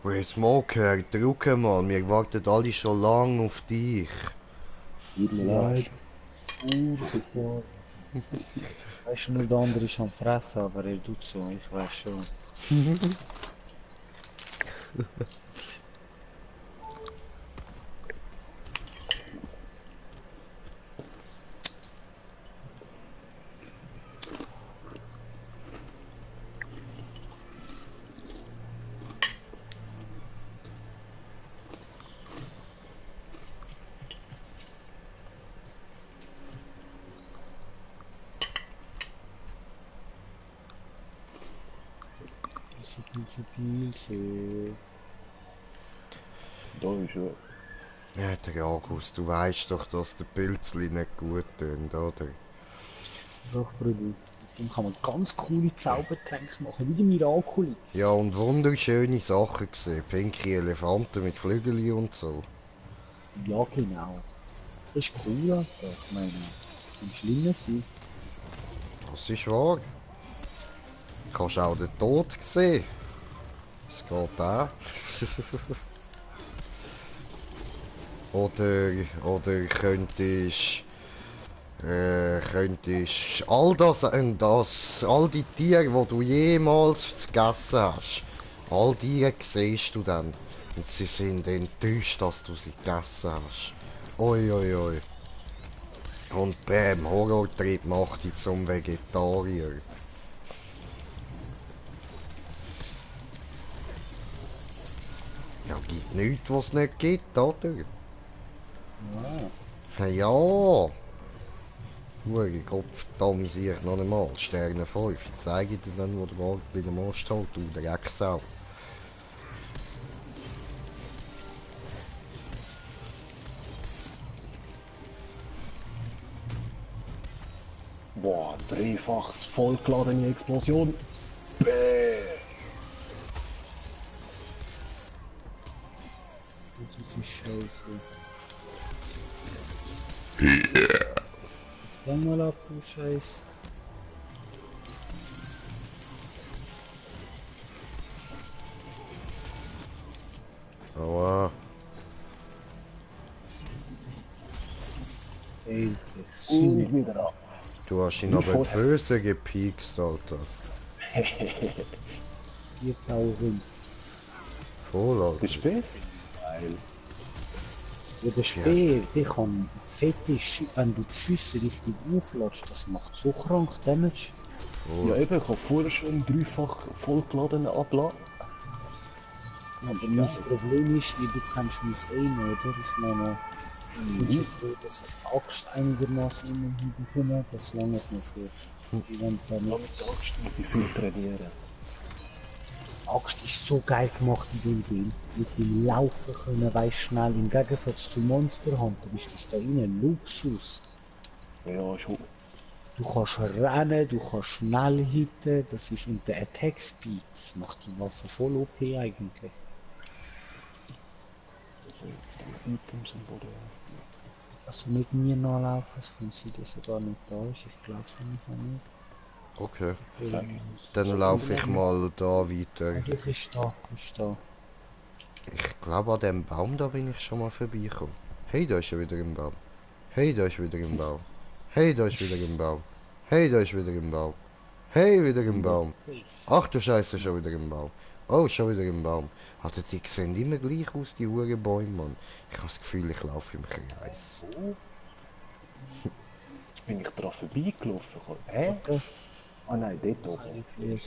Jetzt Smoker, drücke mal, wir warten alle schon lang auf dich. Tut mir leid. Furchtbar. Weißt du, nur der andere ist am Fressen, aber er tut so, ich weiß schon. Pilze. Da ist er. Ja, der August, du weißt doch, dass der Pilzli nicht gut tun, oder? Doch, Bruder. Mit dem kann man ganz coole Zaubertränke machen, wie der Ja, Miraculix. und wunderschöne Sachen gesehen. Pinke Elefanten mit Flügel und so. Ja, genau. Das ist cool, Alter. Ich meine, im Schlimmen sein. Das ist wahr. Kannst auch den Tod sehen. Es geht auch. oder könntest all die Tiere, die du jemals gegessen hast, all die siehst du dann. Und sie sind enttäuscht, dass du sie gegessen hast. Oi, oi, oi. Und bäm, Horrortrip macht dich zum Vegetarier. Ja, gibt nichts, was es nicht gibt, oder? Ja. Ja. Hure Kopf, da sehe ich noch einmal. Sterne 5. Ich zeige dir dann, wo der Wald in der Most hält, du Drecksau. Boah, dreifachs vollgeladene Explosion. Bäh. Das ist scheiße. Jetzt dann mal ab, du Scheiß. Aua. Endlich. Und wieder ab. Du hast ihn Wie aber vorher. böse gepiekst, Alter. 4000. Voll, Der Alter. Speer? Geil. Ja, der Speer, der kann fette wenn du die Schüsse richtig auflädst, das macht so krank Damage. Ja eben, ich habe vorher schon dreifach vollgeladenen abgeladen. Aber mein Problem ist, wie du kennst mein Aim, oder? Ich meine, ich bin schon froh, dass ich die Axt einigermaßen immer hinbekomme, das langt mir schon. Ich will da Ja, mit der nichts. Axt muss ich viel trainieren. Die Axt ist so geil gemacht in dem Game. Mit dem Laufen können, weißt schnell. Im Gegensatz zu Monster Hunter ist das da innen Luxus. Ja, schon. Du kannst rennen, du kannst schnell hitten, das ist und der Attack Speed, das macht die Waffe voll OP eigentlich. Also jetzt die Items am Boden. Also mit mir nachlaufen, es kann sein, dass er gar nicht da ist, ich glaube es nämlich auch nicht. Okay. Sag ich. Dann laufe ich mal da weiter. Ah, doch, ist da, ist da. Ich glaube, an dem Baum da bin ich schon mal vorbeigekommen. Hey, da ist er wieder im Baum. Hey, da ist wieder im Baum. Hey, da ist wieder im Baum. Hey, da ist wieder im Baum. Hey, wieder im Baum. Face. Ach du Scheiße, schon wieder im Baum. Oh, schon wieder im Baum. Also die sehen immer gleich aus, die Bäume, Mann. Ich habe das Gefühl, ich laufe im Kreis. Jetzt bin ich dran vorbeigelaufen. Hä? Okay. Ah nein, dort oben. Keine Fliege.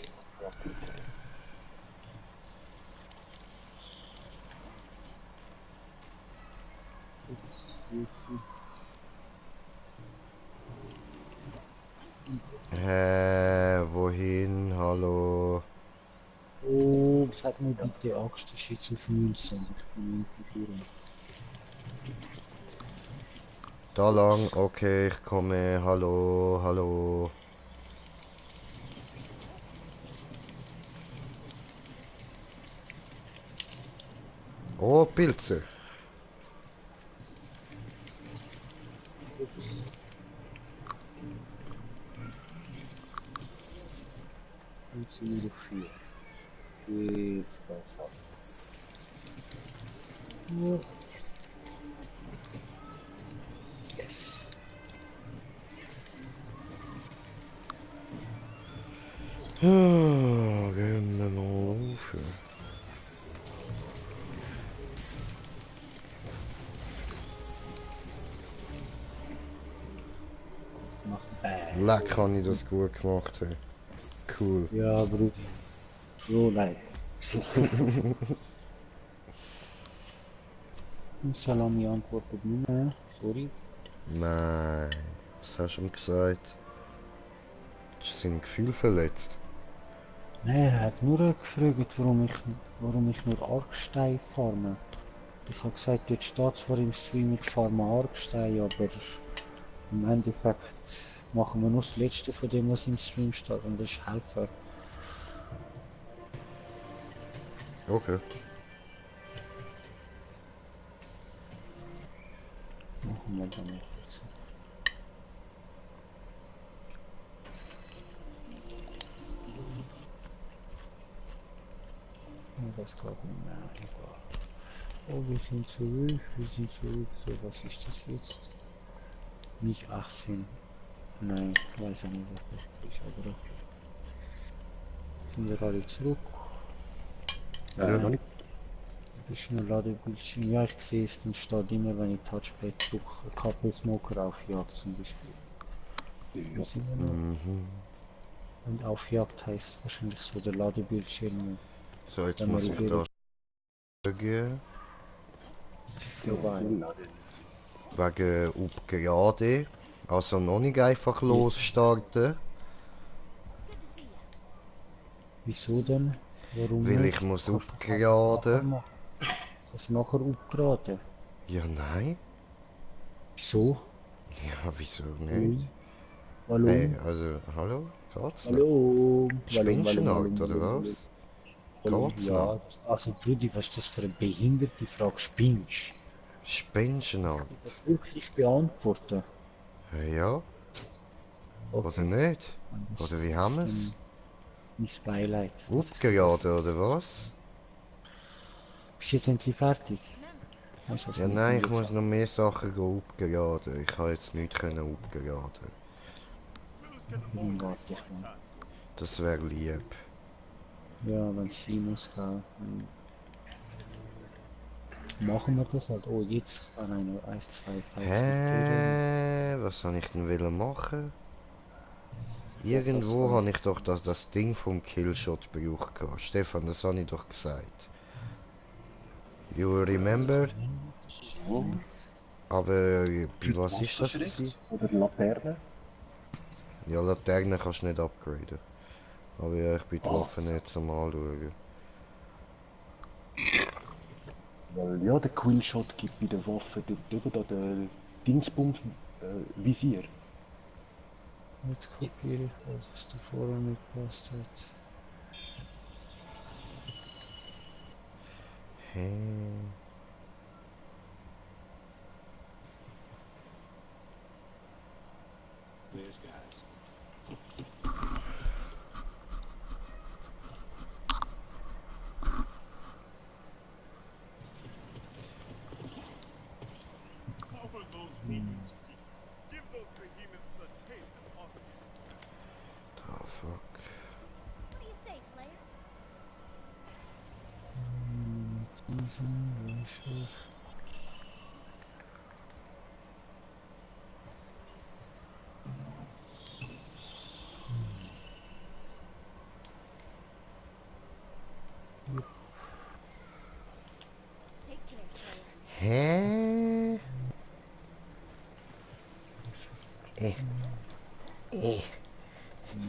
Wohin? Hallo? Oh, sag mir bitte, Axt ist jetzt auf 19, ich bin integrieren. Da lang, okay, ich komme. Hallo, hallo. Oh, Pilze. Ups. Jetzt sind wir auf 4. Jetzt besser. Ja. Yes. Ah, gehen wir mal auf. Jetzt gemacht. Bäh. Leck, habe ich das gut gemacht. Hey. Cool. Ja, Brudi. So nice. Salami antwortet nicht mehr. Sorry. Nein. Was hast du ihm gesagt? Ist sein Gefühl verletzt? Nein, er hat nur gefragt, warum ich nur Argstein farme. Ich habe gesagt, dort steht zwar im Stream, ich farme Argstein, aber im Endeffekt machen wir nur das Letzte von dem, was im Stream steht, und das ist Helfer. Okay. Machen wir dann noch kurz. Das geht nicht mehr. Egal. Oh, wir sind zurück, wir sind zurück. So, was ist das jetzt? Nicht 18. Nein, ich weiß ja nicht, was das ist, aber okay. Sind wir alle zurück? Ja, noch nicht. Das ist ein Ladebildschirm. Ja, ich sehe es, dann steht immer, wenn ich Touchpad drücke, KP Smoker aufjagt zum Beispiel. Ja. Wir sind wir noch. Mhm. Und aufjagt heißt wahrscheinlich so der Ladebildschirm. So, jetzt Wenn man muss ich redet, da gehen. vorbei. Wegen Upgrade. Also noch nicht einfach losstarten. Wieso denn? Warum Weil nicht? ich muss Kannst du einfach nachher upgraden. machen. Kannst du nachher upgraden. Ja, nein. Wieso? Ja, wieso nicht? Warum? Warum? Hey, also, hallo? Geht's noch? Hallo? Spinnst du Nacht, oder was? Hallo? Geht's noch? Ja, also Brudi, was ist das für eine behinderte Frage? Spinnst? Spinnst du Kann noch? ich das wirklich beantworten? Ja, oder Okay. nicht? Das Oder wie haben ist wir's? mein Beileid. dass ich das- Upgraden, oder was? Bist du jetzt endlich fertig? Weißt du, was Ja, wir nein, ich jetzt muss sagen? noch mehr Sachen upgraden. Ich kann jetzt nicht upgraden. Dann warte ich mal. Das wäre lieb. Ja, wenn es sein muss, gell. Machen wir das halt. Oh, jetzt an einer 1, 2 Fights Victoria. Hä? Was soll ich denn wollen machen? Ja, das Irgendwo habe weiß ich doch das Ding vom Killshot gebraucht. Stefan, das habe ich doch gesagt. You remember? Aber bei was ist das gewesen? Oder Laterne. Ja, Laterne kannst du nicht upgraden. Aber ja, ich bin die Ah. Waffen jetzt am anschauen. Weil ja, der Quillshot gibt bei der Waffe dort eben da der Dingsbums Visier. Jetzt kopiere ich das, was du vorher nicht gepasst hat. Hä? Ah, fuck. What do you say, Slayer? Diesen, welches? Take care, Slayer. Hä?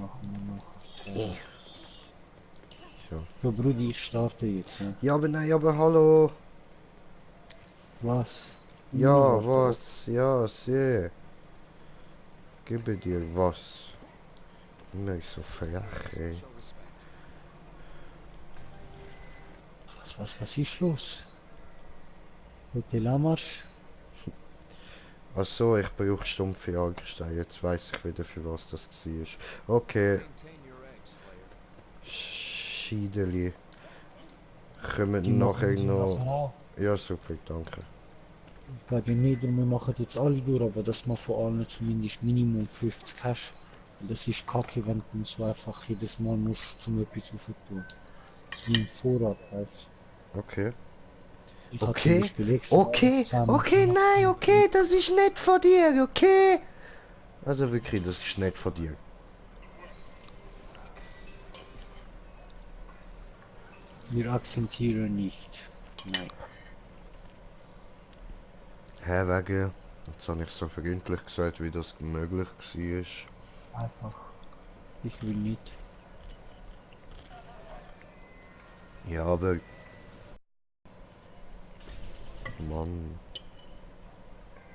Machen wir noch. So. So, Brudi, ich starte jetzt. Ne? Ja, aber nein, aber hallo. Was? Ja, Warte, was? Ja, sehr. Gebe dir was. Immer so frech, ey. Was ist los? Bitte Lamarsch? Ach so, ich brauche stumpfe Augsteine. Jetzt weiß ich wieder, für was das war. Okay. Scheideli. Kommen Die nachher machen wir noch. nachher auch. Ja, super, danke. Ich glaube nicht, wir machen jetzt alle durch, aber dass man von allen zumindest Minimum 50 hast. Und das ist kacke, wenn du so einfach jedes Mal musst zum etwas auftun. So ein Vorrat, weißt Okay. du. Ich habe zum Okay, Beispiel extra okay, zusammen okay, nein, okay, das ist nett von dir, okay? Also wirklich, das ist nett von dir. wir akzeptieren nicht. Nein. Hä, wegen? Jetzt habe ich so freundlich gesagt, wie das möglich war. Einfach. Ich will nicht. Ja, aber... Mann...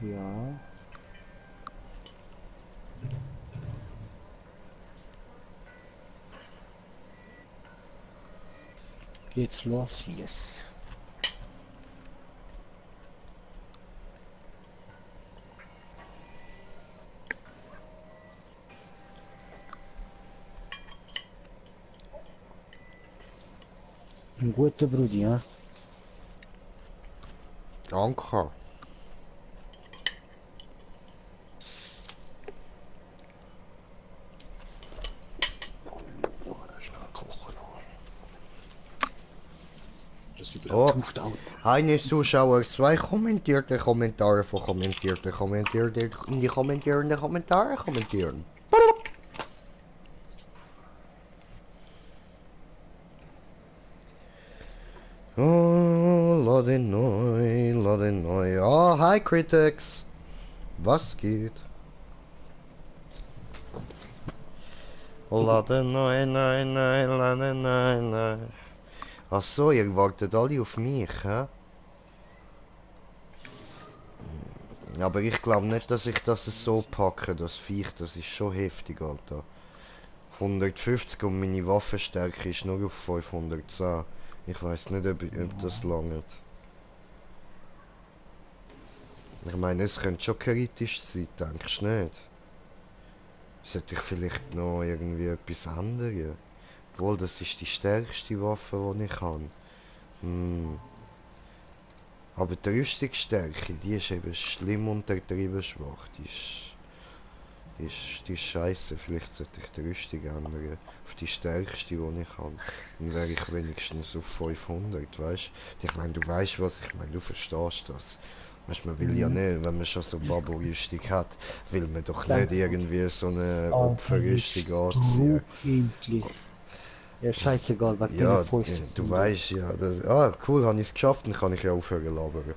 Ja. Geht's los? Yes. Ein guter Bruder, ja? Danke. Schnell kochen. Das wieder Oh, aufstauen. eine Zuschauer, 2 kommentierte Kommentare von kommentierte, kommentierte, in die kommentierenden Kommentare kommentieren. Oh, lade neu. Oh, hi Critics. Was geht? Lade neu, lade neu. Ach so, ihr wartet alle auf mich, hä? Aber ich glaube nicht, dass ich das so packe, das Viech, das ist schon heftig, Alter. 150 und meine Waffenstärke ist nur auf 510. Ich weiß nicht, ob das langt. Ich meine, es könnte schon kritisch sein, denkst du nicht? Sollte ich vielleicht noch irgendwie etwas ändern? Obwohl, das ist die stärkste Waffe, die ich habe. Hm. Aber die Rüstungsstärke, die ist eben schlimm untertrieben schwach. Die ist scheiße. Vielleicht sollte ich die Rüstung ändern. Auf die stärkste, die ich habe. Dann wäre ich wenigstens auf 500, weißt du? Ich meine, du weißt was ich meine, du verstehst das. Weißt, man will ja nicht, wenn man schon so Babo-Rüstung hat, will man doch nicht irgendwie so eine Alter, jetzt Opferrüstung anziehen. endlich. Ja, scheißegal, wegen Ja, den 5 du Sekunden. weißt ja. Ah, cool, habe ich es geschafft, dann kann ich ja aufhören labern.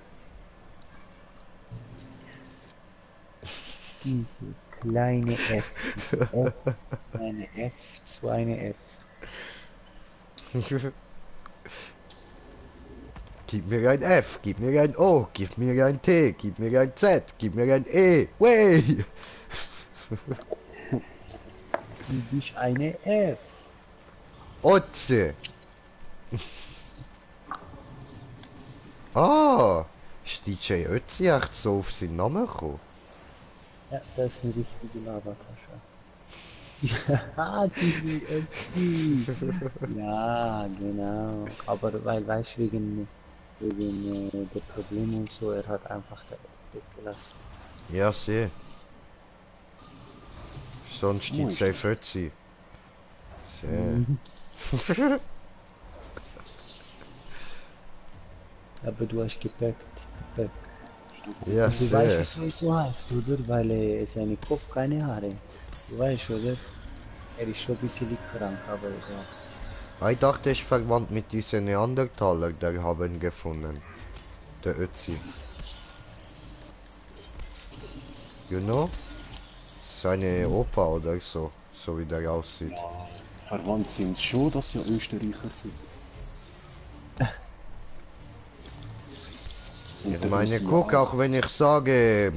Diese kleine F, diese F, eine F zu eine F. Gib mir ein F, gib mir ein O, gib mir ein T, gib mir ein Z, gib mir ein E. Way! Du bist eine F. Otze! Ah! Ist DJ Ötzi echt so auf seinen Namen gekommen? Ja, das ist eine richtige Labertasche. Ja, diese Ötzi. Ja, genau. Aber weil, weißt du, wegen der Probleme und so, er hat einfach der F weggelassen. Ja, sehe. Sonst Wo ist der? DJ Ötzi. Sehe. Mhm. Aber du hast gepackt, Gepäck. Ja, Und du weißt, sehe. wieso es so heißt, oder? Weil seine Kopf keine Haare. Du weißt, oder? Er ist schon ein bisschen krank, aber ja. Ich dachte, ich verwandt mit diesem Neandertaler, der haben gefunden. Der Ötzi. You know? Seine Opa oder so. So wie der aussieht. Ja, verwandt sind sie schon, dass sie ja Österreicher sind. Und Ich dann meine, müssen guck, wir auch wenn ich sage,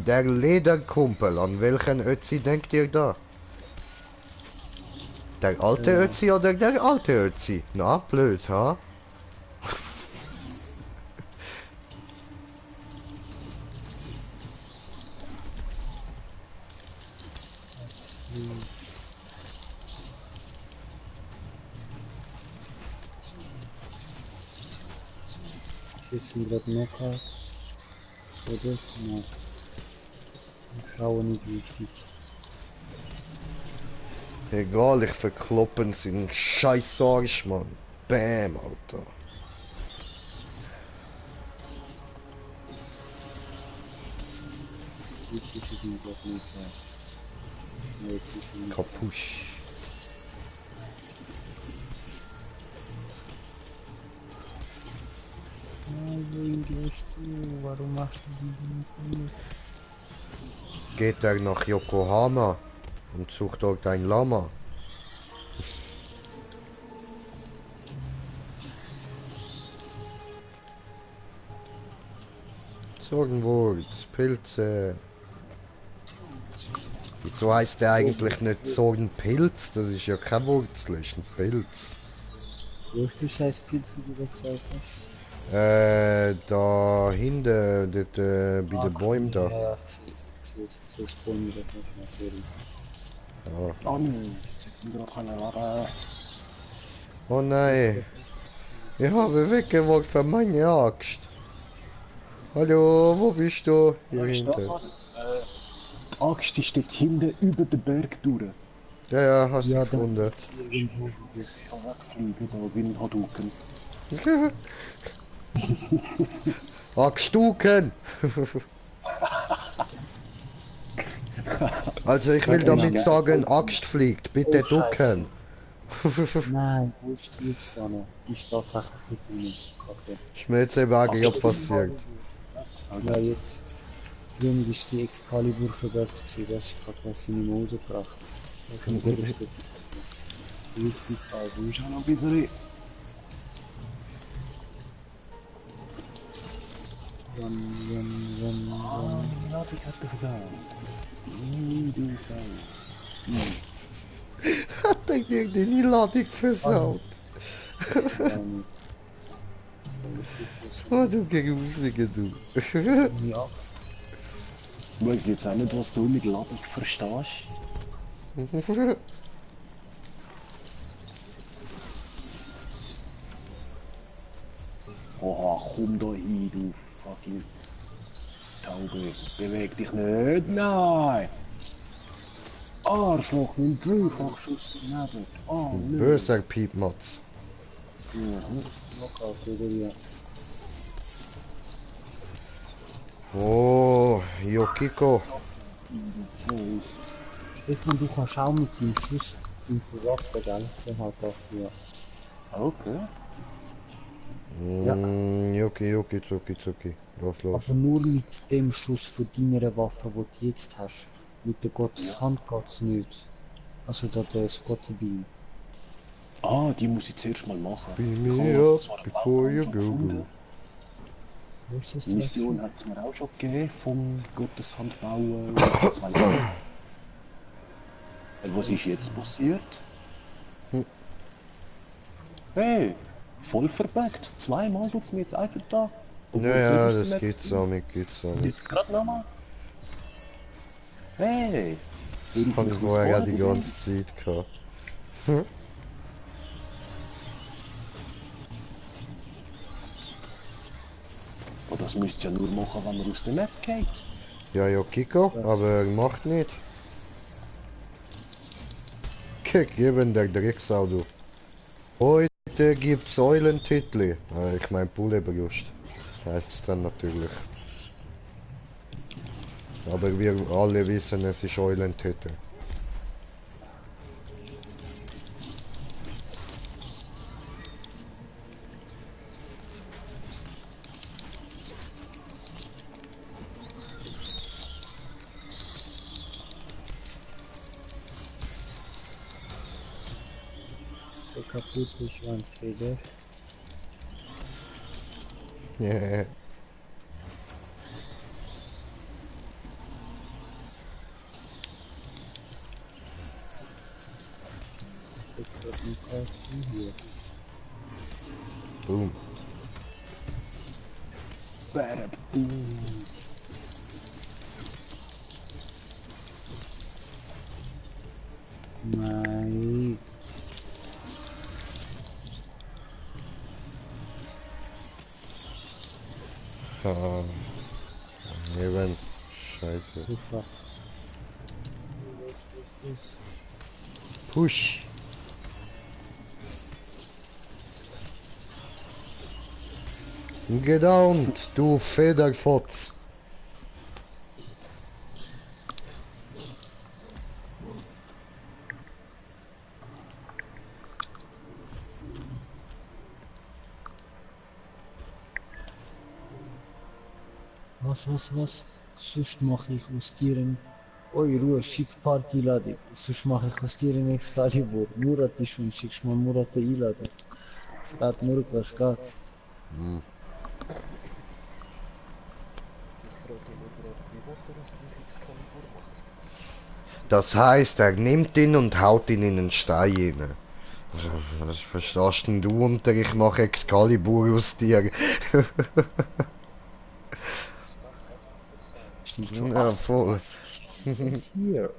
der Lederkumpel, an welchen Ötzi denkt ihr da? Der alte Ötzi oder der alte Ötzi? Na, blöd, ha? schießen gerade Knockout. Oder? Nein. Ich schaue nicht wichtig. Egal, ich verkloppen seinen scheiß Arsch, Mann. Bam, Alter. Wichtig ist mir gerade nicht. Ja, jetzt ist er nicht. Kapusch. Nein, wohin gehst du? Warum machst du diesen nicht? Geht er nach Yokohama und sucht dort ein Lama. Zornwurz, Pilze. Wieso heißt der eigentlich nicht Zornpilz? Das ist ja kein Wurzel, das ist ein Pilz. Wo ist der scheiß Pilz, wie du da gesagt hast? Da hinten, dort, bei den Bäumen da. Ja, ich sehe das Bäume da nicht natürlich. Ja. Oh nein, jetzt hat mich gerade keine Ware. Oh nein, ich habe weggeworfen meine Axt. Hallo, wo bist du? Hier Ist das hinten. was? Die Axt ist dort hinten über den Berg durch. Ja, ja, hast du Ja, gefunden. dann ist irgendwo. Das kann wegfliegen, da wie ein Hadouken. Axtduken! Also ich will damit sagen, Axt fliegt, bitte Oh, ducken. Nein, wo ist die jetzt da noch? Die ist tatsächlich nicht drin. Kacke. Ist mir jetzt eben auch gerade passiert. Ja, jetzt. Früher ist die Excalibur verwirrt gewesen, das ist gerade was in die Mode gebracht. Ich kann nicht richtig Also ist auch noch ein bisschen. Ja, die hat er versaut. Du Sau. Hat er dir die Ladung versaut? Oh, du Grusige, du. Ja, Ich weiß jetzt auch nicht, was du mit Ladung verstehst. Oha, komm da hin, du fucking Taube. Beweg dich nicht, nein! Arschloch, ein Dreifachschuss daneben. Oh, nein. Böser Piepmatz. Mhm. Knockout, oder? Ja. Oh, Yokiko. Los. Stefan, du kannst auch mit dem Schuss im Verwaffen, gell? Der hat auch, ja. Okay. Ja. Yoki, Zuki. Los. Aber nur mit dem Schuss von deiner Waffe, die du jetzt hast. Mit der Gotteshand geht's nicht. Also da der Scotty Beam. Ah, die muss ich zuerst mal machen. Beam Ich me habe up zwar einen before you Baum go, gefunden. go. Wo ist das Die Mission hat es mir auch schon gegeben, vom Gotteshand bauen. Was ist jetzt passiert? Hey, voll verbuggt. Zweimal tut es mir jetzt einfach da. Ja, das geht's damit. Jetzt gerade nochmal. Hey! Das habe ich vorher ja die ganze Zeit gehabt. Oh, das müsst ihr ja nur machen, wenn man aus der Map geht. Ja, Yokiko, aber macht nicht. Gegeben der Drecksau, du. Heute gibt's Eulentitel. Ich mein Pullebrust. Heißt's dann natürlich. Aber wir alle wissen, es ist Eulentitel. Der kaputte Schwanzfeder. Yeah. Der Knockout yes. Boom. Bada boom. Nein. Ah, eben. Scheiße. So schwach. Los. Push. Gedownt, du Federfotz. Was? Sonst mache ich aus dir ein... Oi, Ruhe, schick Party-Einladung. Sonst mache ich aus dir ein Excalibur. Murat ist schon, schickst mal Murat eine Einladung. Es geht, Murat, was geht? Das heißt, er nimmt ihn und haut ihn in den Stein rein. Was verstehst denn du unter? Ich mache Excalibur aus dir. Stimmt schon. Ja, Ach, voll. was ist hier?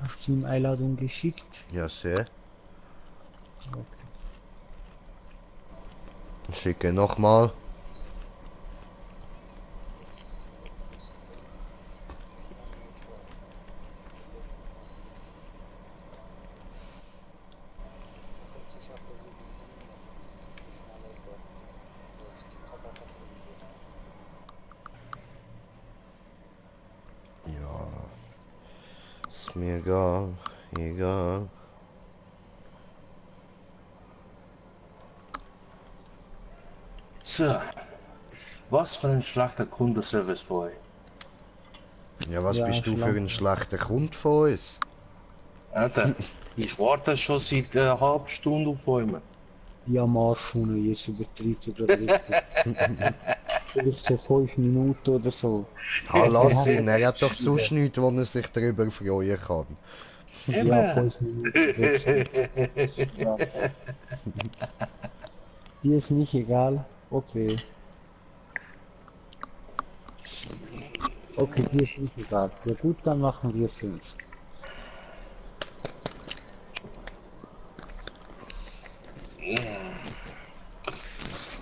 Hast du ihm Einladung geschickt? Ja, sehr. Okay. Schicke nochmal. Ja. Ist mir egal. Egal. So, was für ein schlechter Kundenservice für euch. Ja, was Ja, bist du für schlank. ein schlechter Kunde von uns? Alter, ich warte schon seit einer halben Stunde auf euch. Ja, Marschhunde, jetzt übertreibt er gerade richtig. Vielleicht so 5 Minuten oder so. Ah, lass ihn, Ja, er hat doch sonst nichts, wo er sich darüber freuen kann. Ja, 5 Minuten. Wechsel. Ja. Dir ist nicht egal? Okay. Okay, dir ist nicht egal. Ja gut, dann machen wir 5.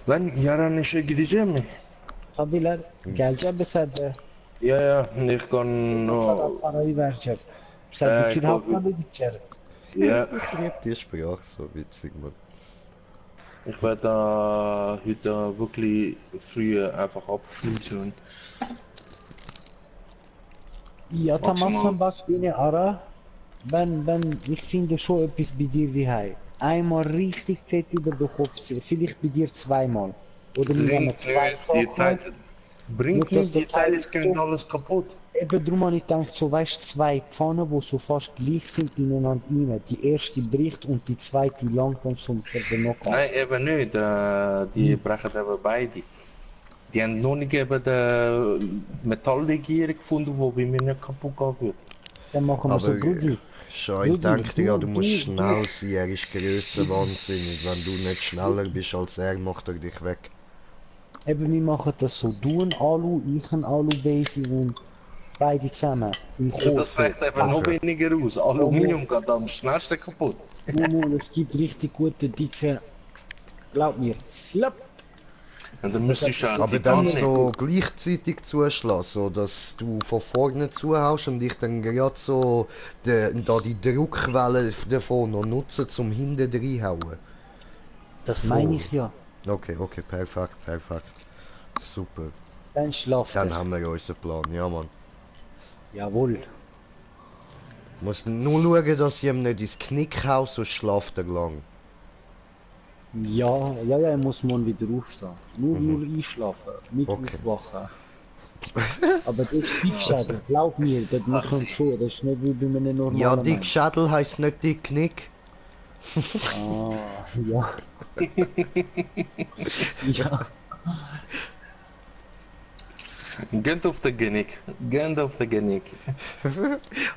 Ben yarın işe gideceğim mi? Tabiler geleceğim mesela de. Ya, ich kann Sana no. parayı vereceğim. Sen bütün tabii. hafta mı gideceksin? Ja, Schreibt die Sprache so witzig, Mann. ich werde heute wirklich früh einfach abschließen. Ya tamam Maximal. sen bak beni ara. Ich finde schon etwas bei dir daheim. Einmal richtig fett über den Kopf ziehen. Vielleicht bei dir zweimal. Oder wir nehmen Bringt zwei nicht, die Sachen. Teil, bringt Nicht, dass nicht, die der Teil Teile können so- alles kaputt. Eben drum habe ich gedacht, so weißt zwei Pfannen, die so fast gleich sind ineinander rein. Die erste bricht und die zweite langt dann zum Vernocken. Nein, eben nicht, die brechen eben beide. Die haben noch nicht eben die Metalllegierung gefunden, die bei mir nicht kaputt gehen wird. Dann machen wir Aber so, Brudi. schon, ich Rudi, denke ja, du- du musst du- schnell sein, er ist grössenwahnsinnig. Wenn du nicht schneller bist als er, macht er dich weg. Eben, wir machen das so. Du ein Alu, ich ein Alu-Base und beide zusammen. Im Ja, das Chor. reicht eben noch weniger aus. Aluminium geht am schnellsten kaputt. Mal, es gibt richtig gute, dicke. Glaub mir. Slap. Und dann müsstest du Aber auch Aber die dann Tanne. so gleichzeitig zuschlagen, so dass du von vorne zuhaust und ich dann gerade so da die Druckwelle davon noch nutze, zum hinten reinhauen. Das meine ich ja. Okay, okay, perfekt, perfekt. Super. Dann schlaft Dann er. haben wir unseren Plan, ja Mann. Jawohl. Muss nur schauen, dass ich ihm nicht ins Knick hau, sonst schlaft er lang. Ja, ich muss morgen wieder aufstehen. Nur einschlafen, nicht Okay. aufwachen. Aber das ist Dickschädel, glaub mir, das machen wir schon. Das ist nicht wie bei einem normalen Ja, dick Mensch. Schädel heisst nicht dick Knick. Ah, ja. Ja. Gönnt auf den Genick. Gönnt auf den Genick.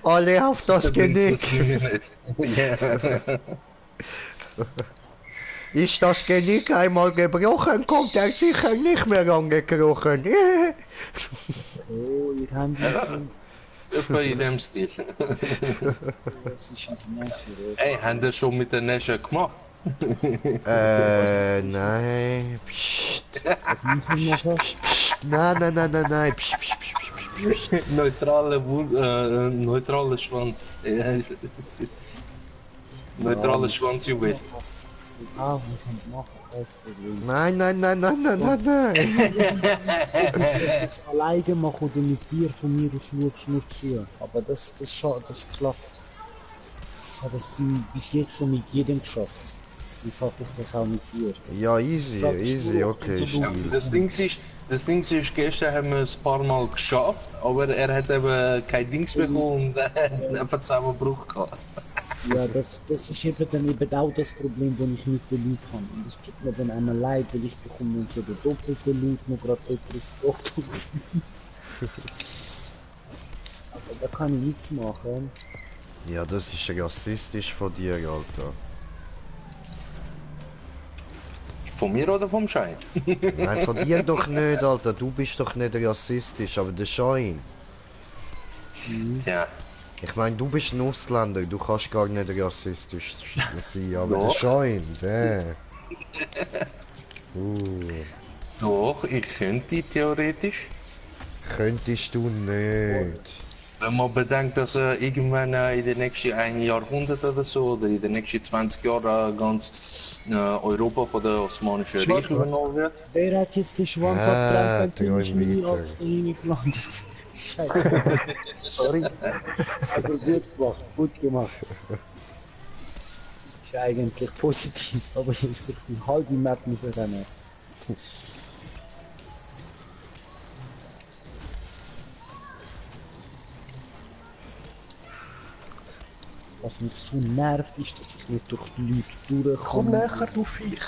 Alle auf das Genick. Ja. Ist das Genick einmal gebrochen, kommt er sicher nicht mehr angekrochen. Oh, ihr habt ja schon. Etwa in dem Stil. Das ist ein Nerv, Ey, haben das schon mit der Nesche gemacht? Nein. Psst. Was müssen wir machen? Nein. Psst, psst, psst, psst, psst. Neutraler Schwanz. Neutraler Schwanzjuwel. Ah, wir können machen, kein Problem. Nein. Das jetzt alleine machen oder mit dir von mir aus Schnur zu. Aber das klappt. Ich habe es bis jetzt schon mit jedem geschafft. Und schaffe ich das auch mit dir. Ja, easy, okay, Stil. Das Ding ist, gestern haben wir es ein paar Mal geschafft, aber er hat eben kein Dings bekommen und er hat einfach zusammenbruch gehabt. Ja, das ist eben auch das Problem, das ich mit den Leuten habe. Und das tut mir dann einmal leid, weil ich bekomme dann so den doppelten Loot noch gerade dort drauf. Aber da kann ich nichts machen. Ja, das ist rassistisch von dir, Alter. Von mir oder vom Schein? Nein, von dir doch nicht, Alter. Du bist doch nicht rassistisch, aber der Schein. Tja. Ich meine, du bist ein Ausländer, du kannst gar nicht rassistisch sein, aber der Doch. Schein, der. Doch, ich könnte theoretisch. Könntest du nicht. Wenn man bedenkt, dass irgendwann in den nächsten 1 Jahrhundert oder so, oder in den nächsten 20 Jahren ganz Europa von der Osmanischen Reich übernommen wird. Wer hat jetzt den Schwanz abgetrennt, dann ist mir als da hingelandet. Scheiße. Sorry. Aber gut gemacht. Ist eigentlich positiv, aber jetzt durch die halbe Map müssen rennen. Was mich so nervt, ist, dass ich nicht durch die Leute Komm durchkomme. näher, du Viech.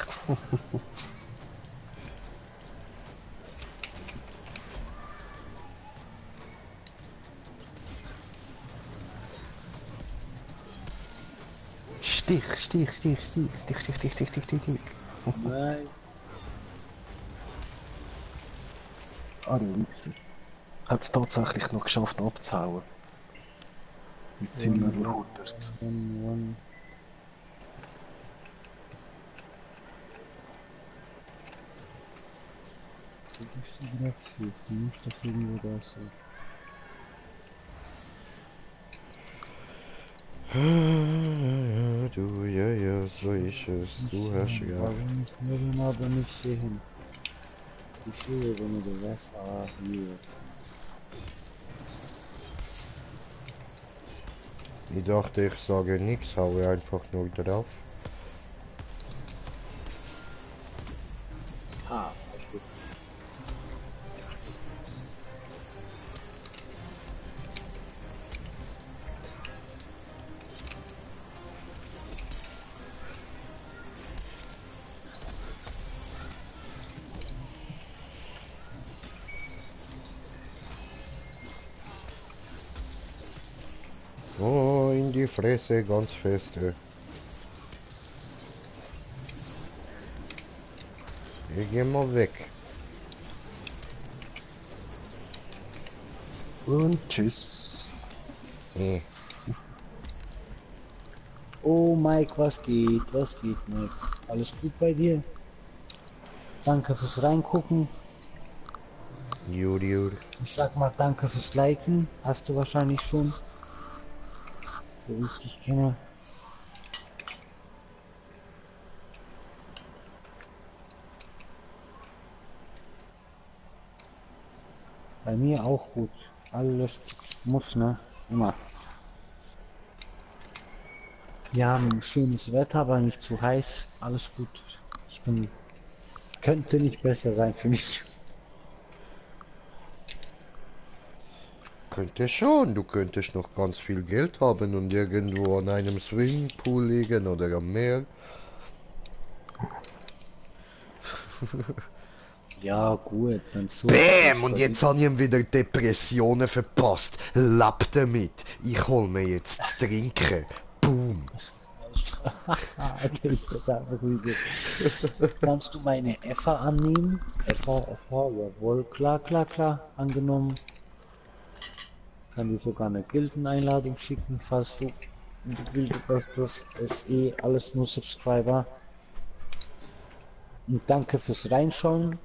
Stich. Nein. Ah, du Wichser. Hat es tatsächlich noch geschafft abzuhauen. Mit seinem Bruder. One. Du bist wieder safe, du musst doch irgendwo da sein. Du, ja, so ist es. Du hast recht. Warum ich nur aber nicht sehen? Ich sehe, wenn du das hier. Ich dachte, ich sage nichts, haue einfach nur drauf. Ah, okay. Oh, in die Fresse, ganz feste. Ich geh mal weg. Und tschüss. Oh Mike, was geht, Mike? Alles gut bei dir? Danke fürs Reingucken. Jur. Ich sag mal danke fürs Liken. Hast du wahrscheinlich schon. So wie ich dich kenne. Bei mir auch gut. Alles muss, ne? Immer. Wir haben schönes Wetter, aber nicht zu heiß. Alles gut. Könnte nicht besser sein für mich. Könnte schon, du könntest noch ganz viel Geld haben und irgendwo an einem Swimmingpool liegen oder am Meer. Ja, gut, wenn so. Bäm! Und jetzt habe ich ihm wieder Depressionen verpasst. Lebt damit. Ich hol mir jetzt zu trinken. Boom. Das ist das einfach wieder. Kannst du meine Effa annehmen? Effa, jawohl, klar, klar, klar, angenommen. Kann dir sogar eine Gildeneinladung schicken, falls du gebildet hast. Das ist eh alles nur Subscriber. Und danke fürs Reinschauen.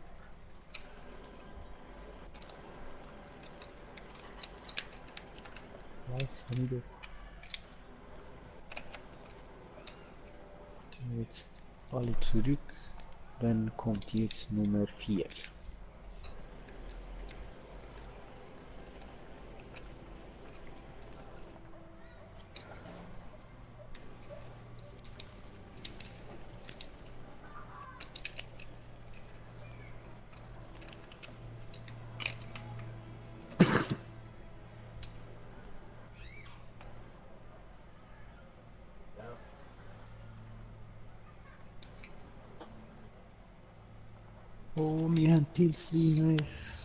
Jetzt alle zurück. Dann kommt jetzt Nummer 4. Oh, wir haben Pilzli, nice.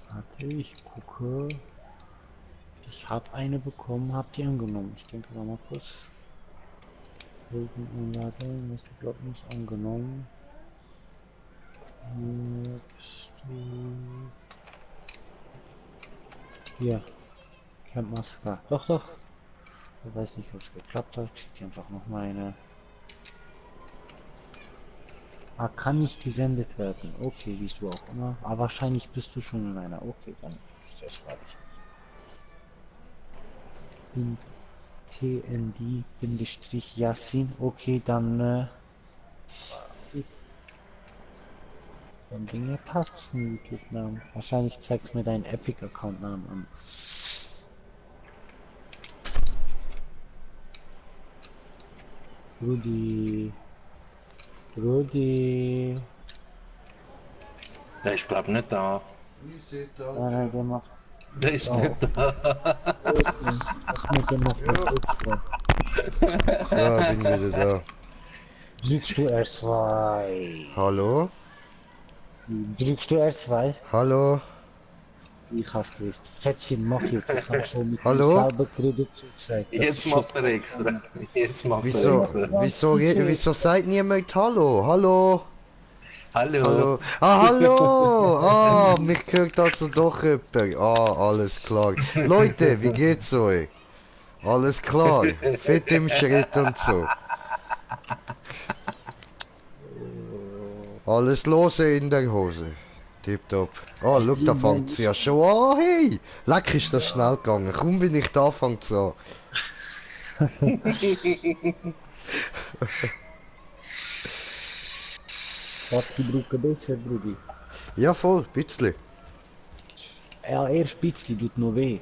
Warte, ich gucke. Ich habe eine bekommen, hab die angenommen. Ich denke mal kurz. Einladung ist glaube ich nicht angenommen. Hier bist du. Hier. Camp Massaker. Doch, doch. Ich weiß nicht, ob es geklappt hat. Ich schicke einfach noch mal eine. Ah, kann nicht gesendet werden. Okay, wie du auch immer. Aber wahrscheinlich bist du schon in einer. Okay, dann das schreibe ich nicht. TND-Yassin. Okay, dann dann Dinge passt vom YouTube-Namen. Wahrscheinlich zeigt mir deinen Epic-Account-Namen an. Rudi. Der ist glaub nicht da. Nein, der macht. Der ist nicht da. Okay. Was mit dem macht das extra? Ja, bin wieder da. Drückst du R2? Hallo? Drückst du R2? Hallo? Ich hab's gewusst. Fettchen, mach jetzt. Ich hab schon mit Hallo? dem selber geredet zugesagt. Jetzt macht er extra. Jetzt macht er Wieso, extra. wieso sagt niemand Hallo? Hallo? Hallo. Hallo? Ah, hallo! Ah, mich hört also doch jemand. Ah, alles klar. Leute, wie geht's euch? Alles klar. Fit im Schritt und so. Alles lose in der Hose. Tipptopp. Oh, schau, da fängt sie ja schon an. Hey! Leck, ist das schnell gegangen. Kaum bin ich da, fängt es an. Wat die Brücke besser, Brudi? Ja, voll, bisschen. Ja, erst ein bisschen tut noch weh.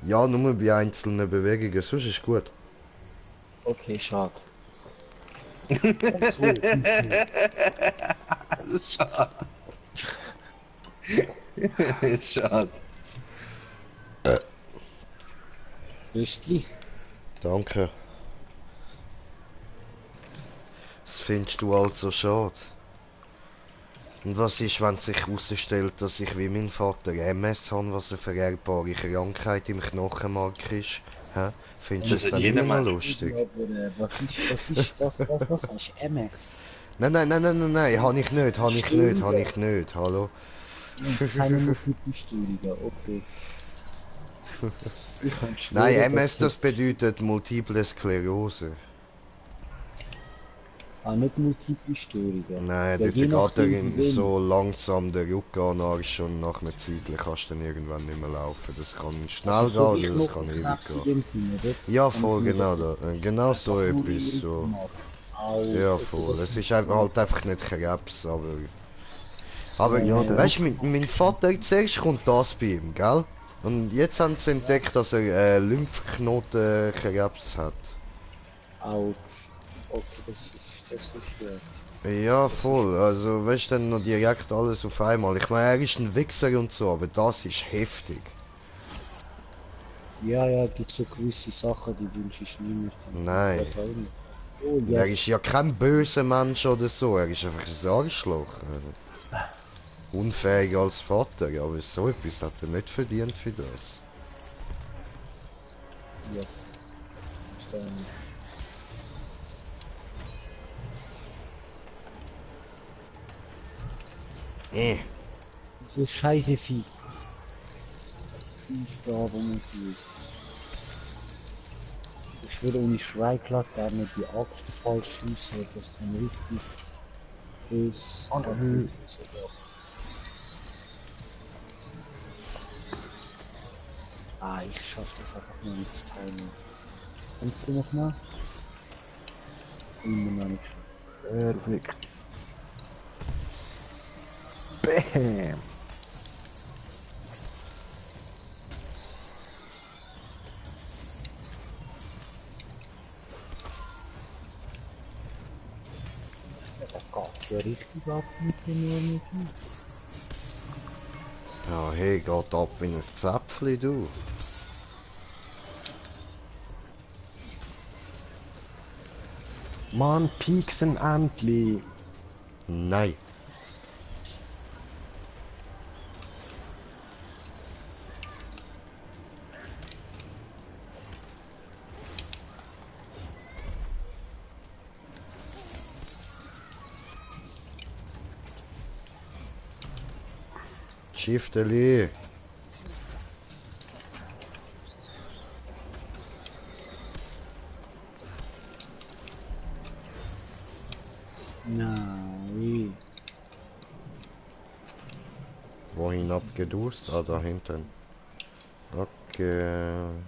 Ja, nur bei einzelnen Bewegungen, sonst ist gut. Okay, schade. Schade. Schade. Röstli? Danke. Das findest du also schade. Und was ist, wenn sich herausstellt, dass ich wie mein Vater MS habe, was eine vererbbare Krankheit im Knochenmark ist? Hä? Findest du Das das hat dann jeder immer noch Mensch. lustig? Was ist MS? Nein, habe ich nicht, hallo? Keine Multiple-Störungen, okay. Ich kann schwören, Nein, MS, das jetzt- bedeutet Multiple Sklerose. nicht Multiple-Störungen. Nein, Ja, dort je geht nachdem, er wie so langsam der Rücken an Arsch und nach einer Zeit kannst du dann irgendwann nicht mehr laufen. Das kann schnell also so wie gehen oder das kann ewig Knochenflex in gehen. dem Sinne, oder? Ja, Kann ich voll, mir genau, das genau so einfach nur im etwas. So. Rückenmark. Au, Ja, okay, voll. das Es ist einfach, halt einfach nicht Krebs, aber Ja, der weißt du, mein Vater, zuerst kommt das bei ihm, gell? Und jetzt haben sie entdeckt, dass er Lymphknotenkrebs hat. Autsch. Okay, das ist schwer. Ja, voll. Also, weißt du, dann noch direkt alles auf einmal. Ich meine, er ist ein Wichser und so, aber das ist heftig. Ja, ja, gibt so gewisse Sachen, die wünsche ich niemandem. Nein. Was auch immer. Oh, Und er yes. ist ja kein böser Mensch oder so, er ist einfach ein Arschloch. Unfähig als Vater, aber so etwas hat er nicht verdient für das. Yes. Verstanden. Diese scheiße Vieh. Die ist da, wo man sie ist. Ich würde ohne Schreiklat gerne die Axt falsch schießen, das kann richtig böse. Oh, nö. Ich schaff das einfach nur mit das Timing. Kannst du noch mal? Immer noch nicht geschafft. Perfekt. Bam! Da geht's ja richtig ab mit dem Energie. Ja, hey, geht ab wie ein Zäpfli, du. Mann, pieksen endlich! Nein. Schifteli. Nein. Wohin abgedust? Ah, da hinten. Okay.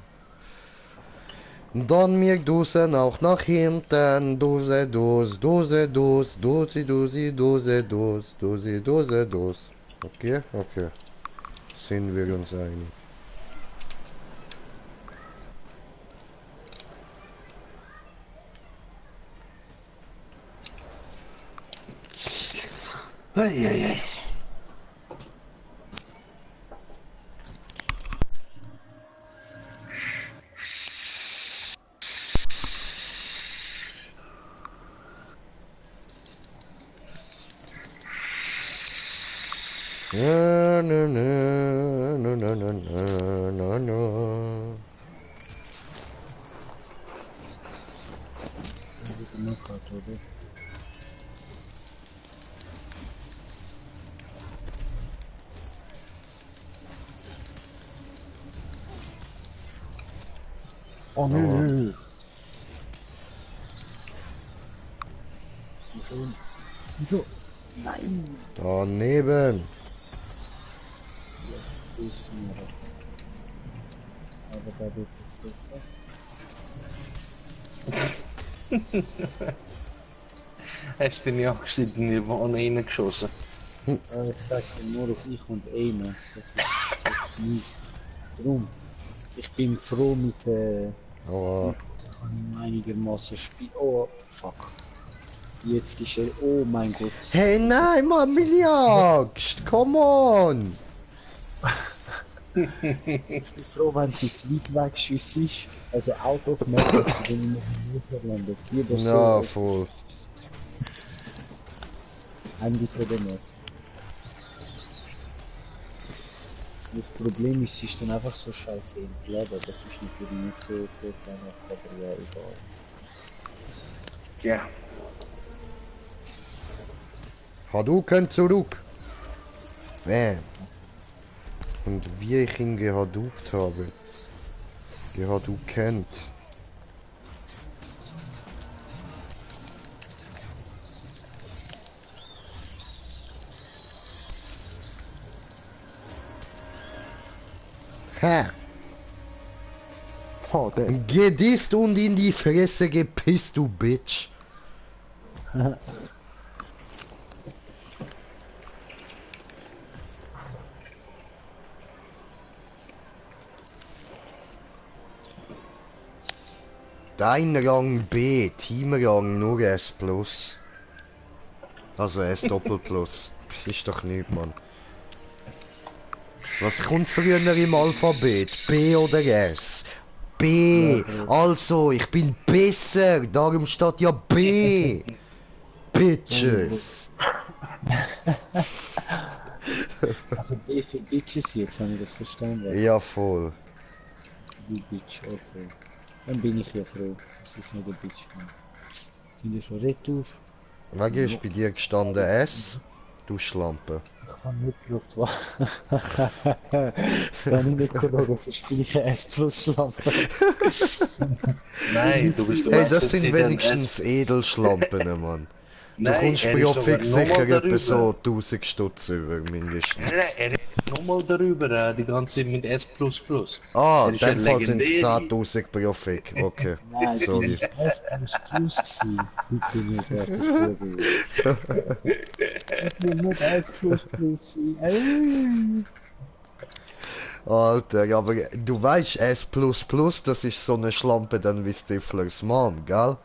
Dann wir dusen auch nach hinten. Dose, Dos, Dose, Dos, Dosi, Dosi, Dose, Dos, Dosi, Dose, Dos. Okay, okay. Sind wir uns einig. Eieiei. Na, na, na, na, na, na, na, na, na. Wie gemacht hat, oder? Oh nö! Und schon. Und schon. Nein! Daneben. Yes, bist du mir jetzt. Aber da wird es besser. Hast du deine Axt in die Nirvana reingeschossen? Ich sag dir nur auf ich und eine. Das ist nicht. Drum. Ich bin froh mit Aua. kann ich einigermaßen spielen. Oh, fuck. Jetzt ist er. Oh mein Gott. Hey, nein, Mann, meine Axt. Come on. Ich bin froh, wenn es jetzt weit weg Schuss ist. Also out of map, dass sie dann noch in Niederlande. Lieber Ja, so. voll. Ende von der Map. Das Problem ist, sie ist dann einfach so scheiße im Leben. Das ist natürlich nicht so vorteilhaft, aber ja, egal. Tja. Hadouken zurück. Bam. Und wie ich ihn gehadukt habe. Gehadukennt. Ha! Oh, der. Gedisst und in die Fresse gepisst, du Bitch. Dein Rang B, Teamrang nur S+. Also S Doppel Plus. Ist doch nicht, Mann. Was kommt früher im Alphabet? B oder S? B! Also, ich bin besser! Darum steht ja B! Bitches! Also B für Bitches jetzt, habe ich das verstanden? Ja, voll. Du Bitch, okay. Dann bin ich ja froh, dass ich nicht der Bitch bin. Sind wir schon retour? Was ist bei dir gestanden? S? Du Schlampe. Ich habe nicht geschaut, was. Das kann ich nicht schauen, das ist vielleicht eine S-Plus-Schlampe. Nein, du bist der Hey, Erste, das sind die wenigstens Edelschlampen, Mann. Du Nein, kommst er bei ist sogar Fix nochmal sicher etwa darüber. so 1000 Stutz über, mindestens. Nein, er ist nochmal darüber, die ganze Zeit mit S++. Ah, Er in ist ja dem Fall sind es legendär. 10.000 pro Fick. Okay, Nein, ich bin sorry. nicht S++ gewesen. Bitte nicht, wer das vorgeht. Ich bin nicht S++ gewesen. Alter, ja, aber du weißt, S++, das ist so eine Schlampe dann wie Stiflers Mom, gell?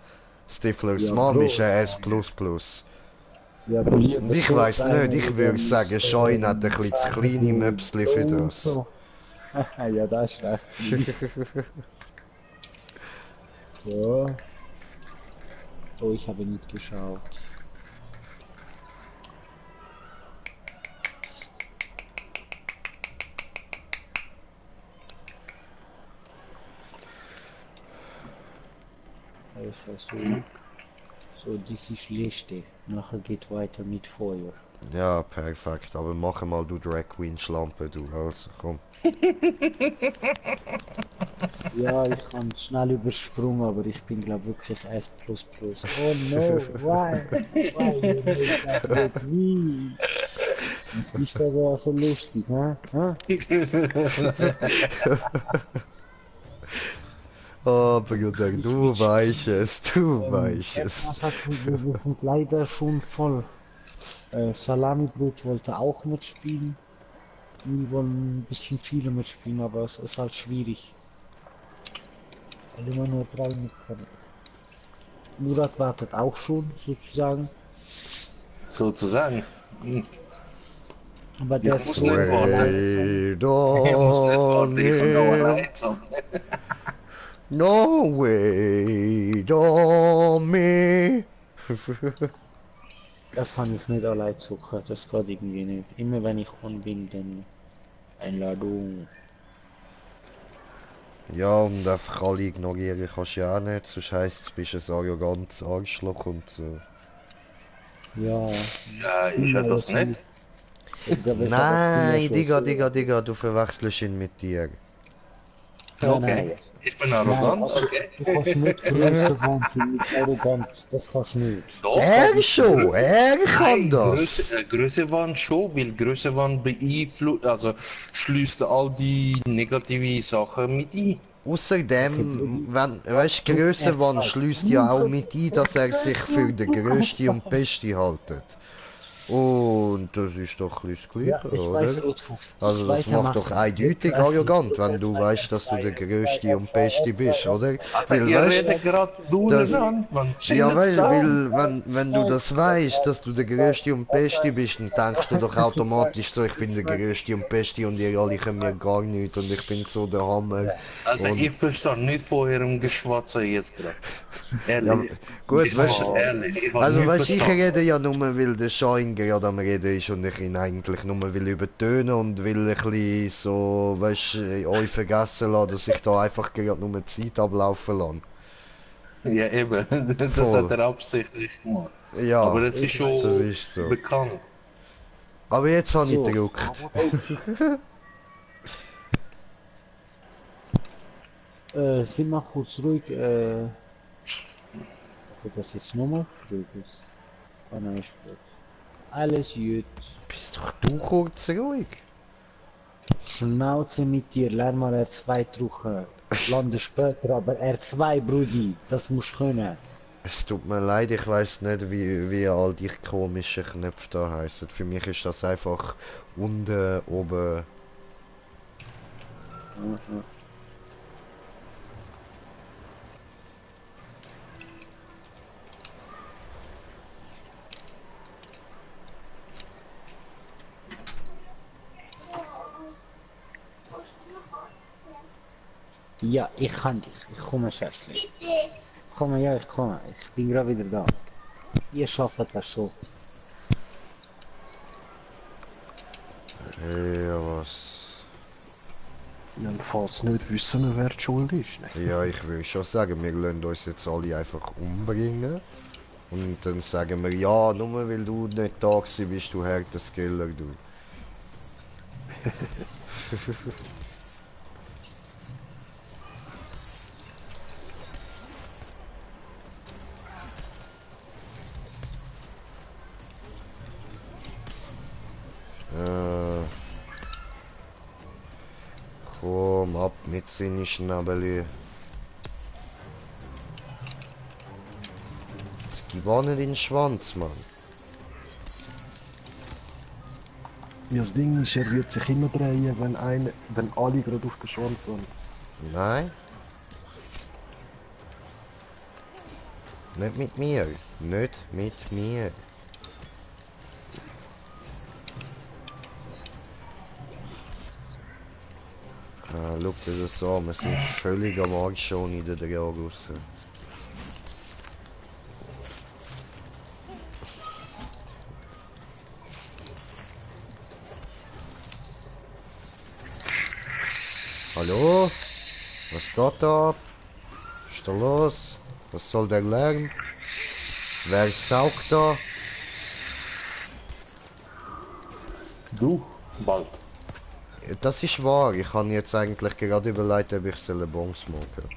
Stiflers Ja, Mom Bro. ist ein S++. Ja, aber hier Und ich weiss nicht, ich würde sagen, Schein hat ein bisschen zu kleine Möpsli für das. Ja, das ist recht. So. Oh, ich habe nicht geschaut. Also, so, das ist letzte. Nachher geht weiter mit Feuer. Ja, perfekt, aber mach mal du Drag Queen Schlampe, du, also komm. Ja, ich habe schnell übersprungen, aber ich bin glaube wirklich S++. Oh no, why? Why you make that with me? Was ist da so lustig, hä? Oh, Bruder, du weißt es, du weißt es. Er sagt, wir sind leider schon voll. Salami-Brot wollte auch mitspielen. Wir wollen ein bisschen viele mitspielen, aber es ist halt schwierig. Weil immer nur 3 mitkommen. Murat wartet auch schon, sozusagen. Sozusagen. Aber der Ja, ist muss froh, nicht Wait Er muss nicht on warten, ich kann auch me, reiten. no wait on me. das kann ich nicht allein suchen, das geht irgendwie nicht. Immer wenn ich on bin, dann Einladung. Ja, und einfach alle ignorieren kannst du ja auch nicht, sonst heisst es, du bist ein arrogantes Arschloch und so. Ja, Ja, ist er das nicht? Nein, Digga, du verwechselst ihn mit dir. Okay. Ich bin arrogant, okay. Du kannst nicht größer Wahnsinn mit arrogant, das kannst du nicht. Doch. Er schon, er kann Nein, das. Größe waren schon, weil Größe waren beeinflusst, also schließt all die negative Sachen mit ein. Außerdem, wenn, weißt du, Grössenwahn schließt ja auch mit ein, dass er sich für den Größten und Beste haltet. Und das ist doch ein bisschen Ja, das Gleiche, ich oder? weiß, Rotfuchs. Also Ich das weiß, er macht doch macht's. eindeutig arrogant, wenn du weißt, dass du der Größte und Beste bist, oder? Aber Weil, ihr weißt redet gerade durcheinander, man. ja, wenn du das weißt, dass du der Größte und Beste bist, dann denkst du doch automatisch so, ich bin der Größte und Beste und ihr alle können mir gar nichts und ich bin so der Hammer. Also Und- ich verstehe nicht von eurem Geschwatze jetzt gerade. Ehrlich. Ja, gut, Ich weißt war du, ehrlich, ich hab also nicht weißt ich verstanden. rede ja nur, weil der Schein gerade am Reden ist und ich ihn eigentlich nur will übertönen und will ein bisschen so, weißt du, euch vergessen lassen, dass ich da einfach gerade nur die Zeit ablaufen lasse. Ja, eben. Das Voll. hat er absichtlich gemacht. Ja, Aber das ist schon das ist so. bekannt. Aber jetzt habe ich So. Druck. Sind mal kurz ruhig, das jetzt nochmal ruhig ist. Oh nein, ist gut. Alles gut. Bist doch du kurz ruhig. Schnauze mit dir, lern mal R2 drücken. Lande später, aber R2, Brudi, das musst du können. Es tut mir leid, ich weiß nicht, wie all die komischen Knöpfe da heißen. Für mich ist das einfach unten, oben. Ja, ich kann dich. Ich komme, Schätzchen. Komm, ja, ich komme. Ich bin gerade wieder da. Ihr schafft das schon. Ja, was? Ja, und falls nicht wissen wir, wer die schuld ist. Ne? Ja, ich will schon sagen, wir lassen uns jetzt alle einfach umbringen. Und dann sagen wir, ja, nur weil du nicht da gewesen bist, du härter Skiller, du. Komm ab mit seinen Schnabeli. Jetzt gib auch nicht in den Schwanz, Mann. Ja, das Ding ist, er wird sich immer drehen, wenn alle gerade auf den Schwanz sind. Nein. Nicht mit mir. Nicht mit mir. Ah, schau dir das an, wir sind völlig am Arsch schon in der Dreh raus. Hallo? Was geht da ab? Was ist da los? Was soll der Lärm? Wer saugt da? Du, bald. Das ist wahr, ich habe jetzt eigentlich gerade überlegt, ob ich eine Bon smoken.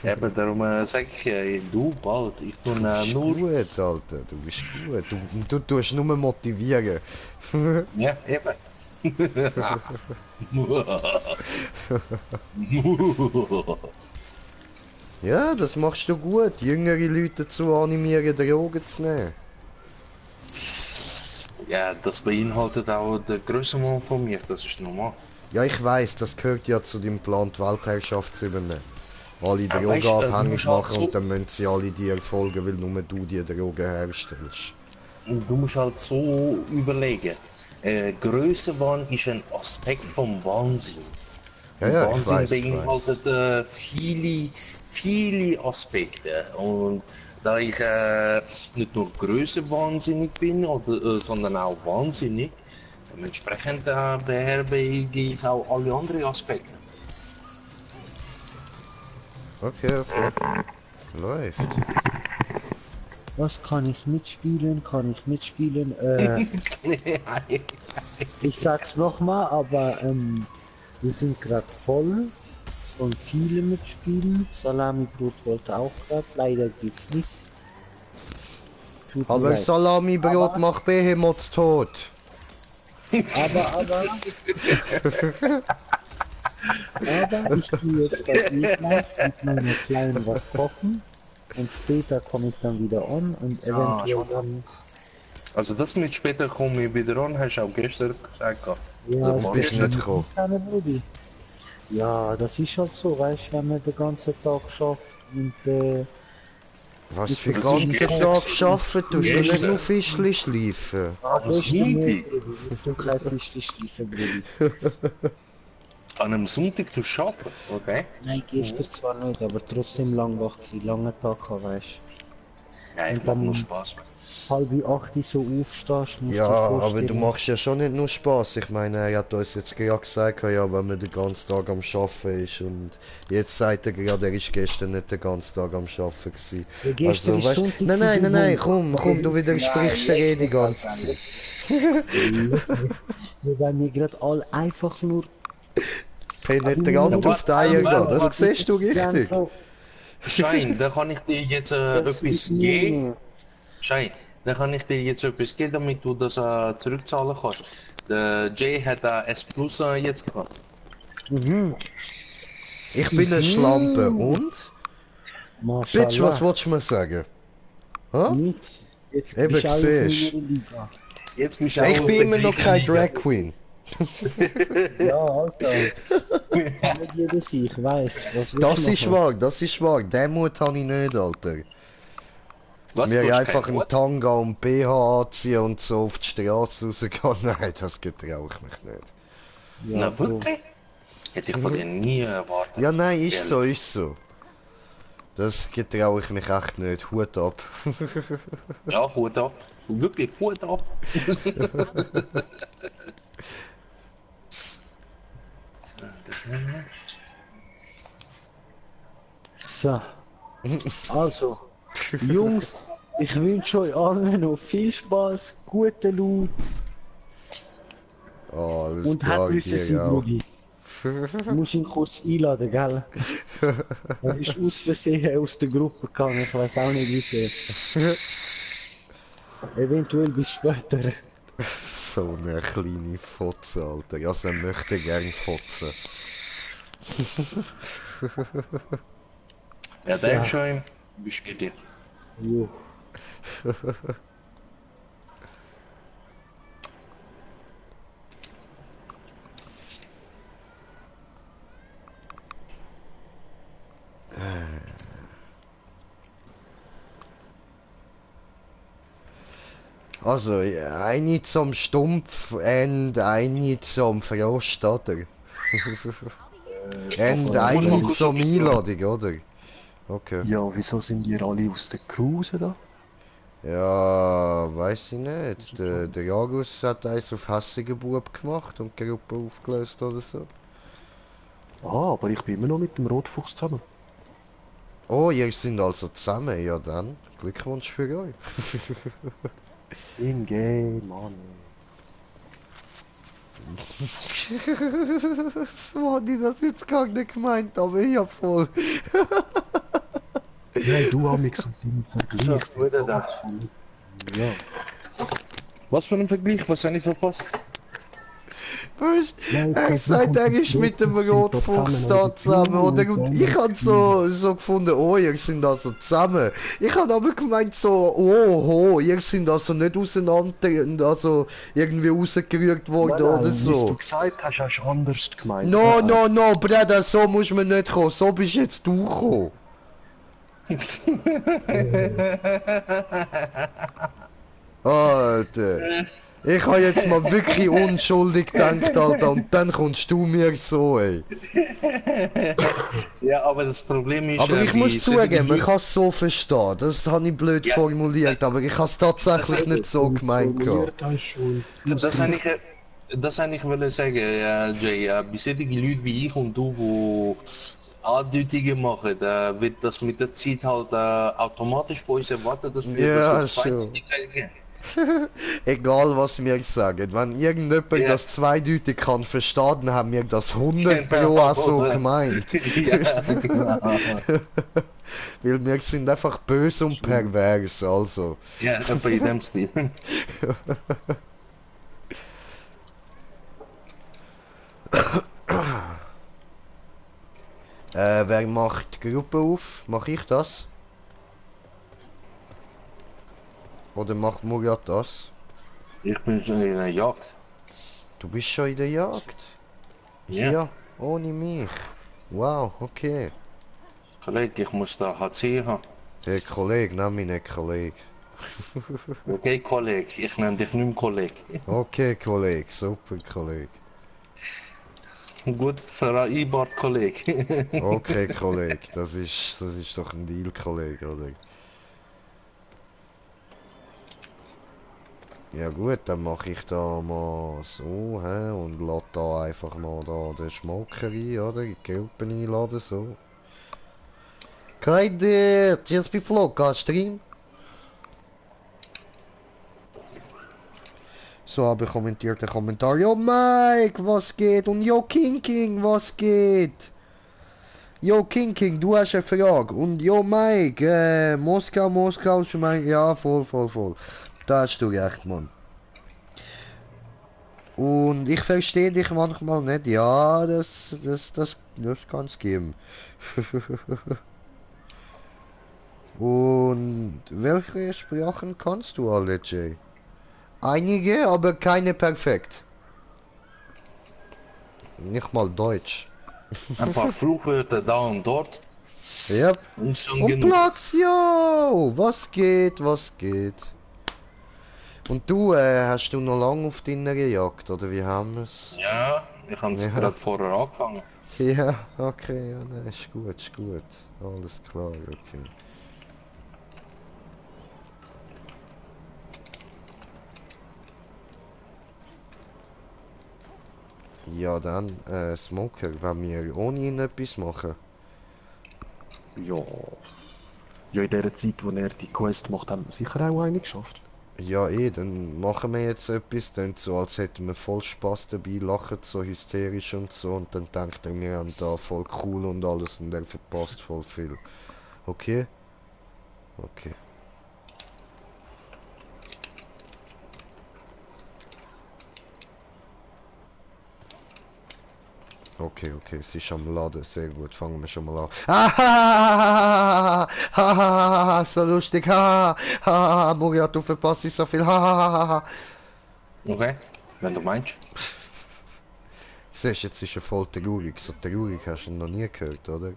Eben, darum sag ich du, bald. Ich tue Du bist nur... gut, Alter, du bist gut. Du tust nur motivieren. Ja, eben. Ja, das machst du gut, jüngere Leute dazu animieren, Drogen zu nehmen. Ja, das beinhaltet auch den Grössenmann von mir, das ist normal. Ja, ich weiß, das gehört ja zu deinem Plan, die Weltherrschaft zu übernehmen. Alle Ja, Drogen weißt du, du abhängig musst halt machen so- und dann müssen sie alle dir folgen, weil nur du die Drogen herstellst. Und du musst halt so überlegen. Grössenwahn ist ein Aspekt vom Wahnsinn. Ja, ja, ich Wahnsinn weiß, ich beinhaltet viele Aspekte. Und da ich nicht nur grössenwahnsinnig bin, sondern auch wahnsinnig, dementsprechend beherberge ich auch alle anderen Aspekte. Okay, okay. Läuft. Was kann ich mitspielen? Kann ich mitspielen? Ich sag's nochmal, aber wir sind gerade voll. Es wollen viele mitspielen. Salami-Brot wollte auch gerade. Leider geht's nicht. Tut mir Aber leid. Salami-Brot macht Behemoth tot. Aber ich tue jetzt das gleich mit meiner Kleinen was kochen. Und später komme ich dann wieder on und eventuell dann. Also das mit später komme ich wieder an, hast du auch gestern gesagt. Ja, Das Du bist nicht gekommen. Kleine Brudi. Ja, das ist halt so, weißt du, wenn man den ganzen Tag schafft und Was Ich für das ganzen ist Tag gestern. arbeiten? Du musst Gestern. nicht nur Fischli schleifen. Sonntag. Du kein Fischli schliefen, Brudi. An einem Sonntag zu arbeiten, okay? Nein, gestern zwar nicht, aber trotzdem lang wach gewesen, lange Tag gehabt, weißt Ja, ich Und mach dann- nur Spaß. du. 7:30 so aufstehst, musst Ja, du dir aber vorstellen. du machst ja schon nicht nur Spaß. Ich meine, er hat uns jetzt gerade gesagt, ja, wenn man den ganzen Tag am Arbeiten ist. Und jetzt sagt er gerade, er ist gestern nicht den ganzen Tag am Arbeiten gewesen. Ja, gestern ist weißt, Sonntag nein, gewesen, nein, du komm, du widersprichst der eh die ganze Zeit. Wir werden mir gerade alle einfach nur. Penetrant auf die Eier gehen, das siehst du richtig. So, Schein, da kann ich dir jetzt das etwas ist geben. nie- Schein, da kann ich dir jetzt etwas geben, damit du das zurückzahlen kannst. Der Jay hat da S Plus jetzt gehabt. Mhm. Ich bin eine Schlampe und? Maschallah. Bitch, was wolltest du mir sagen? Hä? Nicht. Jetzt Eben, bist du auch auf siehst. meiner Liga. Jetzt bist du Ich auch bin auf immer der noch kein gleichen Drag Liga. Queen. Ja, Alter. Nicht jeder sich, ich weiss. Was willst Das du ist machen? wahr, das ist wahr. Den Mut habe ich nicht, Alter. Was, Mir du hast einfach keinen einen Mut? Tanga und BH anziehen und so auf die Straße rausgehen. Nein, das getraue ich mich nicht. Ja, Na Bro. wirklich? Hätte ich von dir nie erwartet. Ja, nein, ist Ehrlich. so, ist so. Das getraue ich mich echt nicht. Hut ab. Ja, Hut ab. Wirklich, Hut ab. So. Also, Jungs, ich wünsche euch allen noch viel Spaß, guten Loot Oh, alles und klar, habt Grüße, dir auch. Brudi. Du musst ihn kurz einladen, gell? Er ist aus Versehen aus der Gruppe gegangen, ich weiß auch nicht wie viel. Eventuell bis später. So eine kleine Fotze, Alter. Also, er möchte gern fotzen. Ja, Dankeschön. Bis später. Jo. Also, eine zum Stumpf und eine zum Frost, oder? Und eine kurz zum etwas Einladung, oder? Okay. Ja, wieso sind die alle aus der Crew raus da? Ja, weiß ich nicht. Der Jagus hat eins auf hässigen Bub gemacht und die Gruppe aufgelöst oder so. Ah, aber ich bin immer noch mit dem Rotfuchs zusammen. Oh, ihr seid also zusammen, ja dann. Glückwunsch für euch. Im Game, Mann. So hatte ich das jetzt gar nicht gemeint, aber ja voll. Nein, du Amix und deine Vergleich. So, wieder das. Ja. Was für ein Vergleich? Was habe ich verpasst? Weißt Ja, er ich sagt, er ist mit dem Rotfuchs da zusammen, oder? Und ich hab so gefunden, oh, ihr sind also zusammen. Ich hab aber gemeint so, oh, ihr sind also nicht auseinander, also irgendwie rausgerührt worden oder Wie du so. gesagt hast, hast du anders gemeint. No, Bruder, so muss man nicht kommen, so bist jetzt du gekommen. Alter. Ich habe jetzt mal wirklich unschuldig gedacht, Alter, und dann kommst du mir so, ey. Ja, aber das Problem ist. Aber ich wie muss solche zugeben, man Leute- kann es so verstehen. Das habe ich blöd Ja. formuliert, aber ich habe es tatsächlich Das- nicht so gemeint. gehabt. Das habe ich wollen sagen, Jay. Bei solchen Leuten wie ich und du, die Andeutungen machen, wird das mit der Zeit halt automatisch von uns erwartet, dass wir Ja, das auf schon. Zweideutigkeit gehen. Egal was wir sagen, wenn irgendjemand Ja. das zweideutig kann verstehen, dann haben wir das 100 Pro auch so gemeint. Ja. Weil wir sind einfach böse und pervers, also. Ja, etwa in dem Stil. Wer macht die Gruppe auf? Mach ich das? Oder macht Murat das? Ich bin schon in der Jagd. Du bist schon in der Jagd? Ja. Ja, ohne mich. Wow, okay. Kollege, ich muss da HC haben. Hey Kollege, nenn mich nicht Kollege. Okay, Kollege, ich nenne dich nicht mehr Kollege. Okay, Kollege, super Kollege. Gut vereinbart, Kollege. Okay, Kollege, das ist doch ein Deal, Kollege, oder? Ja gut, dann mache ich da mal so, hä, und lade da einfach mal da den Schmoker ein, oder? Die Gruppen einladen, so. Kreide, GSP Flow, Stream. So, habe ich kommentiert den Kommentar. Yo Mike, was geht? Und yo King, was geht? Yo King, du hast eine Frage. Und yo Mike, Moskau, ja, voll. Da hast du recht, Mann. Und ich verstehe dich manchmal nicht. Ja, das kann's geben. Und welche Sprachen kannst du alle, Jay? Einige, aber keine perfekt. Nicht mal Deutsch. Ein paar Fluchwörter da und dort Yep. und schon Und genug. Plax, yo! Was geht, was geht? Und du, hast du noch lange auf deiner Jagd, oder wie haben wir's? Ja, ich habe es Ja. gerade vorher angefangen. Ja, okay, ja, ne, ist gut, ist gut. Alles klar, okay. Ja, dann, Smoker, wenn wir ohne ihn etwas machen. Ja. Ja, in der Zeit, wo er die Quest macht, haben wir sicher auch eine geschafft. Ja, dann machen wir jetzt etwas, dann so, als hätten wir voll Spaß dabei, lachen so hysterisch und so, und dann denkt er, wir haben da voll cool und alles, und er verpasst voll viel. Okay? Okay. Okay, okay, sie ist am Laden, sehr gut, fangen wir schon mal an. Ah, so lustig, Muria, du verpasst so viel, Okay, wenn du meinst. Siehst du, jetzt ist er voll traurig, so traurig hast du ihn noch nie gehört, oder?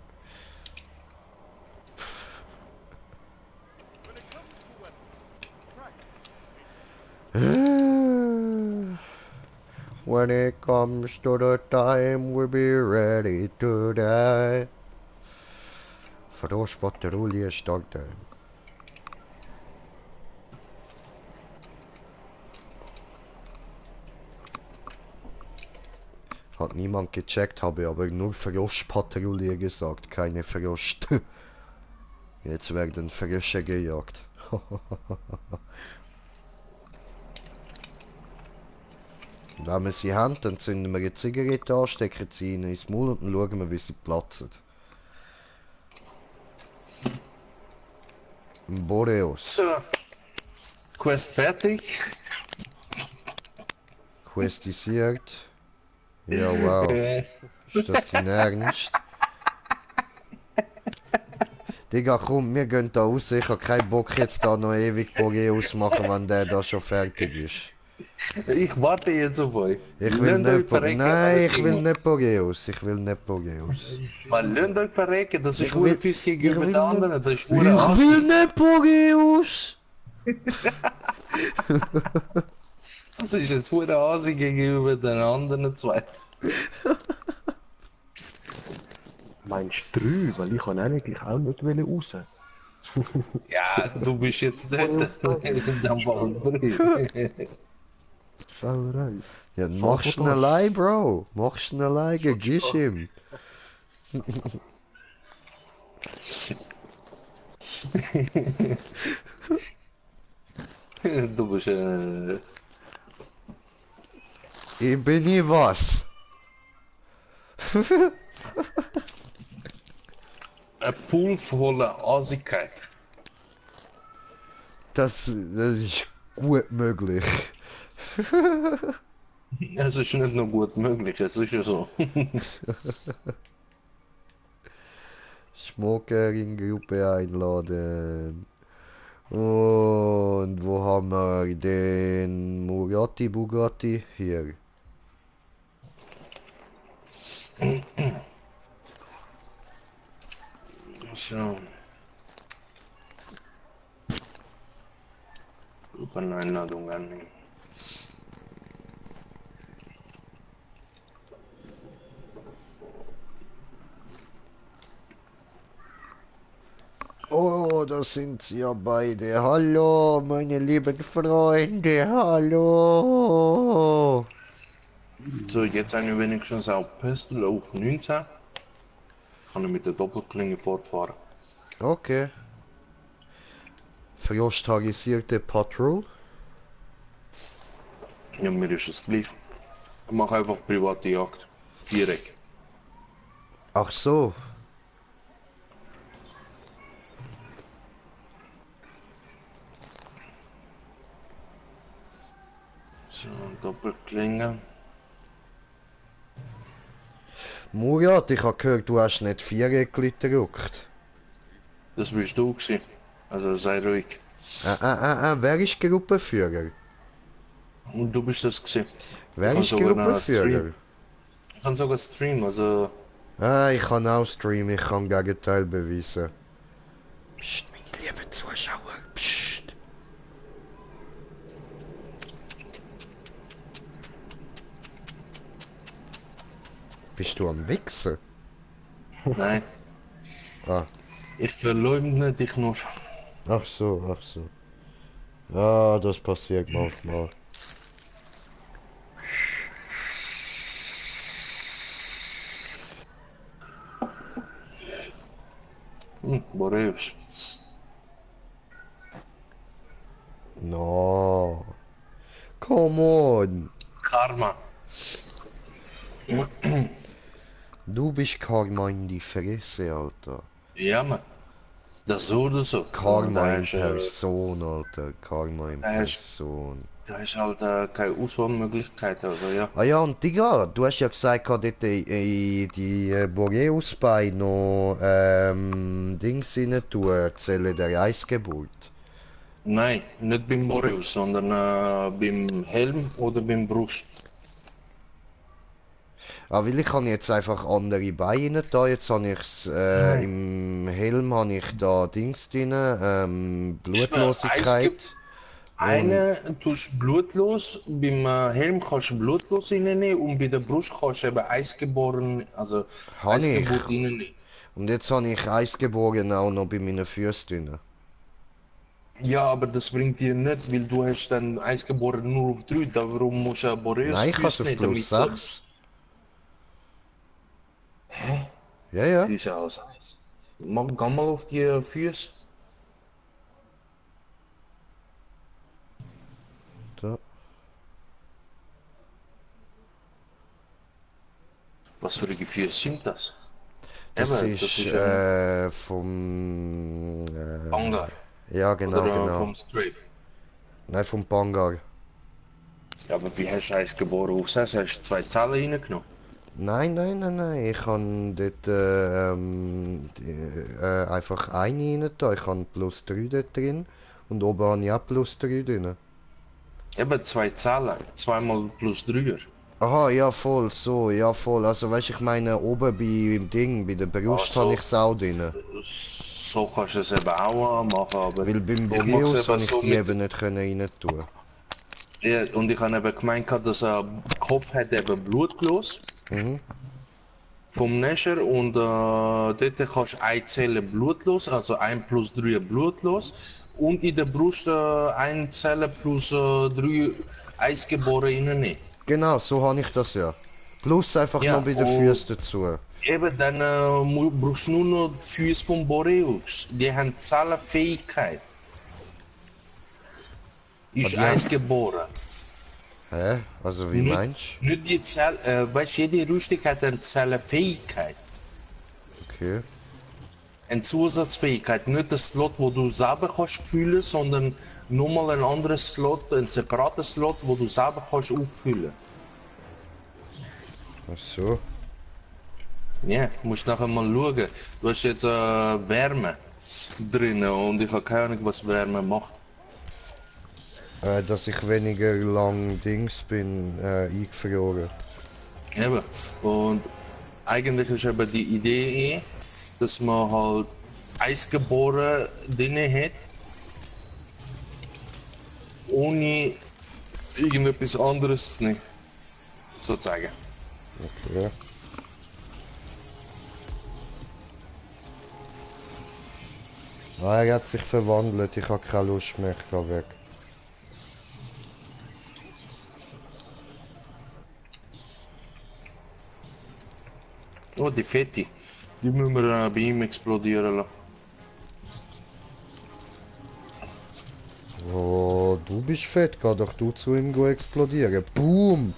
When it comes to the time we'll be ready to die. Verdoos Batterie ist stark. Hat niemand gecheckt, habe aber nur Froschpatrouille gesagt, keine Frosch. Jetzt werden Frösche gejagt. Und wenn wir sie haben, dann zünden wir eine Zigarette an, stecken sie ihnen ins Maul und dann schauen wir, wie sie platzen. Boreos. So, Quest fertig. Questisiert. Ja, wow. Ist das dein Ernst? Digga, komm, wir gehen da raus. Ich hab keinen Bock jetzt da noch ewig Boreos machen, wenn der da schon fertig ist. Ich warte jetzt auf euch. Ich will Lernt euch nicht verrecken, Nein, wenn ich will Single. nicht Boreos. Ich will nicht Boreos. Man lernt euch verrecken, das ist Ich schwere will- Fies ich gegenüber will den nicht- anderen, das ist Ich schwere will Assi. nicht Boreos! Das ist jetzt schwere Assi gegenüber den anderen zwei. Meinst du 3? Weil ich kann eigentlich auch nicht raus. Ja, du bist jetzt dort. In dem Fall drin. Sauerei. Ja, dann machst du ihn allein, Bro. Machst du ihn allein, gibst ihm. Du bist Ich bin nie was. ein Pool voller Assigkeit. Das ist gut möglich. Es ist nicht nur gut möglich, es ist ja so. Smoker in Gruppe einladen. Und wo haben wir den Murati Bugatti? Hier. So. Gruppeneinladung annehmen. Oh, da sind sie ja beide. Hallo, meine lieben Freunde. Hallo. So, jetzt eine wenigstens auf Pistol auf 19. Kann ich mit der Doppelklinge fortfahren. Okay. Frostarisierte Patrol. Ja, mir ist es gleich. Ich mache einfach private Jagd. Viereck. Ach so. So, da Doppelklinge. Murat, ich habe gehört, du hast nicht 4 Eckli gedruckt. Das bist du gewesen. Also sei ruhig. Wer ist Gruppenführer? Und du bist das gewesen. Wer kann ist sogar einen Gruppenführer? Ich kann sogar streamen, also... Ich kann auch streamen, ich kann Gegenteil beweisen. Psst, mein lieber Zuschauer, psst. Bist du am Wichsen? Nein, Ah, ich verleugne dich nur. ach so, ach so. Ja, das passiert manchmal. Boreus. No. Come on. Karma. Du bist Karma in die Fresse, Alter. Ja, man. Das ist so oder so. Karma Da in ist, Person, Alter. Karma in da ist- Person. Da ist halt keine Auswahlmöglichkeit, also ja. Ah ja, und Digga, du hast ja gesagt, dort in die Boreus-Beine noch Dings rein tun, Zelle der Eisgeburt. Nein, nicht beim Boreus, sondern beim Helm oder beim Brust. Ah, weil ich habe jetzt einfach andere Beine da, jetzt habe ich's, im Helm habe ich da Dings drin, Blutlosigkeit. Eine tust blutlos, beim Helm kannst du blutlos reinnehmen und bei der Brust kannst du eben Eisgeboren, also Habe ich. Eisgeburt reinnehmen. Und jetzt habe ich Eisgeboren auch noch bei meinen Füßen drin. Ja, aber das bringt dir nicht, weil du hast dann Eisgeboren nur auf 3, darum musst du Boreus Nein, ich habe es auf nicht, plus damit 6. Ja, ja. Füße aus Eis. Geh mal auf die Füße. Da. Was für Gefühle sind das? Das Eben, ist ein vom... Bangar. ja, genau, Oder genau. vom Strafe. Nein, vom Bangar. Ja, aber wie hast du Eisgeboren auf 6? Hast du 2 Zahlen reingenommen? Nein. Ich habe dort einfach eine rein da. Ich habe plus 3 dort drin. Und oben habe ich auch plus 3 drin. Eben 2 Zahlen. 2 mal plus 3er. Aha, ja voll, so, ja voll. Also weißt ich meine, oben bei Ding, bei der Brust so. habe ich es auch drin. So kannst du es eben auch machen, aber Weil beim ich mach's Boreus eben habe ich so die mit- eben nicht können rein tun. Ja, und ich habe eben gemeint, dass er Kopf hat eben blutlos Mhm. vom Nescher und dort kannst du eine Zelle blutlos, also 1 plus 3 blutlos und in der Brust 1 Zelle plus 3 Eisgeboren reinnehmen. Genau, so habe ich das ja. Plus einfach Ja, noch bei den und- Füßen dazu. Eben, dann brauchst du nur noch die Füße vom Boreus. Die haben Zellenfähigkeit. Ist Ah, ja. Eisgeboren. Hä? Also wie meinst Nicht die Zelle, weißt du, jede Rüstung hat eine Zellenfähigkeit. du? Okay. Eine Zusatzfähigkeit. Nicht das Slot, wo du selber kannst füllen, sondern nochmal ein anderes Slot, ein separater Slot, wo du selber kannst auffüllen. Ach so. Ja, musst nachher mal schauen. Du hast jetzt Wärme drin und ich habe keine Ahnung, was Wärme macht. Dass ich weniger lang Dings bin, eingefroren. Eben. Und eigentlich ist eben die Idee, dass man halt Eisgeboren drin hat, ohne irgendetwas anderes nicht, sozusagen. Okay. Ah, er hat sich verwandelt, ich habe keine Lust mehr, ich geh weg. Oh, die Fette, die müssen wir bei ihm explodieren lassen. Oh, du bist fett, geh doch du zu ihm go explodieren. Boom!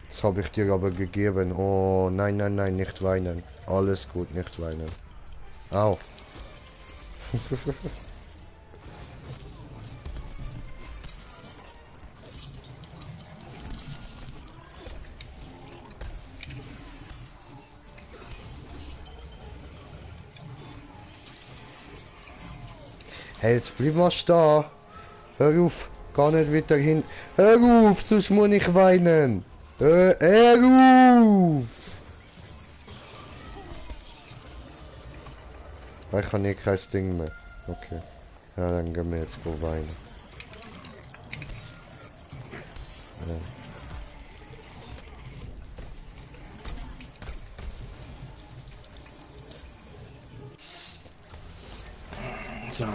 Das habe ich dir aber gegeben. Oh, nein, nicht weinen. Alles gut, nicht weinen. Au. Hey, jetzt bleib mal stehen. Hör auf, geh nicht wieder hin. Hör auf, sonst muss ich weinen. Hör auf! Ich habe hier kein Ding mehr. Okay. Ja, dann gehen wir jetzt weinen. Ja. So.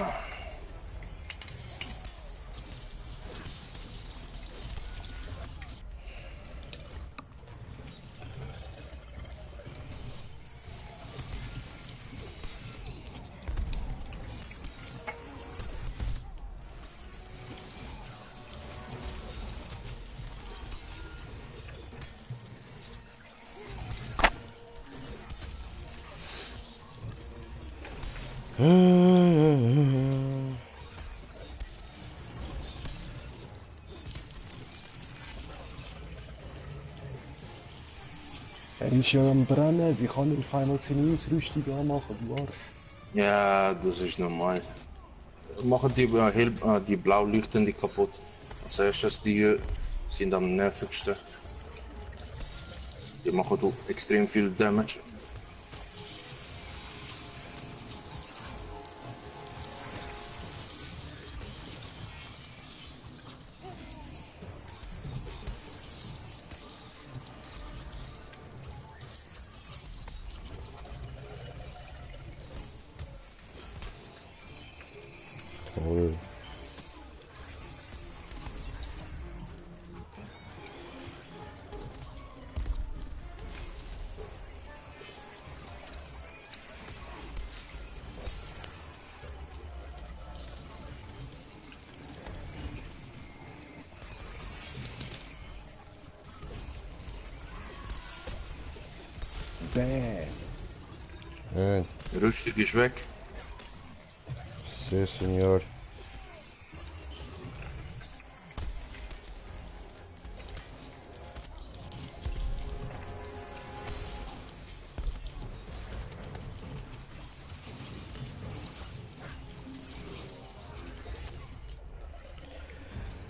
Er ist ja am Brennen, wie kann er auf einmal seine Ausrüstung anmachen, du Arsch? Ja, das ist normal. Machen die blau leuchtende kaputt. Als erstes die sind am nervigsten. Die machen auch extrem viel Damage. Toll. Bäh. Rüstung ist weg. Sí, señor.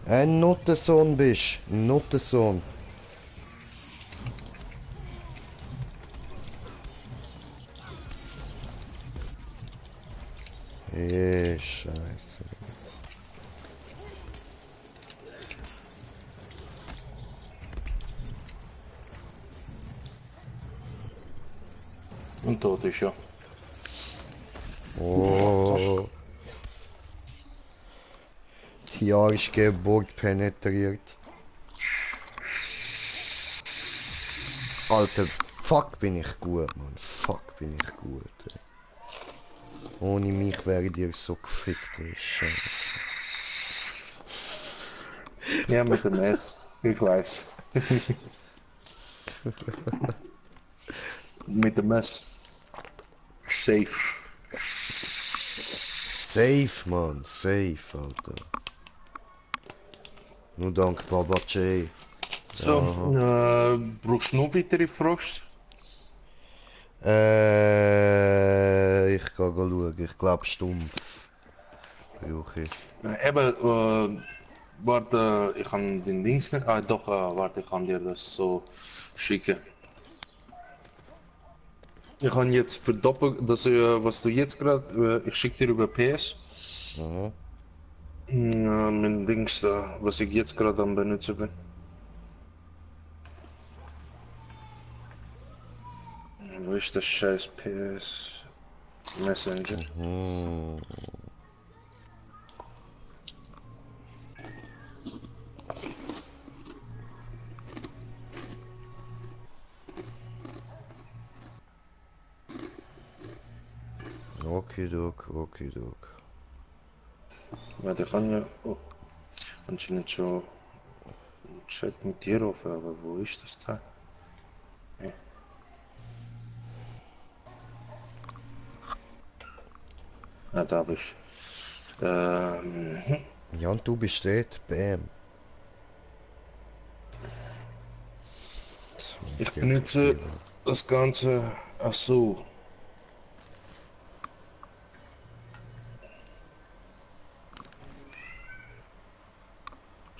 Ein Nuttensohn bist. Ein Nuttensohn. Scheiße. Und tot ist ja. Oh. Die Arschgeburg penetriert. Alter, fuck bin ich gut, Mann. Fuck bin ich gut, ey. Ohne mich wäre dir so gefickt, ey. Scheiße. Ja, mit dem S. Ich weiß. Mit dem S. Safe. Safe, Mann. Safe, Alter. Nur dank Baba J. So, brauchst du noch weitere Frost? Ich kann schauen. Ich glaube stumpf. Brauche ich. Eben, warte, ich kann den Dings nicht. Ah, doch, warte, ich kann dir das so schicken. Ich kann jetzt verdoppeln, das, was du jetzt gerade, ich schicke dir über PS. Mhm. Ja, mein Dings da, was ich jetzt gerade am benutzen bin. Wo ist das scheiß PS Messenger? Mhm. Okidok, okidok. Warte, ich kann ja anscheinend schon Chat mit dir auf, aber wo ist das Teil? Nee. Ah, da hab ich. Ja, und du bist dort. Bam. Ich benutze das Ganze. Ach so.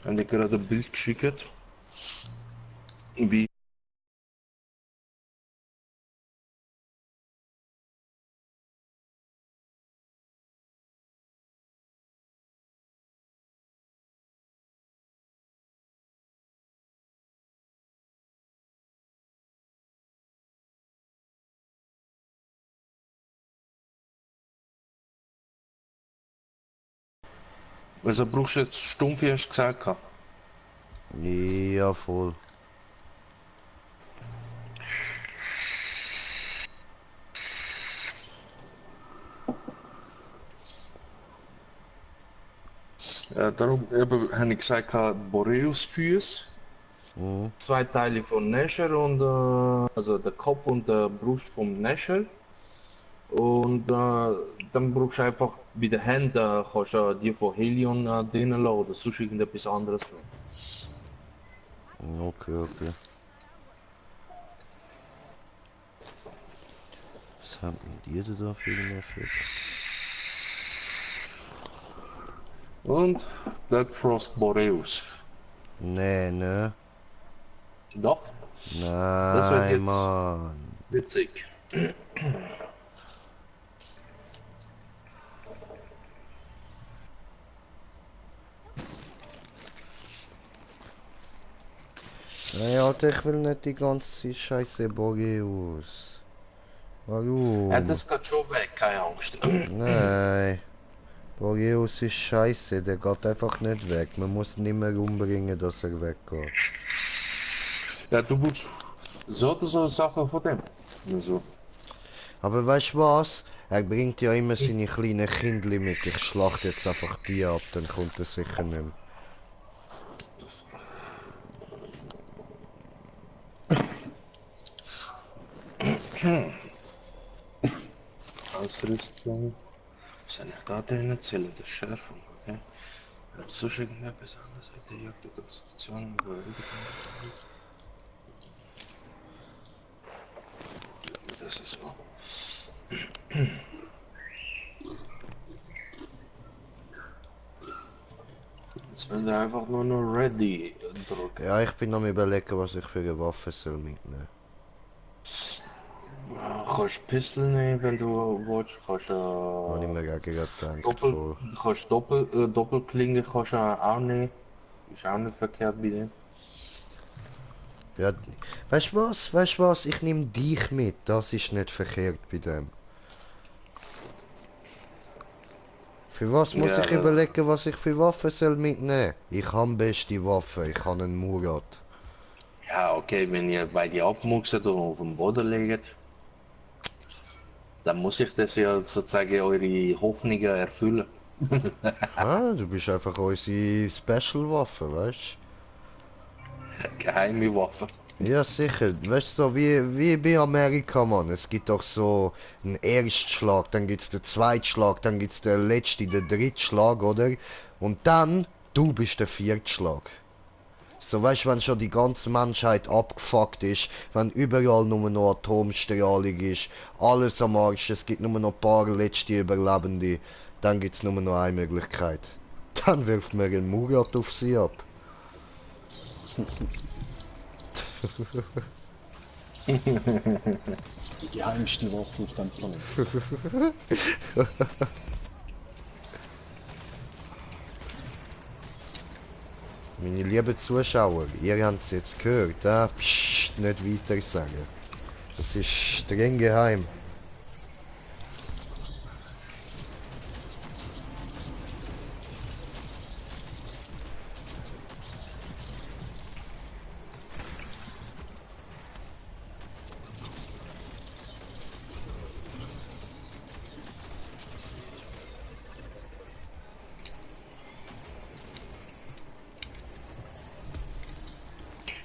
Habe ich gerade ein Bild geschickt. Wie also brauchst du jetzt stumpf, wie hast du gesagt? Gehabt? Ja, voll. Darum eben, habe ich gesagt, Boreus-Füße. Mhm. Zwei Teile von Nasher und also der Kopf und der Brust vom Nasher. Und dann brauchst du einfach bei den Händen kannst du die von Helion drinnen lassen oder sonst irgendetwas anderes nehmen. Okay, okay. Was haben denn die da für einen Effekt? Und Dead Frost Boreus. Nee, ne? Doch, das wird Nein, jetzt Mann. witzig. Nein, Alter, ich will nicht die ganze Scheiße Boreus. Warum? Das geht schon weg, keine Angst. Nein. Boreus ist scheiße, der geht einfach nicht weg. Man muss ihn nicht mehr umbringen, dass er weggeht. Ja, du brauchst so oder so Sachen von dem. Also, Aber weißt du was? Er bringt ja immer seine kleinen Kindli mit. Ich schlachte jetzt einfach die ab, dann kommt er sicher nicht mehr. Ausrüstung. Was soll ich da drin erzählen? Das Schärfung, okay? Sonst irgendetwas anderes mit der Jagd, der Konstruktion, das ist so. Jetzt will er einfach nur noch Ready drücken. Ja, ich bin am überlegen, was ich für eine Waffe soll mitnehmen. Kannst Pistol nehmen, wenn du willst. Kannst Habe ich mir auch gerade gedacht. Doppel, Voll. kannst Doppelklinge kannst auch nehmen. Ist auch nicht verkehrt bei dem. Ja, weißt du was? Weißt du was? Ich nehme dich mit. Das ist nicht verkehrt bei dem. Für was muss Ja, ich überlegen, was ich für Waffen soll mitnehmen? Ich habe beste Waffe. Ich habe einen Murat. ja, okay, wenn ihr bei dir abmuckst oder auf dem Boden liegt, dann muss ich das ja sozusagen eure Hoffnungen erfüllen. Ah, du bist einfach unsere Special-Waffe, weißt Geheime Waffe. du? Ja, sicher. Weißt du, so wie bei Amerika, Mann. Es gibt doch so einen Erstschlag, dann gibt's den Zweitschlag, dann gibt's den letzten, den Drittschlag, oder? Und dann, du bist der Viertschlag. So, weißt du, wenn schon die ganze Menschheit abgefuckt ist, wenn überall nur noch Atomstrahlung ist, alles am Arsch, es gibt nur noch ein paar letzte Überlebende, dann gibt's nur noch eine Möglichkeit. Dann wirft man einen Murat auf sie ab. Die geheimste Waffe auf dem Planeten. Meine lieben Zuschauer, ihr habt es jetzt gehört, Psst, nicht weiter sagen. Das ist streng geheim.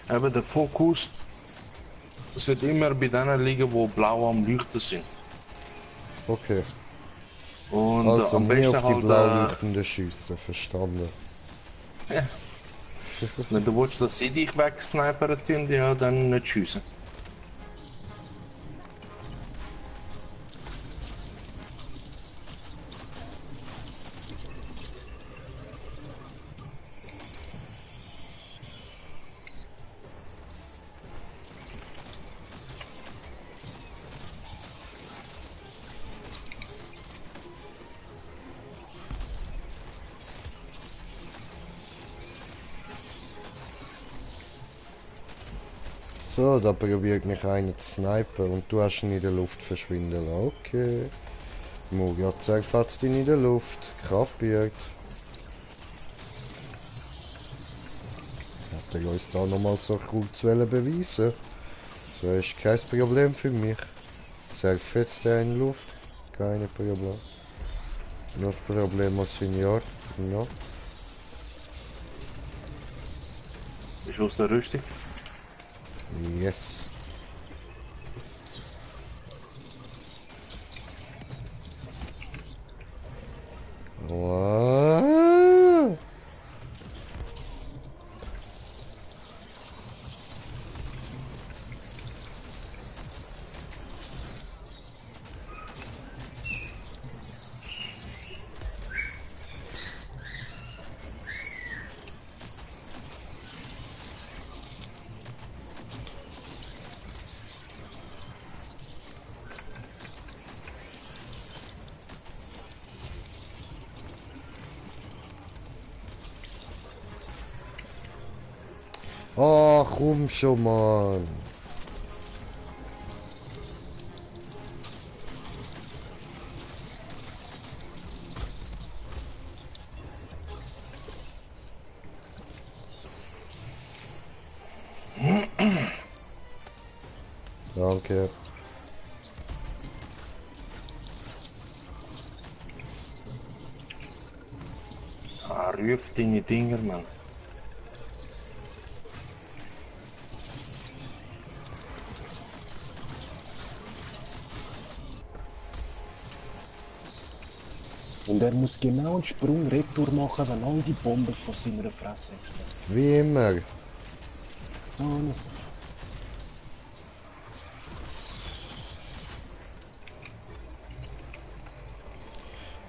Aber der Fokus sollte immer bei denen liegen, wo blau am Leuchten sind. Okay. Und Also am nie besten auf die halt, blau leuchtenden Schüsse, verstanden. wenn du willst, dass sie dich wegsnipern tun, ja, dann nicht schiessen. So, da probiert mich einer zu snipen und du hast ihn in der Luft verschwinden lassen. Okay. Mugia zerfetzt ihn in der Luft. Kapiert. Hat er uns da nochmal so cool zu beweisen? So ist kein Problem für mich. Zerfetzt er in die Luft? Keine Problem. No problemo, Signor. No. Bist du aus der Rüstung? Yes. Wow. Ach, komm schon, Mann. Danke. Ruf deine Dinger, Mann. Und er muss genau einen Sprung retour machen, wenn all die Bomben von seiner Fresse haben. Wie immer. So nicht.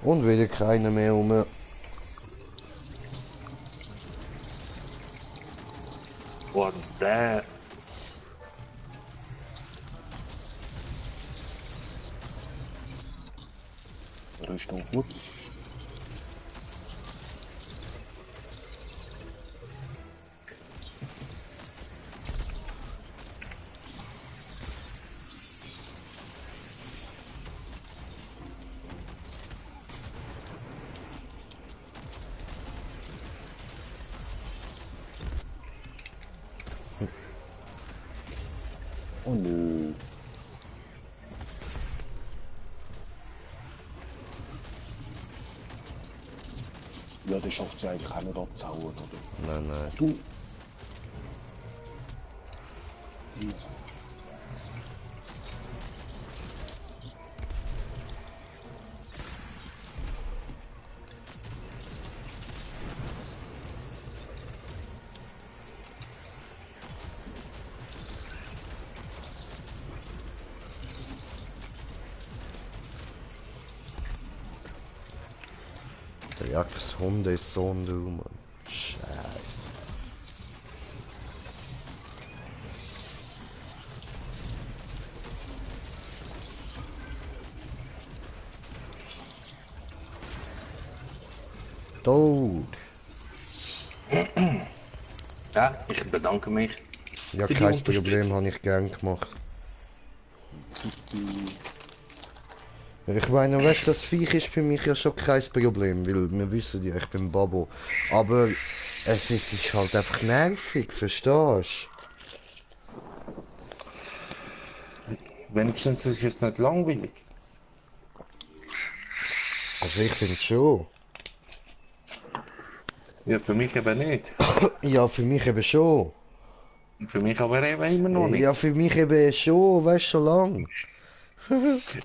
Und wieder keiner mehr um. What the... Rüstung gut. Oh nö. Ja, das schafft es eigentlich auch nicht abzuhauen, oder? Nein, nein. Du. Der Jagdhund ist so ein Dummer. Scheiße. Tot. Ja, ich bedanke mich. Ja, Für die kein Unterstützung. Problem, habe ich gern gemacht. Ich meine, weißt du, das Viech ist für mich ja schon kein Problem, weil wir wissen ja, ich bin Babo. Aber ist halt einfach nervig, verstehst Wenigstens ist es nicht langweilig. du? Also ich finde schon. Ja, für mich eben nicht. Ja, für mich eben schon. Für mich aber eben immer noch nicht. Ja, für mich eben schon, weißt du, schon lang.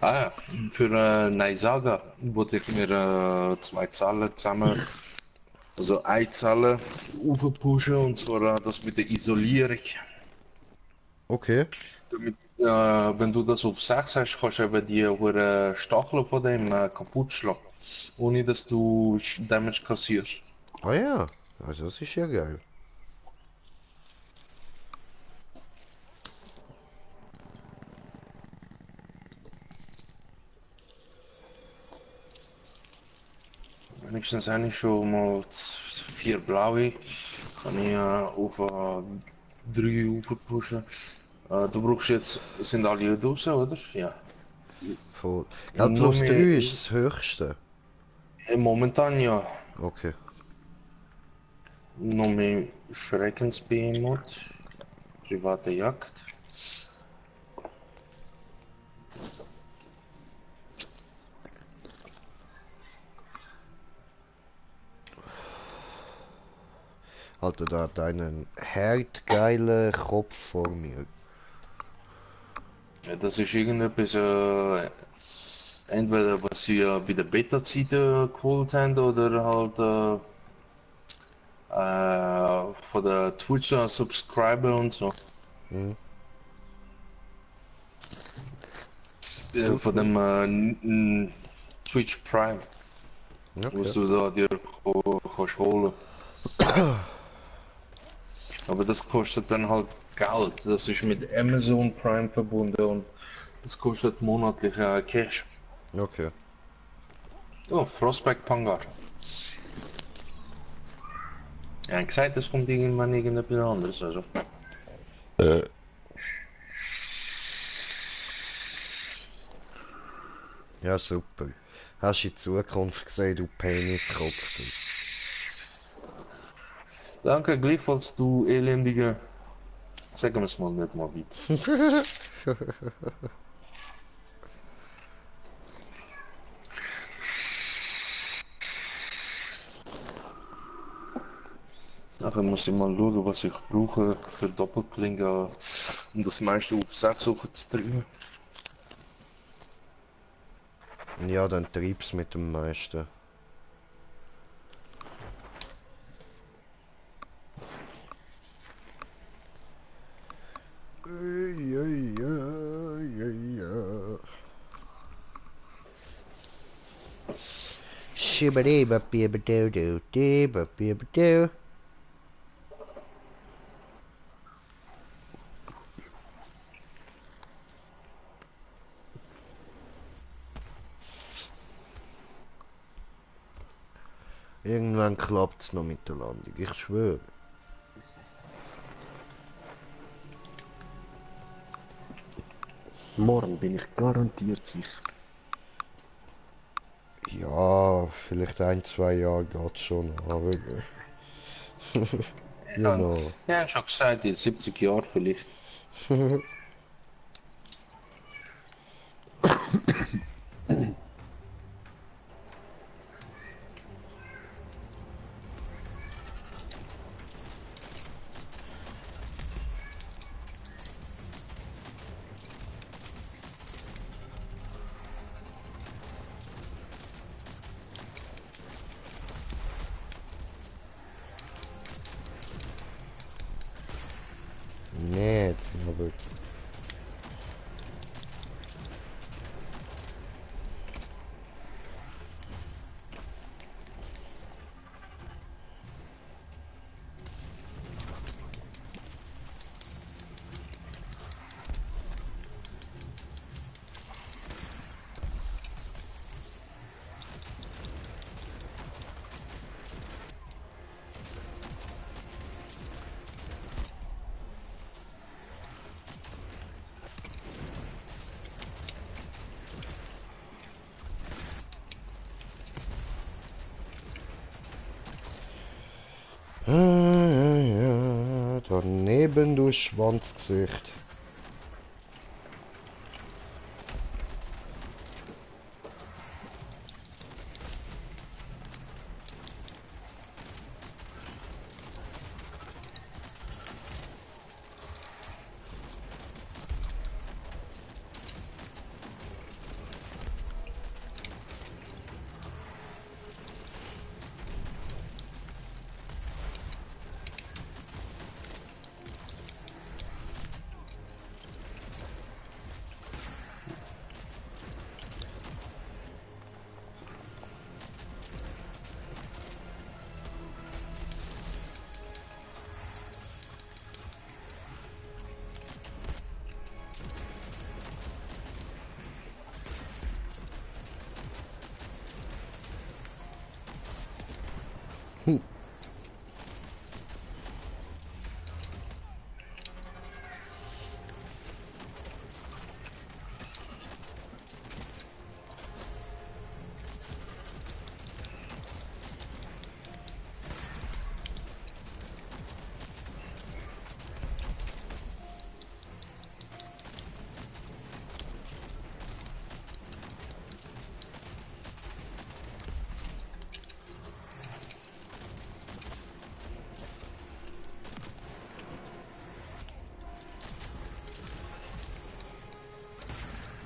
Ah, für Neisaga wollte ich mir 2 Zahlen zusammen, also eine Zahl aufpushen, und zwar das mit der Isolierung. Okay. Damit, wenn du das auf 6 hast, kannst du eben die Stacheln von dem kaputt schlagen, ohne dass du Damage kassierst. Ah ja, also das ist ja geil. Wenigstens habe ich schon mal 4 blaue, kann ich auf 3 aufpushen. Du brauchst jetzt, sind alle draußen, oder? Ja. Voll. Gell, Nur plus 3 mehr, ist das höchste. momentan ja. Okay. Noch mehr Schreckensbehemoth. Private Jagd. Alter, da hat einen herdgeilen Kopf vor mir. Ja, das ist irgendetwas, entweder was sie bei der Beta-Zeit geholt haben oder halt von der Twitch Subscriber und so. Hm? Von dem Twitch Prime, was Okay. du da dir kannst holen. Aber das kostet dann halt Geld. Das ist mit Amazon Prime verbunden und das kostet monatlich Cash. Okay. Oh, Frostback Pangar. Ja, ich gesagt, das kommt irgendwann irgendetwas anderes. Also. Ja, super. Hast du in die Zukunft gesehen, du Peniskopf, du. Danke, gleichfalls du elendige. Sagen wir es mal nicht mal weiter. Nachher muss ich mal schauen, was ich brauche für Doppelklinge, um das meiste auf 6 hochzutreiben. Ja, dann treib's mit dem meisten. Shibba-dee-ba-bee-ba-doo-doo-dee-ba-bee-ba-doo. Irgendwann klappt's noch mit der Landung, ich schwöre. Morgen bin ich garantiert sicher. Ja, vielleicht 1, 2 Jahre geht's schon, aber... you know. Ja, ich habe gesagt, in 70 Jahren vielleicht. Nicht, aber... Ja, daneben, du Schwanzgesicht.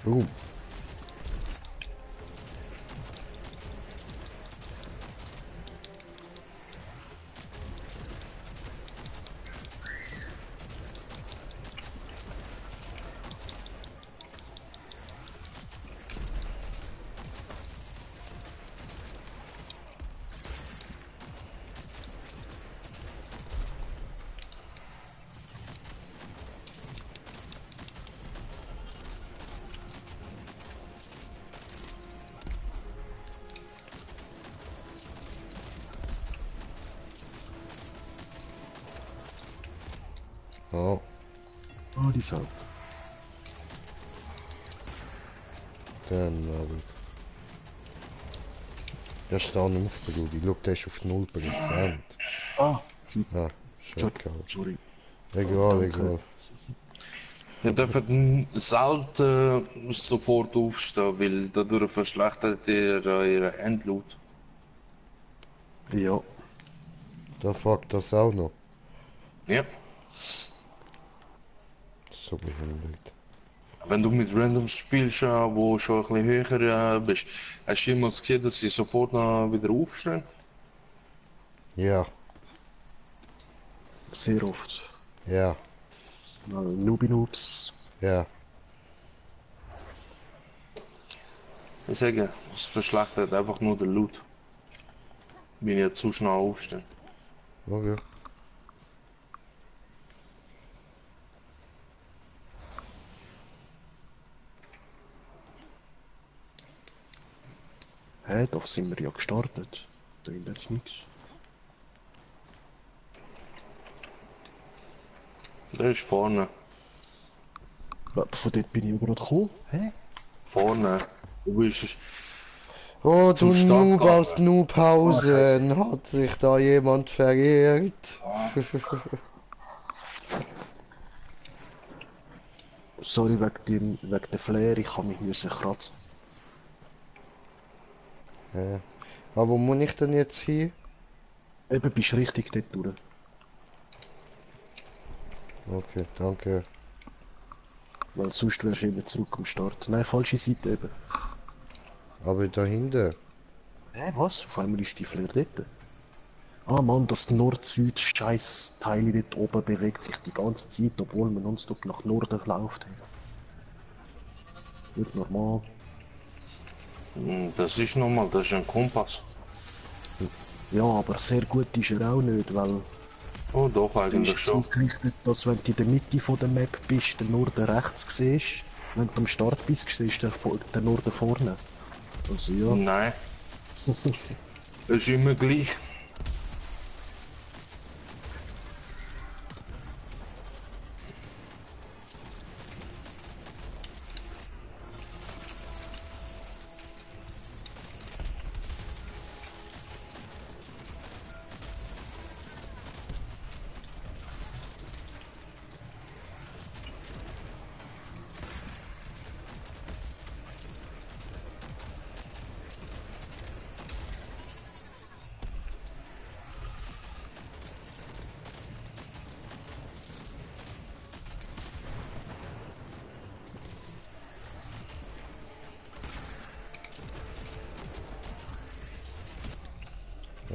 Oh. Oh, Ah, die Sau. dann aber. Der steht auf, Brudi. Schau, der ist auf 0%. Ah, shit. Ah, scheiße. Sorry. Egal, Danke. egal. Ihr dürft selten sofort aufstehen, weil dadurch verschlechtert ihr eure Endloot. Ja. Da fragt das auch noch. Ja. So behindert. Wenn du mit Randoms spielst, wo schon ein bisschen höher bist, hast du immer das Gefühl, dass sie sofort wieder aufstehen? Ja, Sehr oft. ja, Noobs. ja. Ich sage, es verschlechtert einfach nur den Loot. Wenn ihr zu schnell aufsteht. Okay. Hä, doch sind wir ja gestartet. Da ist jetzt nichts. Der ist vorne. Von dort bin ich ja gerade gekommen. Hä? Vorne. Du bist Oh, Zum du Start Noob gegangen. aus Noobhausen. Hat sich da jemand verirrt? Sorry wegen der Flair, ich habe mich müssen kratzen. Ja. Aber wo muss ich denn jetzt hin? Eben, bist richtig dort durch. Okay, danke. Weil sonst wärst du eben zurück am Start. Nein, falsche Seite eben. Aber da hinten. Hä, was? Auf einmal ist die Flair dort. Ah Mann, das Nord-Süd-Scheiß-Teil dort oben bewegt sich die ganze Zeit, obwohl man nonstop nach Norden läuft. Nicht normal. Das ist normal, das ist ein Kompass. Ja, aber sehr gut ist er auch nicht, weil Oh doch, der eigentlich ist so schon. gerichtet, dass wenn du in der Mitte von der Map bist, den Norden rechts siehst. Wenn du am Start bist, siehst du den Norden vorne. Also ja. Nein. Es ist immer gleich.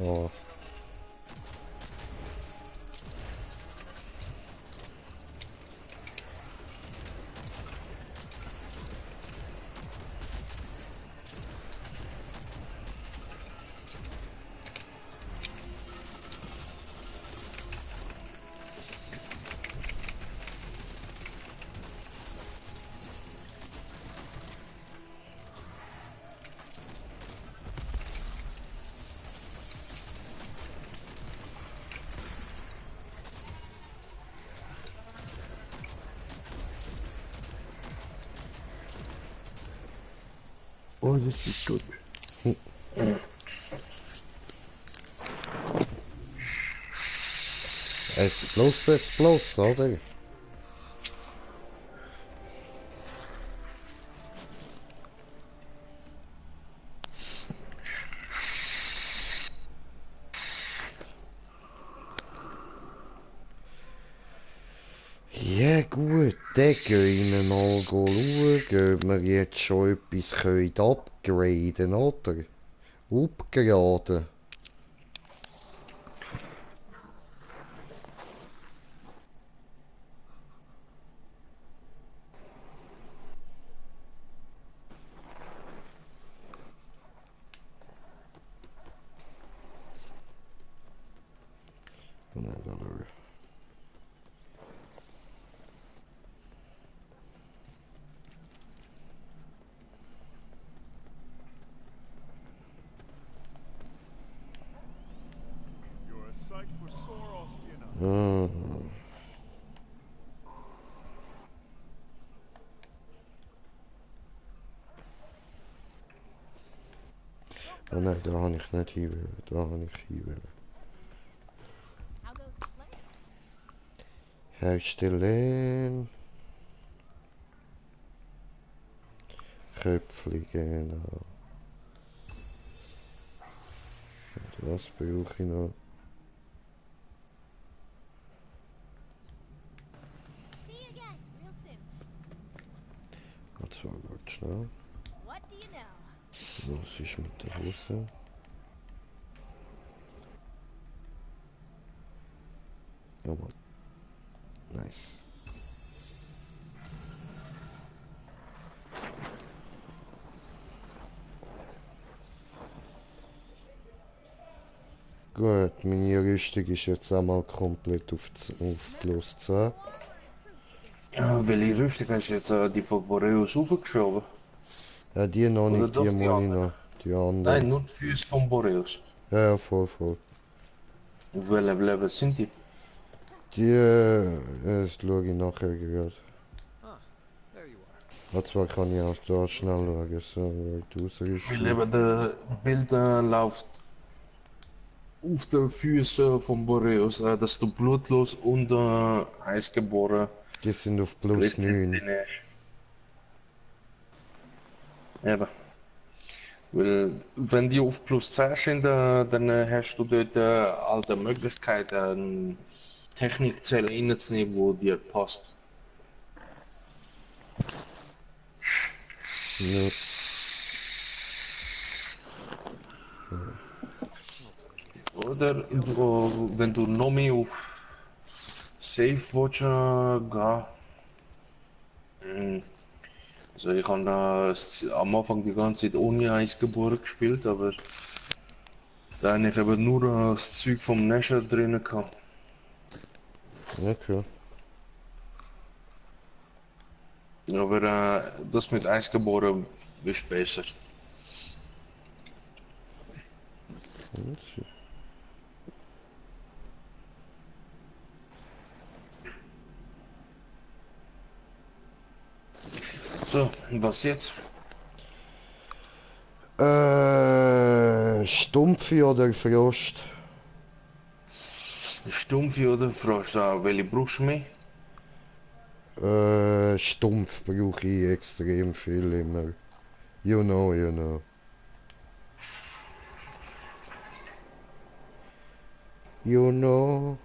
Oh. Oh, das ist gut. Es bloß, oder? Ja, gut. Dann gehen wir mal schauen, ob wir jetzt schon etwas upgraden können, oder? Upgraden. Nein, da schauen. You're a sight for sore Ostina. Mhm. Oh nein, da habe ich nicht hinwählen. Da habe ich hinwählen. How goes the sleigh? Herstellen. Köpfli, genau. Und was brauche ich noch? See you again, real soon. Jetzt war ganz schnell. What do you know? Was ist mit der Hose? Oh Mann. Nice. Gut, meine Rüstung ist jetzt einmal komplett auf plus 10. Ja, welche Rüstung hast du jetzt die von Boreus aufgeschoben? Ja, die noch Oder nicht, doch die die muss ich anderen? noch. Die anderen. Nein, nur die Füße von Boreus. Ja, voll, voll. Auf welchem Level sind die? Die, das schaue ich nachher gerade. There you are. Zwar kann ich auch da schnell schauen, so, die Weil Ausrüstung. eben der Bild läuft auf den Füßen von Boreus, dass du blutlos und eisgeboren Die sind auf plus gleichzeitig 9. hast. Eben. Weil, wenn die auf plus 10 sind, dann hast du dort alte Möglichkeiten, eine Technikzelle reinzunehmen, wo dir passt. Ja. Oder wenn du noch mehr auf Safe willst, gehen. Also ich habe am Anfang die ganze Zeit ohne Eisgeboren gespielt, aber da habe ich eben nur das Zeug vom Nasher drin gehabt. Okay. Aber das mit Eisgeboren ist besser. So, was jetzt? Stumpfe oder Frost? Stumpfe oder Frost? Welche brauchst du mehr? Stumpf brauche ich extrem viel immer. You know, you know. You know,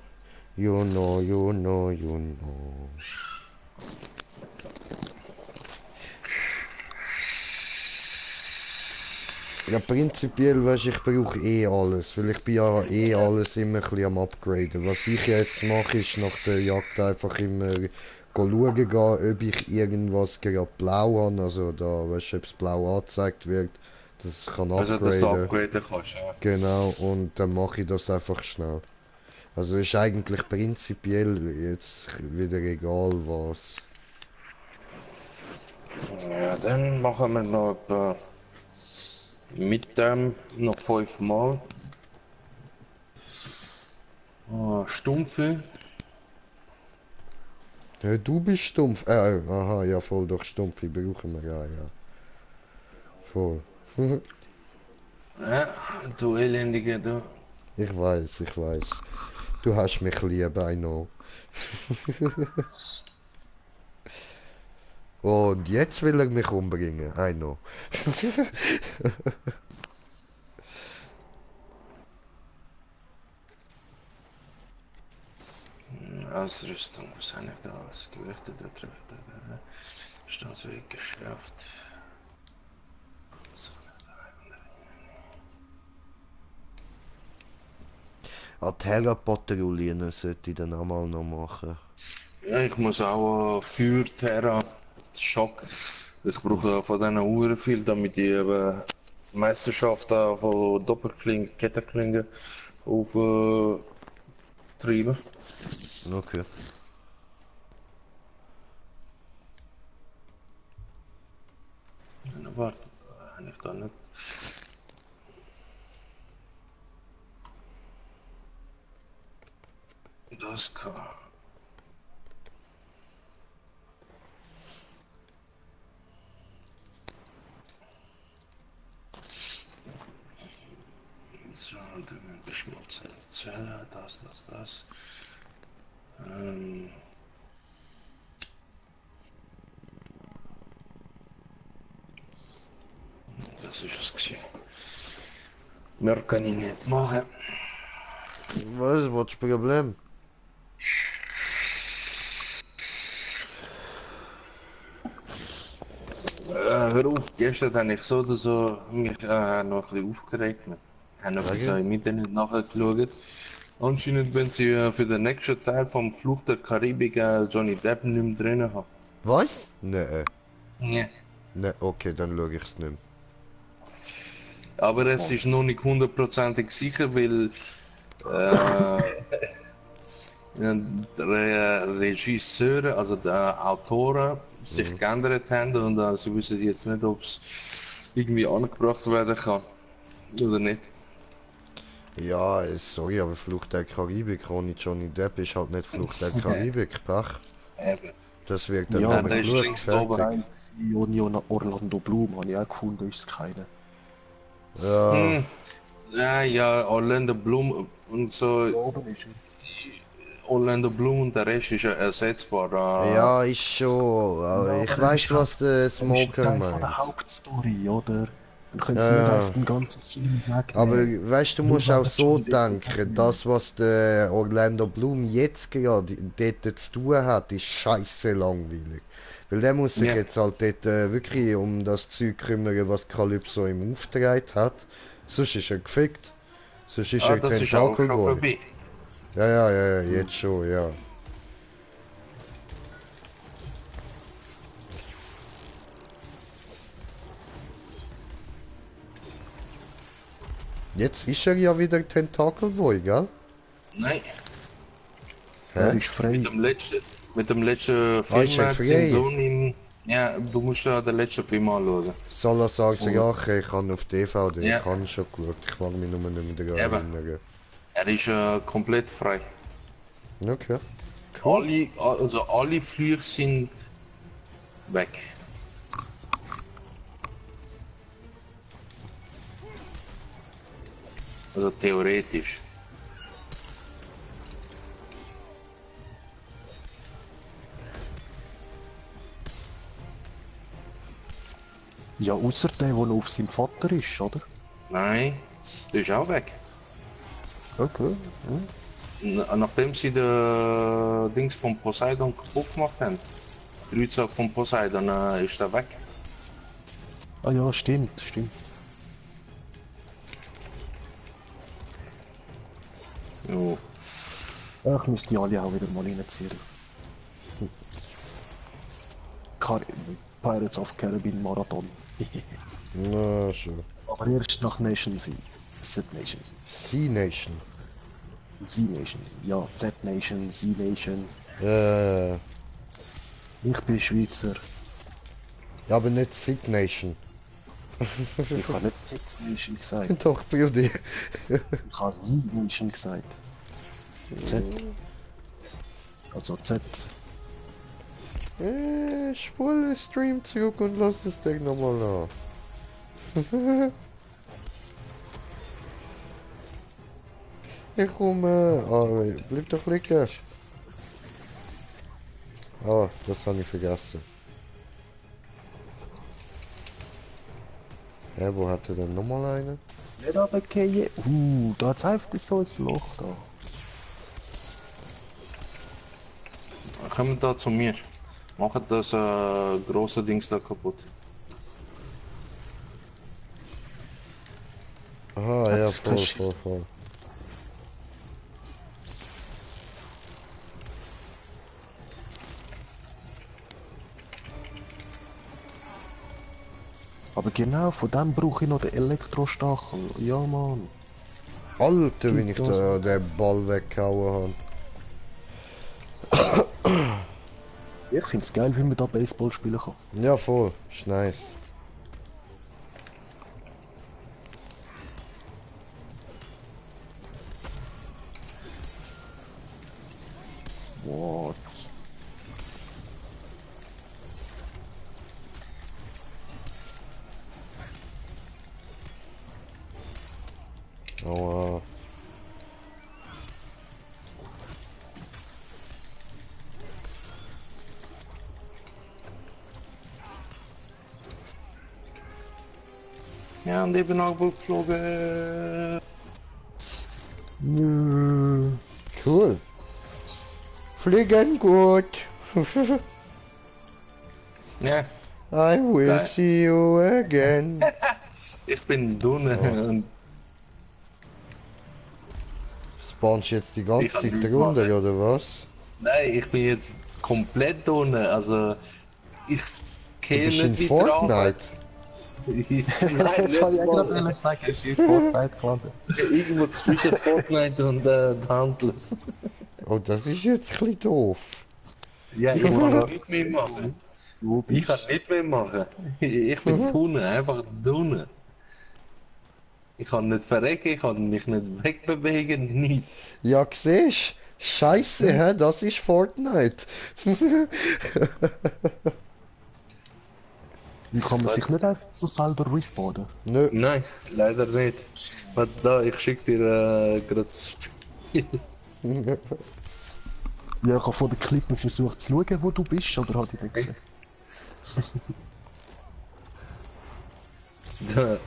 you know, you know, you know. Ja, prinzipiell, weißt, ich brauche eh alles, weil ich bin ja eh alles immer ein bisschen am Upgraden. Was ich jetzt mache, ist nach der Jagd einfach immer schauen gehen, ob ich irgendwas gerade blau habe, also da, weißt du, ob es blau angezeigt wird, dass ich kann Also, dass du upgraden. upgraden kannst, ja. Genau, und dann mache ich das einfach schnell. Also ist eigentlich prinzipiell jetzt wieder egal was. Ja, dann machen wir noch etwa mit dem noch 5 Mal. Stumpfe. Ja, du bist stumpf. Aha, ja voll, doch Stumpfe brauchen wir, ja, ja. Voll. Ja, du Elendige, du. Ich weiß, ich weiß. Du hast mich lieb, I know. Und jetzt will er mich umbringen, I know. Ausrüstung, was habe ich da? Was Gewichte, der trifft, der Standsweg geschärft. So, Terra-Patrouillen sollte ich dann auch mal noch machen. ja, ich muss auch für Terra Schock. Ich brauche von diesen Uhren viel, damit ich eben die Meisterschaft von Doppelklinge, Kettenklinge auf treiben. Okay. Warte, habe ich da nicht. Das kann. So, dann beschmolzene Zelle, das. Das ist es gewesen. Mehr kann ich nicht machen. Was ist das Problem? Hör auf, gestern habe ich so oder so mich noch ein bisschen aufgeregt. Ich habe noch Sag so im Internet nachgeschaut. Anscheinend, wenn sie für den nächsten Teil vom Fluch der Karibik Johnny Depp nicht mehr drin haben. Was? Nee. Ja. Nee, okay, dann schaue ich es nicht mehr. Aber es ist noch nicht hundertprozentig sicher, weil der Regisseure, also die Autoren, sich geändert haben und sie wissen jetzt nicht, ob es irgendwie angebracht werden kann oder nicht. Ja, sorry, aber Flucht der Karibik ohne Johnny Depp ist halt nicht Flucht der Karibik, Pech. Eben. Das wird dann Ja, nicht der ist geschaut, links fertig. oben. Union Orlando Bloom habe ich auch gefunden, ist es keine. Ja, Ja, Orlando Bloom und so. Da oben ist er. Orlando Bloom und der Rest ist ja ersetzbar. ja, ist schon. Aber ich weiß, was der Smoker Von meint. der Hauptstory, oder? Dann können sie Ja. nicht einfach den ganzen Film wegnehmen. Aber weißt du, musst Nur auch weil so Johnny Depp das denken, hat. das was der Orlando Bloom jetzt gerade dort zu tun hat, ist scheiße langweilig. Weil der muss sich Ja. jetzt halt dort wirklich um das Zeug kümmern, was Calypso ihm aufgetragen hat. Sonst ist er gefickt. Sonst ist er Das ist auch Tentacle schon Boy. vorbei. Ja, jetzt schon, ja. Jetzt ist er ja wieder Tentacle Boy, gell? Nein, Er Hä? ist frei. mit dem letzten ist Film er hat frei? sein Sohn ihn. Ja, du musst ja den letzten Film anschauen. Salazar Oh. Sayache, ich habe auf DVD, Ja. ich habe schon geschaut, ich mag mich nur nicht mehr daran Eben. erinnern. Er ist komplett frei. Okay. Alle Flüche sind weg. Also theoretisch. Ja, außer der, der noch auf seinem Vater ist, oder? Nein, der ist auch weg. Okay. Nachdem sie die Dings von Poseidon kaputt gemacht haben, die Rücksage von Poseidon, ist er weg. Ah ja, stimmt. Jo. Ja, ich müsste die alle auch wieder mal reinziehen. Pirates of Caribbean Marathon. Na schon. Aber erst nach Nation Z. Z-Nation. Sea Nation. Z-Nation. Ja, Z-Nation, Z-Nation. Ja, Ich bin Schweizer. aber nicht Sea Nation. Ich habe nicht Z-Nation gesagt. Doch, Bruder. Ich habe Z-Nation gesagt. Z. Also Z. Spul den Stream zurück und lass das Ding nochmal an. Ich komme. Bleib doch liegen. Ah, das habe ich vergessen. Ja, wo hat er denn nochmal einen? Nicht runtergehen. Da hat es einfach so ein Loch da. kommt da zu mir. Macht das große Dings da kaputt. Aha, ja, Das voll, kannst- voll, voll. Aber genau, von dem brauche ich noch den Elektrostachel. Ja, Mann. Alter, wenn ich da den Ball weggehauen Ich find's geil, wie man da Baseball spielen kann. habe. Ja, voll. Ist nice. What? Aua. Ja, und ich bin auch geflogen. Nö. Cool. Fliegen gut. Ja, I will Geil. see you again. ich bin dünn und Spawnst du jetzt die ganze Ich hab Zeit nichts runter, gemacht. oder was? nein, ich bin jetzt komplett dünn. Also ich Du gehe bist in nicht weiter runter. Fortnite. Nein, Ich kann ja nicht gerade mal. ehrlich sagen, es ist in Fortnite gelandet. Irgendwo zwischen Fortnite und Dauntless. Oh, das ist jetzt ein bisschen doof. Ja, ich kann nicht mehr machen. Wo Ich bist kann nicht mehr machen. Ich bin dünn, einfach dünn. Ich kann nicht verrecken, ich kann mich nicht wegbewegen, nichts. Ja, siehst Scheiße, hä? Das ist Fortnite. Wie kann man sich nicht einfach so selber respawnen? Nö. Nein, leider nicht. Warte da, ich schick dir gerade das Spiel. Ja, ich habe von den Klippen versucht zu schauen, wo du bist, oder hat ich nicht gesehen? Da.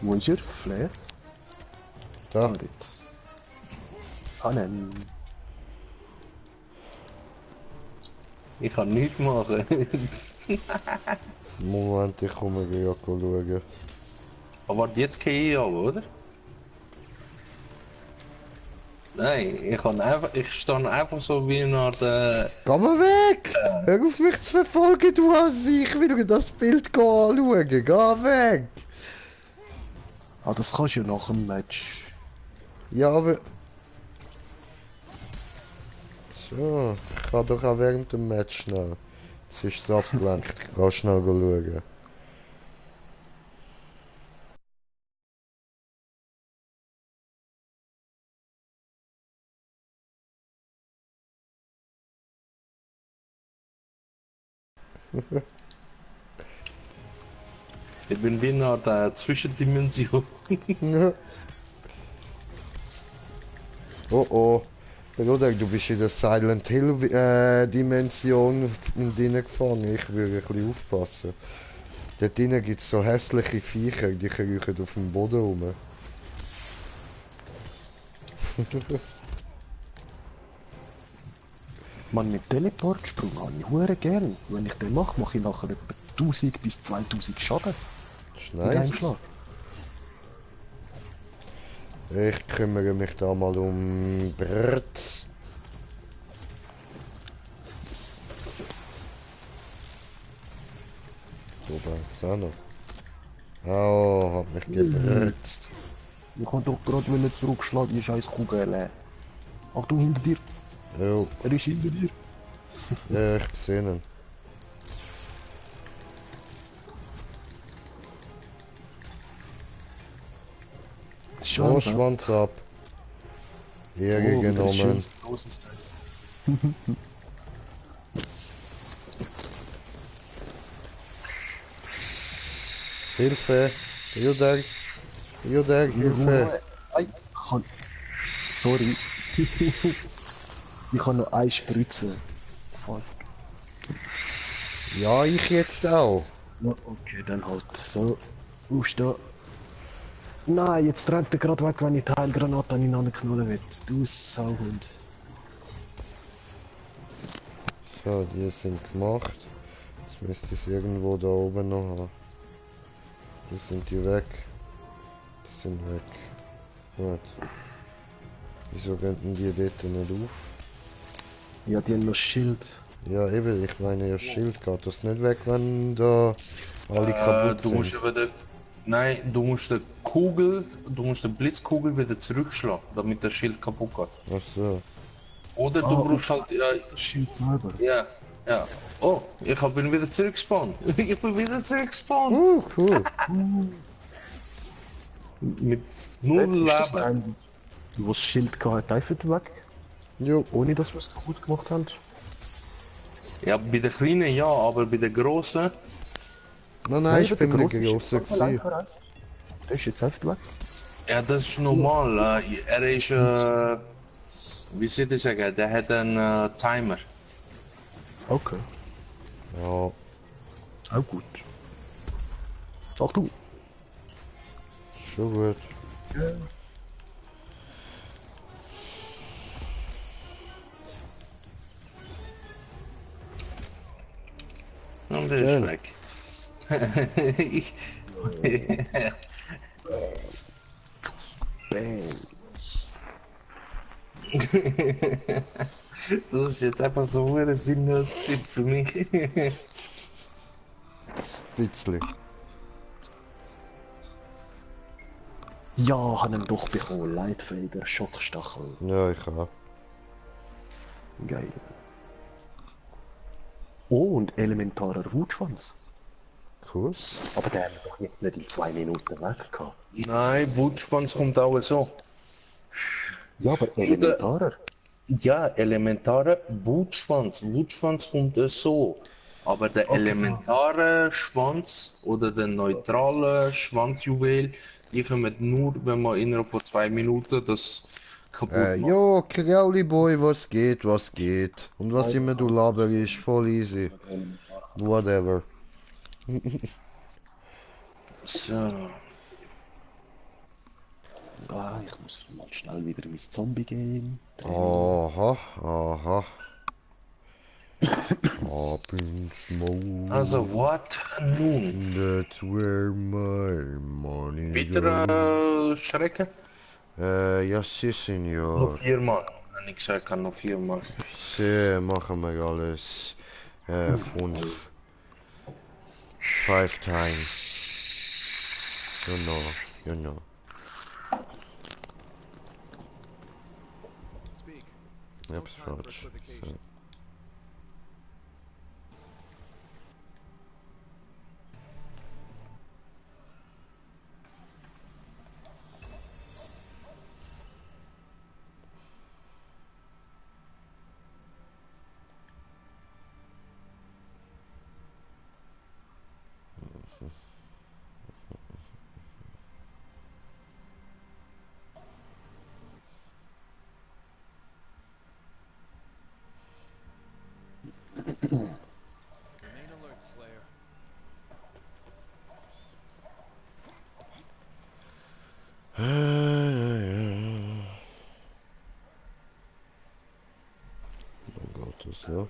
Wo ist er? Flair? Da. Ah, dort. Ah, nein. Ich kann nichts machen. Moment, ich komme gleich schauen. Aber warte, jetzt gehe ich aber, oder? Nein, ich stehe einfach so wie eine Art. Geh mal weg! Hör auf mich zu verfolgen, du hast ich will das Bild anschauen. Geh weg! Ah, das kannst du ja nach dem Match. Ja, aber... So, ich kann doch auch während dem Match schnell. Jetzt ist es abgelenkt, ich kann schnell schauen. Ich bin wie eine Art Zwischendimension. Oh oh. Bruder, du bist in der Silent Hill Dimension drin gefangen. Ich würde ein bisschen aufpassen. Dort drinnen gibt es so hässliche Viecher, die kriechen auf dem Boden rum. Man, mit Teleportsprung habe ich hure gern. Wenn ich den mache, mache ich nachher etwa 1000 bis 2000 Schaden Das ist mit einem nice. Schlag. Ich kümmere mich da mal um Brrrt. So, da ist auch noch. Oh, hat mich gebrrrt. Ich kann doch gerade zurückschlagen, die scheiß Kugel. Achtung, hinter dir. Oh, Er ist hinter dir. ja, ich sehe ihn. Oh, Schade. Schwanz ab. Ehre Oh, wieder ein genommen. schönes großes Teil. Hilfe! Juder! Juder, Hilfe! Ei, kann... Sorry. Ich kann noch eine Spritze. Fuck. Ja, ich jetzt auch. Ja, okay, dann halt. So. Aufstehen. Nein, jetzt rennt er gerade weg, wenn ich die Heilgranate an ihn anknallen will. Du Sauhund. So, die sind gemacht. Jetzt müsste ich es irgendwo da oben noch haben. Die sind die weg. Die sind weg. Gut. Wieso gehen die dort nicht auf? Ja, die haben noch Schild. Ja eben, ich meine ja Schild geht das nicht weg, wenn da alle kaputt Du musst sind. wieder. Nein, du musst die Blitzkugel wieder zurückschlagen, damit das Schild kaputt geht. Ach so. Oder du brauchst halt. Ja, Das Schild selber. ja, ja. Oh, bin wieder zurückgespawnt. Ich bin wieder zurückgespawnt. Cool. Mit null Leben. Wo das Schild gehabt hat, einfach weg. Jo. Ohne dass wir es kaputt gemacht haben. Ja, bei den kleinen ja, aber bei den grossen. Nein, ich bin der nicht grosse grosser Schild allein gewesen. voraus. Der ist jetzt einfach weg. Ja, das ist normal. Er ist. Wie soll ich sagen? Der hat einen Timer. Okay. Ja, Auch gut. Sag du. schon gut. Und der ist Schön. weg. Bang. Das ist jetzt einfach so ein sinnlos Shit für mich. Bisschen. Ja, haben ihn doch bekommen. Leitfähiger Schockstachel. Ja, ich auch. Geil. Oh, und elementarer Wutschwanz. Cool. Aber der hat doch jetzt nicht in 2 Minuten weg gehabt. Nein, Wutschwanz kommt auch so. Ja, aber elementarer. Ja, elementarer Wutschwanz. Wutschwanz kommt so. Aber der elementare Schwanz oder der neutrale Schwanzjuwel, die kommen nur, wenn man innerhalb von 2 Minuten das kaputt macht. Jo, Krauli Boy, was geht, was geht? Und was immer du laberst, voll easy. Whatever. So. Ah, ich muss mal schnell wieder in mein Zombie-Game. Aha, aha. Up in smoke, Also, what nun? that's where my money Wieder goes. Schrecken? Ja, si, Noch Senor. 4 Mal. Wenn ich gesagt habe, noch 4 Mal. Sie machen wir alles. 5. 5 times. You know. Speak. Ja, No bis time for falsch. equivocation. Remain alert, Slayer. Dann geht das so.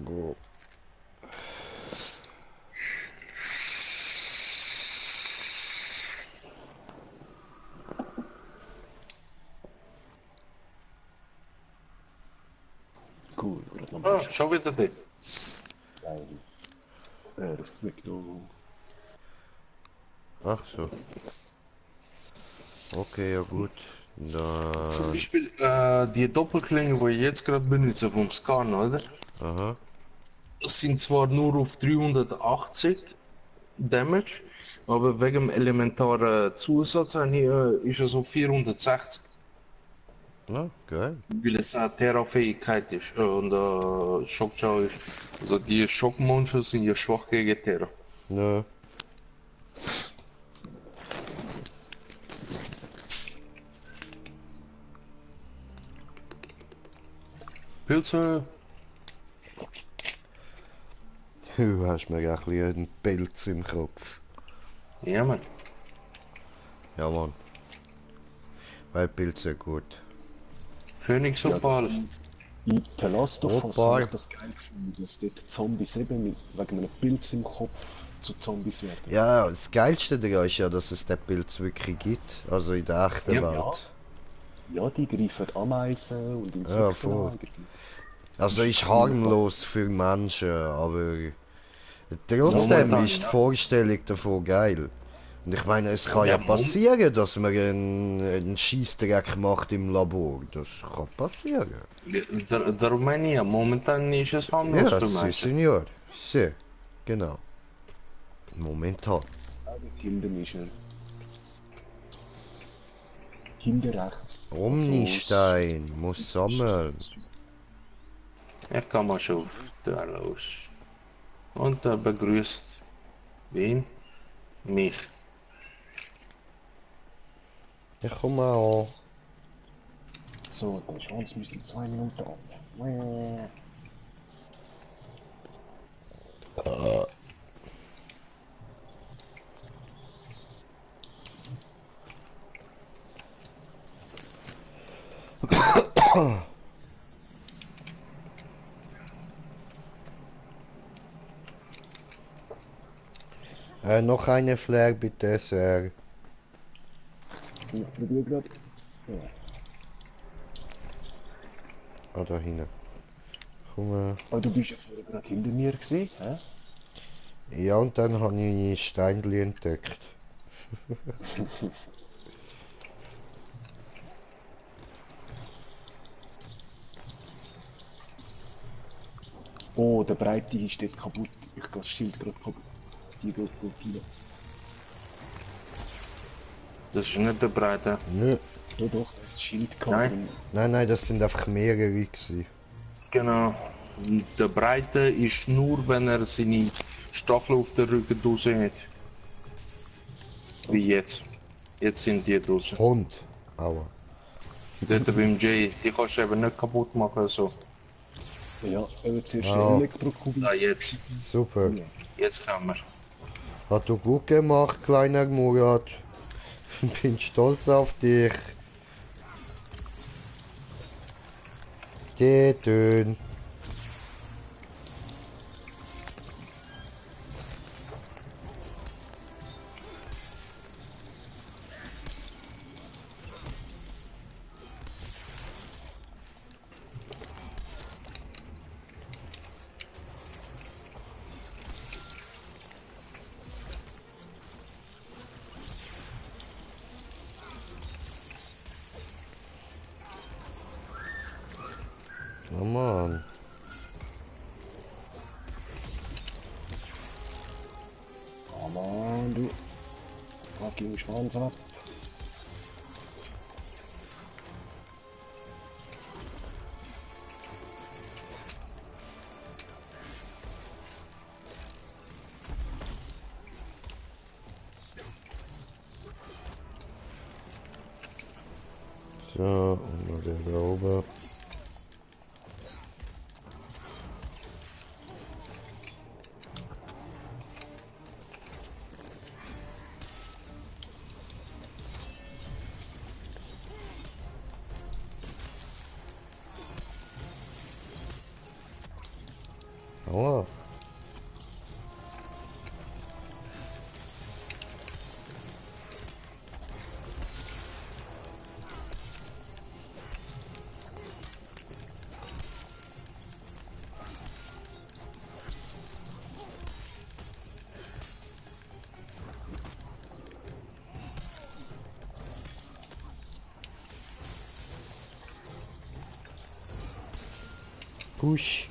Go. Cool, gerade nochmal. Ah, schon wieder das. Perfekto. Ach so. Okay, ja gut. Zum Dann. Beispiel die Doppelklinge, die ich jetzt gerade benutze vom Scan, oder? Aha. Das sind zwar nur auf 380 Damage, aber wegen dem elementaren Zusatz ist es auf 460, Na, geil. weil es eine Terra-Fähigkeit ist und Schockschau ist. Also die Schockmonster sind ja schwach gegen Terra. Nö. Pilze, Du hast mir ein bisschen einen Pilz im Kopf. ja man. Ja, Mann. Weil Pilze gut. Phoenix Ja, Opal. In The Last of Us Opal. habe ich das geil gefunden, dass dort Zombies eben wegen einem Pilz im Kopf zu Zombies werden. Ja, das Geilste daran ist ja, dass es den Pilz wirklich gibt. Also in der echten Ja. Welt. Ja, die greifen Ameisen und Insekten Ja, voll. an eigentlich. Also ist harmlos für Menschen, aber trotzdem Momentan, ist die ja. Vorstellung davon geil. Und ich meine, es kann ja Ja, passieren, dass man einen Scheissdreck macht im Labor. Das kann passieren. Darum meine ich ja, momentan ist es harmlos Ja, für si, Menschen. Senor. Si, genau. Momentan. Auch mit hinten ist er. Hinten rechts. Omnistein muss sammeln. Ich kann mal schon da los. Und er begrüßt wen? Mich. Ich komme auch. So, der Chance müsste in 2 Minuten ab. Noch eine Flair bitte, Sir. Ja, bei dir gerade? Ja. Ah, da hinten. Komm. Aber du bist ja vorher gerade hinter mir gewesen, hä? Ja, und dann habe ich Steinli entdeckt. Oh, der Breite ist dort kaputt. Ich gehe das Schild gerade kaputt. Die geht gut rein. Das ist nicht der Breite. Nö. Doch, doch, da ist das Schild kaputt. Nein. Nein, das sind einfach mehrere gewesen. Genau. Und der Breite ist nur, wenn er seine Stachel auf der Rücken draußen hat. Wie jetzt. Jetzt sind die draußen. Hund. Aua. Dort beim Jay, die kannst du eben nicht kaputt machen. So. Ja, eben zuerst Ja. die Elektrokugel. Da jetzt. Super. Jetzt kann man. Hat du gut gemacht, kleiner Murat. Bin stolz auf dich. Tön. Oh Mann. Come on, du. Fucking Schwanz ab. So, und noch der da oben. Aua. Push.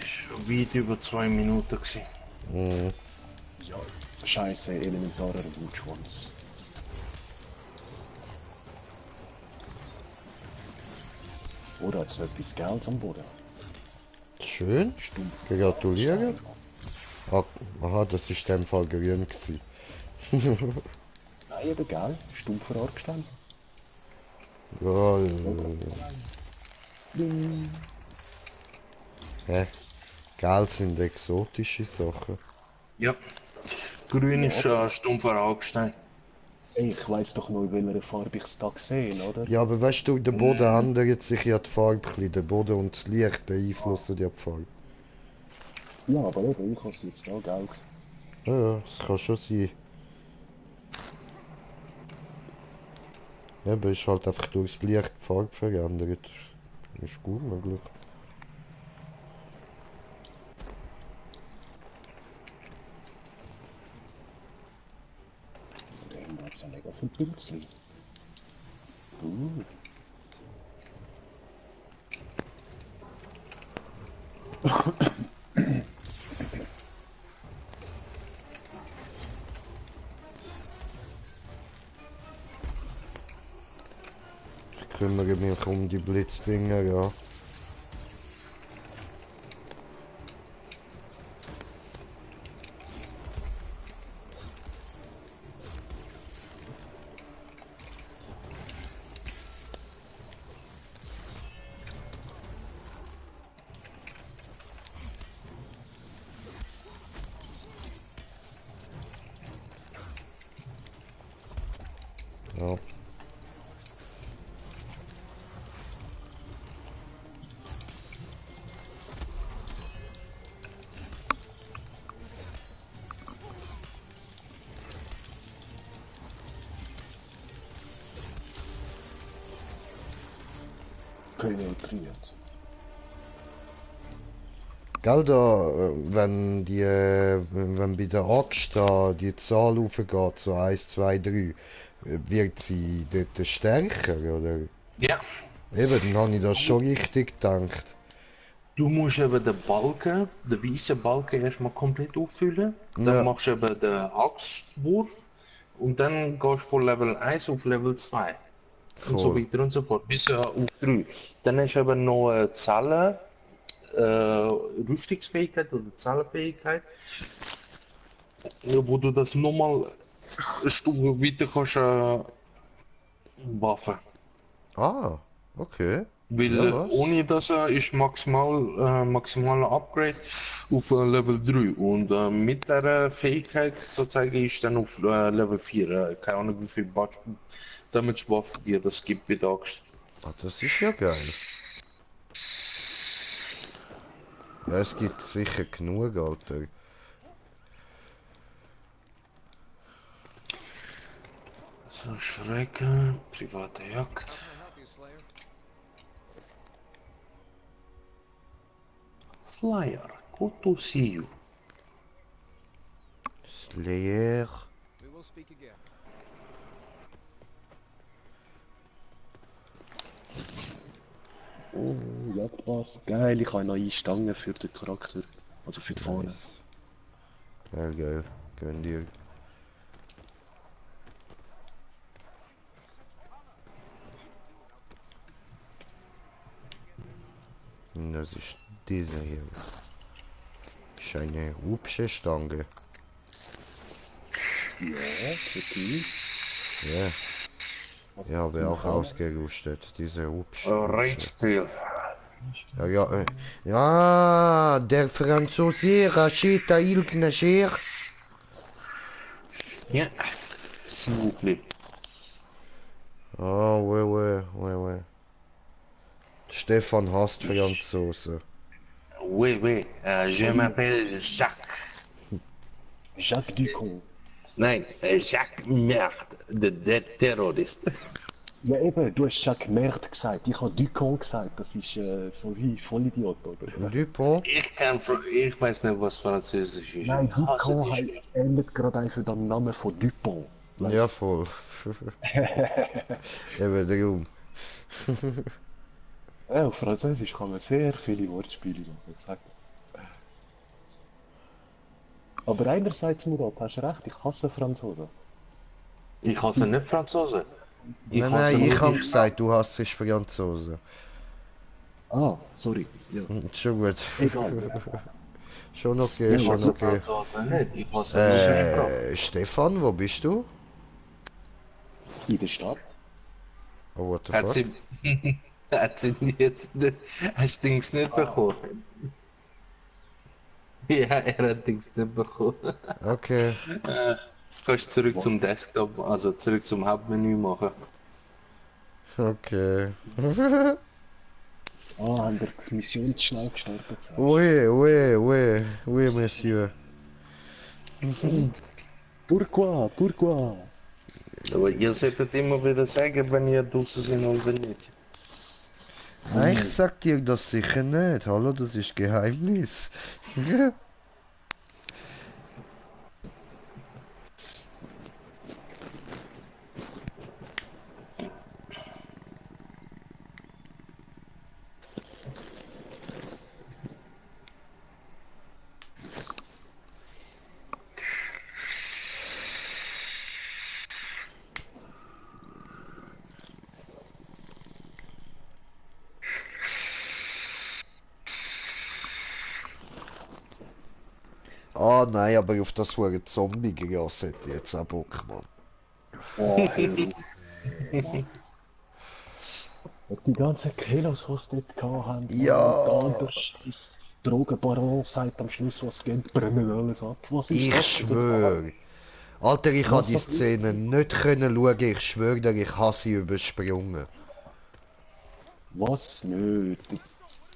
Schon weit über 2 Minuten gewesen. Mhm. Ja, scheiße, elementarer Wutschwanz. Oder hat es etwas Geld am Boden? Schön. Stumpf. Gratulieren. Ah, aha, das ist in dem Fall grün gewesen. Nein, eben geil. Stumpfer Argstein. Ja, hä? Geld sind exotische Sachen. Ja. Grün ist stumpfer Augstein. Ey, ich weiss doch noch, in welcher Farbe ich es da gesehen, oder? Ja, aber weißt du, der Boden ändert sich ja die Farbe ein bisschen. Der Boden und das Licht beeinflussen ja die Farbe. Ja, aber eben, ich habe es jetzt da geil gesehen. Ja, ja, das kann schon sein. Eben, ist halt einfach durchs Licht die Farbe verändert. Ist gut möglich. Da haben wir jetzt ja mega viel Pilzli. Ich kümmere mich um die Blitzdinger, ja. Ja. Penetriert. Gell, da, wenn bei der Axt da die Zahl aufgeht, so 1, 2, 3, wird sie dort stärker, oder? Ja. Eben, dann habe ich das schon richtig gedacht. Du musst eben den Balken, den weißen Balken erstmal komplett auffüllen. Dann Ja. machst du eben den Axtwurf. Und dann gehst du von Level 1 auf Level 2. Und so Voll. weiter und so fort, bis auf 3. Dann hast du eben noch eine Zellen, Rüstungsfähigkeit oder Zellenfähigkeit, wo du das nochmal eine Stufe weiter kannst buffen. Ah, okay. Weil Ja, was? ohne das ist maximaler Upgrade auf Level 3 und mit der Fähigkeit sozusagen ist dann auf Level 4. Keine Ahnung wie viel Damage Buff dir das gibt bei der Axt. Ah, das ist ja geil. Ja, es gibt sicher genug, Alter. So, Schrecken, private Jagd. How may I help you, Slayer? Slayer, good to see you. Slayer. We will speak again. Oh, Jagdpass. Geil, ich habe neue Stangen für den Charakter. Also für die Fahne. Ja, geil. Gönn dir. Das ist dieser hier. Ist eine hübsche Stange. Ja, okay. Ja. Ja, aber auch ausgerüstet. Diese hübsche. Raidspiel. Ja, ja, ja, der Franzose Racheta Il Nasher. Ja, s'il vous plaît. Ah, ouais. Stefan hasst Franzosen. Oui, je m'appelle Jacques. Jacques Ducon. Nein, Jacques Merde, der Terrorist. Ja eben, du hast Jacques Merde gesagt. Ich habe Ducon gesagt. Das ist so wie Vollidiot, oder? Dupont? Ich weiß nicht, was Französisch ist. Nein, Ich hasse Ducon die Sprache. ähnelt gerade einfach den Namen von Dupont. Ja, voll. Eben darum. Ja, auf Französisch kann man sehr viele Wortspiele machen, ich sag dir. Aber einerseits, Murat, hast recht, ich hasse Franzosen. Ich hasse nicht Franzosen. Nein, nur ich hab die gesagt, du hasst Franzosen. Ah, sorry. Ja. Schon gut. Egal. Schon okay, Ja, Ich schon hasse okay. Franzosen nicht. Ich hasse nur die Sprache. Stefan, wo bist du? In der Stadt. Oh, what the Hat fuck? sie, hat sie jetzt, hast du Dings nicht bekommen? Ja, er hat Dings nicht bekommen. Okay. Kannst zurück zum Desktop, also zurück zum Hauptmenü machen. Okay. Ah, haben wir die Mission zu schnell gestartet? Oui, monsieur. Pourquoi? Aber ihr solltet immer wieder sagen, wenn ihr draußen sind oder nicht. Nein, ich sag dir das sicher nicht. Hallo, das ist Geheimnis. Ah nein, aber auf das war ein Zombie-Gras hätte ich jetzt auch Bock, Mann. Oh, die ganzen Kilos, die sie dort gehabt haben. Ja. Und der andere Scheiß Drogenbaron sagt am Schluss, was geht, brennen alles ab. Was ist Ich das? schwöre. Alter, ich habe Was die das Szene nicht können schauen. Ich schwöre dir, ich habe sie übersprungen. Was? Nö.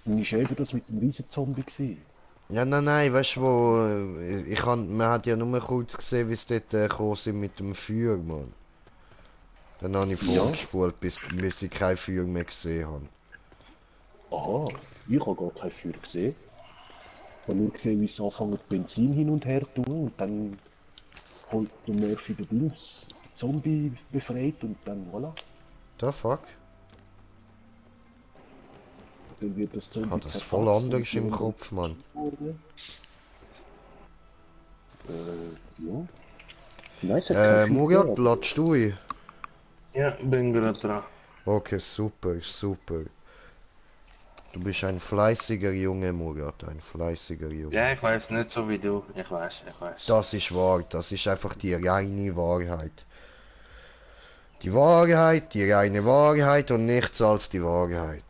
Dann ist eben das mit dem Riesenzombie gewesen. Ja, nein, weißt du wo, man hat ja nur kurz gesehen, wie sie dort gekommen sind mit dem Feuer, Mann. Dann habe ich Ja. vorgespult, bis ich kein Feuer mehr gesehen habe. Aha, ich habe gar kein Feuer gesehen. Ich habe nur gesehen, wie sie anfangen Benzin hin und her zu tun und dann holt der Murphy den Dings, den Zombie befreit und dann voilà. The fuck? Dann wird das Zombie Ich habe das zerfetzt voll und anders im dann- Kopf, Mann. Ja. Nein, es hat kein Feuer Murat, gegeben. latschst du ein? Ja, bin gerade dran. Okay, super. Du bist ein fleißiger Junge, Murat, ein fleißiger Junge. Ja, ich weiß nicht so wie du. Ich weiß. Das ist wahr, das ist einfach die reine Wahrheit. Die Wahrheit, die reine Wahrheit und nichts als die Wahrheit.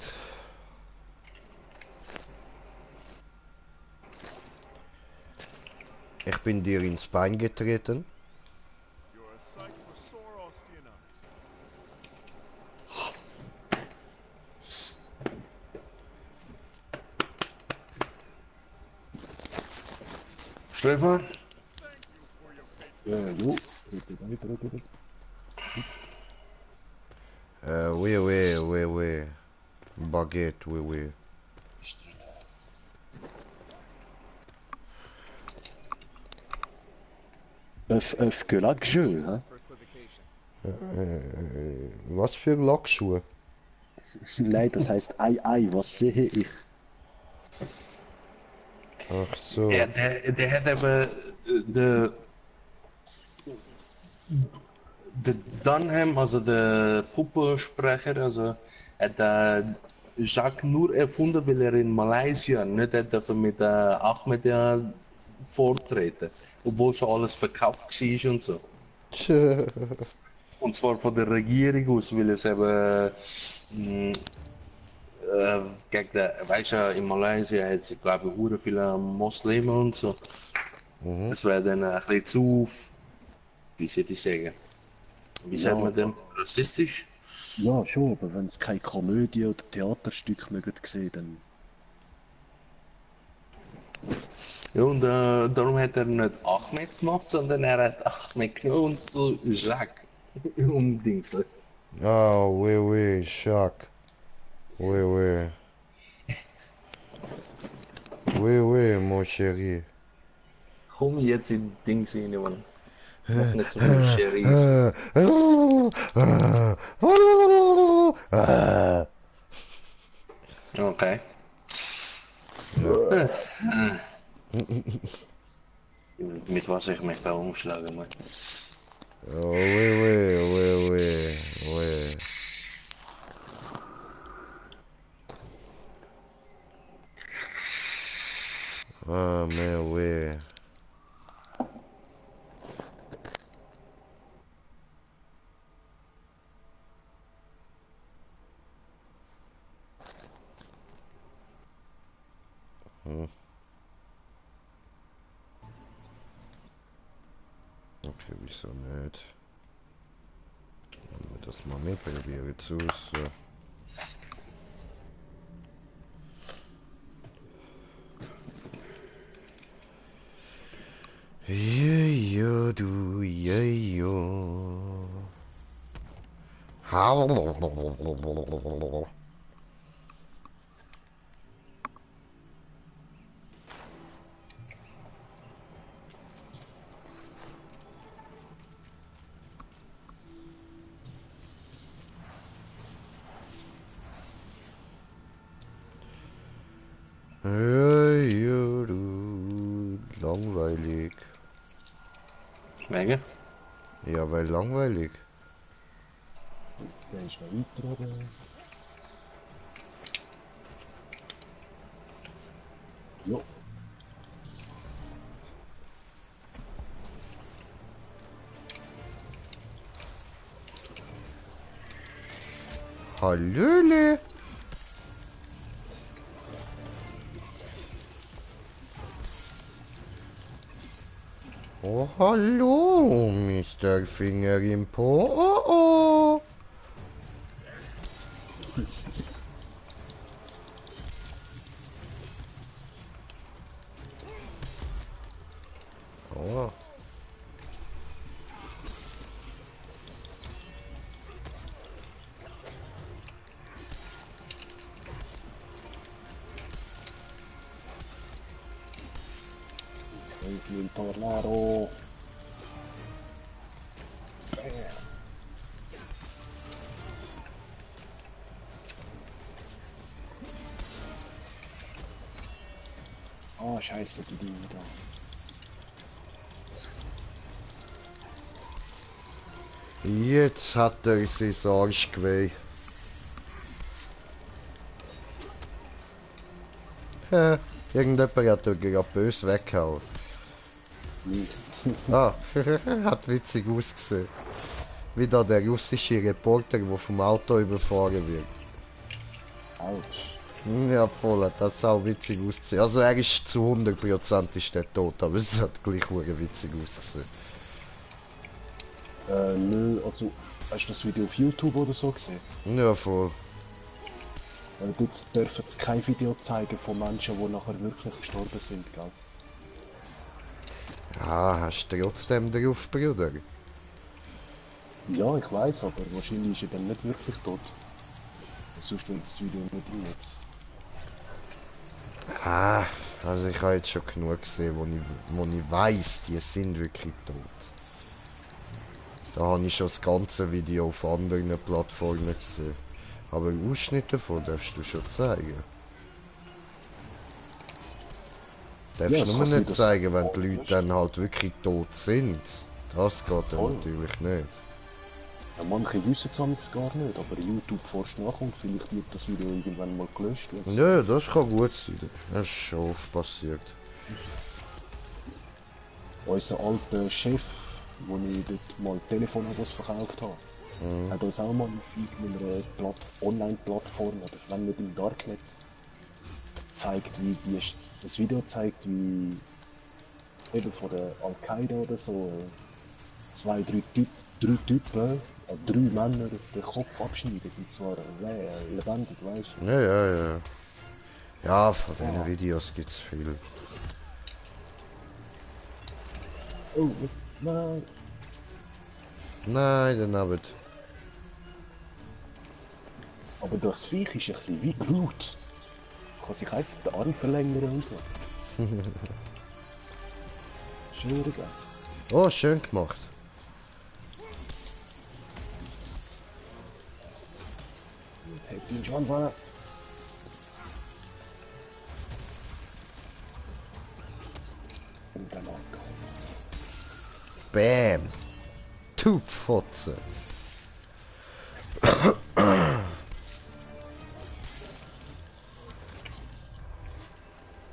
Ich bin dir ins Bein getreten. You're a sight for sore Austrian eyes. Stefan? Jo, bitte. Oui. Baguette, oui. Œuf que là que jeu, hein? For equivocation. Was für Lackschuhe? Nein, das heißt Ei, was sehe ich? Ach so. Ja, der hat aber de Dunham, also der Puppensprecher, also hat Jacques nur erfunden, weil er in Malaysia nicht hat dürfen mit Ahmed vortreten, obwohl schon alles verkauft war und so. Und zwar von der Regierung aus, weil es eben Kijk, weißt du, in Malaysia hat es, glaube ich, hure viele Muslime und so. Das wäre dann ein bisschen zu, wie soll ich sagen, wie sagt man dem, rassistisch? Ja, schon, aber wenn es keine Komödie oder Theaterstück mögen sehen, dann... Ja, und darum hat er nicht Ahmed gemacht, sondern er hat Ahmed genommen und so Jacques umdingselt. Ah, oui, oui, Jacques. Oui, oui. Oui, oui, mon chéri. Komm jetzt in Dings rein, Mann. Mach nicht so viel Sherry. Okay. Mit was ich mich da umschlagen, Mann. Oh, oui, oui, oui, oui, oui. Ah, mais oui. Okay, wieso nicht? Wenn wir das mal nicht probieren zu. So. Ja, du, ja. Ja, du, langweilig. Wegen? Ja, weil langweilig. Der ist noch weiter, oder? Ja. Hallöle. Oh, hallo, Mr. Finger im Po. Oh, oh. Oh. Ich will Tornado. Oh, scheiße, die Dinge da. Jetzt hat er sein Arschgeweih. Irgendjemand hat er gerade böse weggehauen. Ah, hat witzig ausgesehen. Wie da der russische Reporter, der vom Auto überfahren wird. Autsch. Ja, voll, das hat auch witzig ausgesehen. Also er ist zu 100% ist der tot, aber es hat gleich verdammt witzig ausgesehen. Nö, also, hast du das Video auf YouTube oder so gesehen? Ja, voll. Dort dürfen sie kein Video zeigen von Menschen, die nachher wirklich gestorben sind, gell? Ja, hast du trotzdem drauf, Bruder? Ja, ich weiß, aber wahrscheinlich ist er dann nicht wirklich tot. Sonst wäre das Video nicht im Netz. Ah, also ich habe jetzt schon genug gesehen, wo ich weiss, die sind wirklich tot. Da habe ich schon das ganze Video auf anderen Plattformen gesehen. Aber Ausschnitte davon darfst du schon zeigen. Darfst Ja, du es nur kann sein, nicht dass- zeigen, wenn die Leute dann halt wirklich tot sind. Das geht dann Voll. natürlich nicht. Ja, manche wissen es amigs gar nicht, aber YouTube forscht nach und vielleicht wird das Video irgendwann mal gelöscht. weil's- Ja, das kann gut sein. Das ist schon oft passiert. Unser alter Chef, wo ich dort mal Telefonabos verkauft habe, Hat uns auch mal ein Feed mit einer Online-Plattform, oder wenn nicht im Darknet, zeigt, das Video zeigt, wie eben von der Al-Qaida oder so, drei Typen, drei Männer den Kopf abschneiden, und zwar lebendig, weißt du? Ja, ja, ja. Ja, von diesen Videos gibt's viel. Oh, nein. Nein, dann aber. Aber das Viech ist ein bisschen wie Groot. Kann sich einfach den Arm verlängern und so. Schön, gell? Oh, schön gemacht. Hebt ihn schon mal. Und dann abgehauen. Bam. Du Fotze.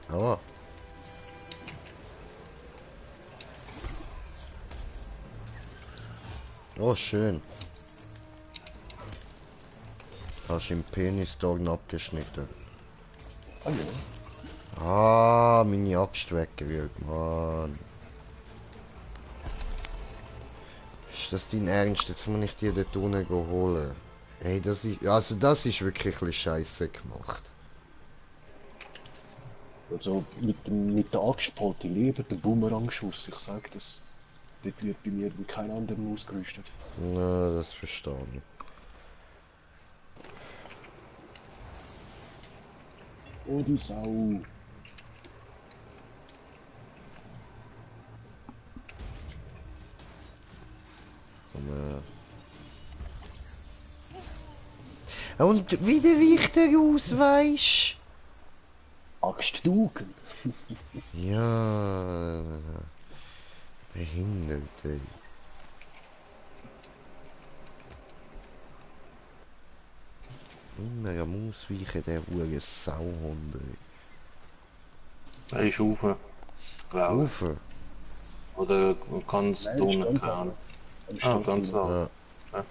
Aber. Oh, schön. Hast im Penis da abgeschnitten. Ah ja. Ah, meine Axt weggerührt, Mann. Ist das dein Ernst? Jetzt muss ich dir dort unten holen. Hey, das ist wirklich ein bisschen scheiße gemacht. Also mit der Axt halte ich lieber den Boomerang-Schuss. Ich sag das. Dort wird bei mir mit kein anderem ausgerüstet. Na, das verstehe ich. Oh, du Sau. Und wie der Wächter ausweisst? Axt duken. Ja, behindert, ey. Immer am Ausweichen, der hure Sauhund, ey. Er ist rauf. Glaube ich. Rufen? Oder ganz Nein, unten, stand keine da. Ahnung. Am Ah, Stand ganz drüben. da. Ja.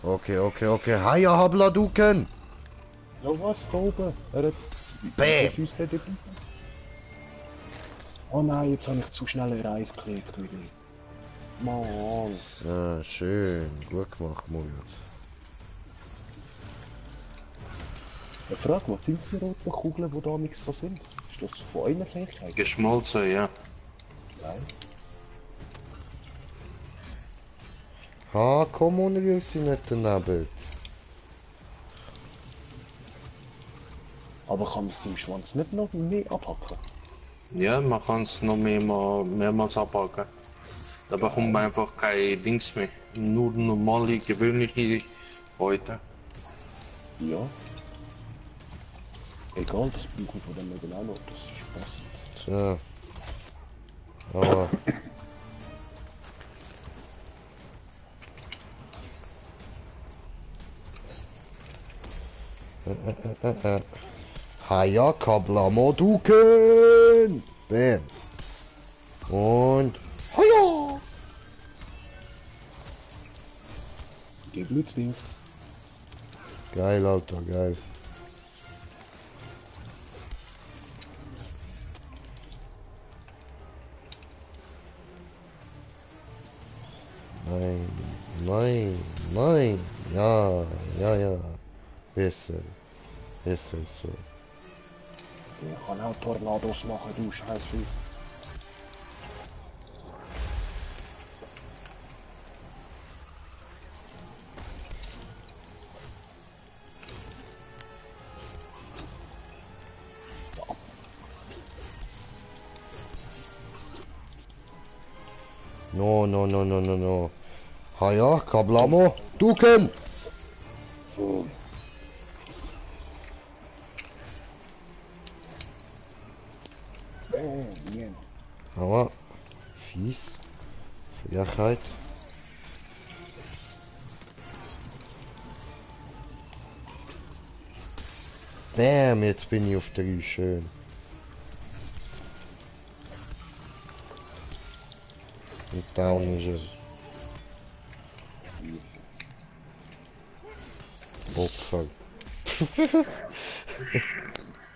Okay. Haja, habla duken! Ja, was da oben? Er hat... Bäm! Der Füße hat er gegeben. Oh nein, jetzt habe ich zu schnell ein Reis geklickt wieder. Mann. Ja, schön. Gut gemacht, Murat. Ich frage, was sind die roten Kugeln, die da nichts so sind? Ist das von einer Fähigkeit? Geschmolzen, ja. Nein. Ha, komm, ohne wir sind nicht daneben. Aber kann man seinem Schwanz nicht noch mehr abhacken? Ja, man kann es noch mehrmals abhaken. Da bekommt man einfach kein Dings mehr. Nur normale, gewöhnliche Beute. Ja. Egal, das brauchen von dem Möbel auch noch, das ist passend. Tja. Aber. Haja, Kablamo, duken! Bam. Und. Haja! Die Blutdings. Geil, Alter, geil. Nein. Ja. Besser so. Ich kann auch Tornados machen, du Scheiße. No. Haja, Kablamo, duken! Yeah. Aber. Fies. Frechheit. Bam, jetzt bin ich auf 3, schön. Und down ist er. Opfer.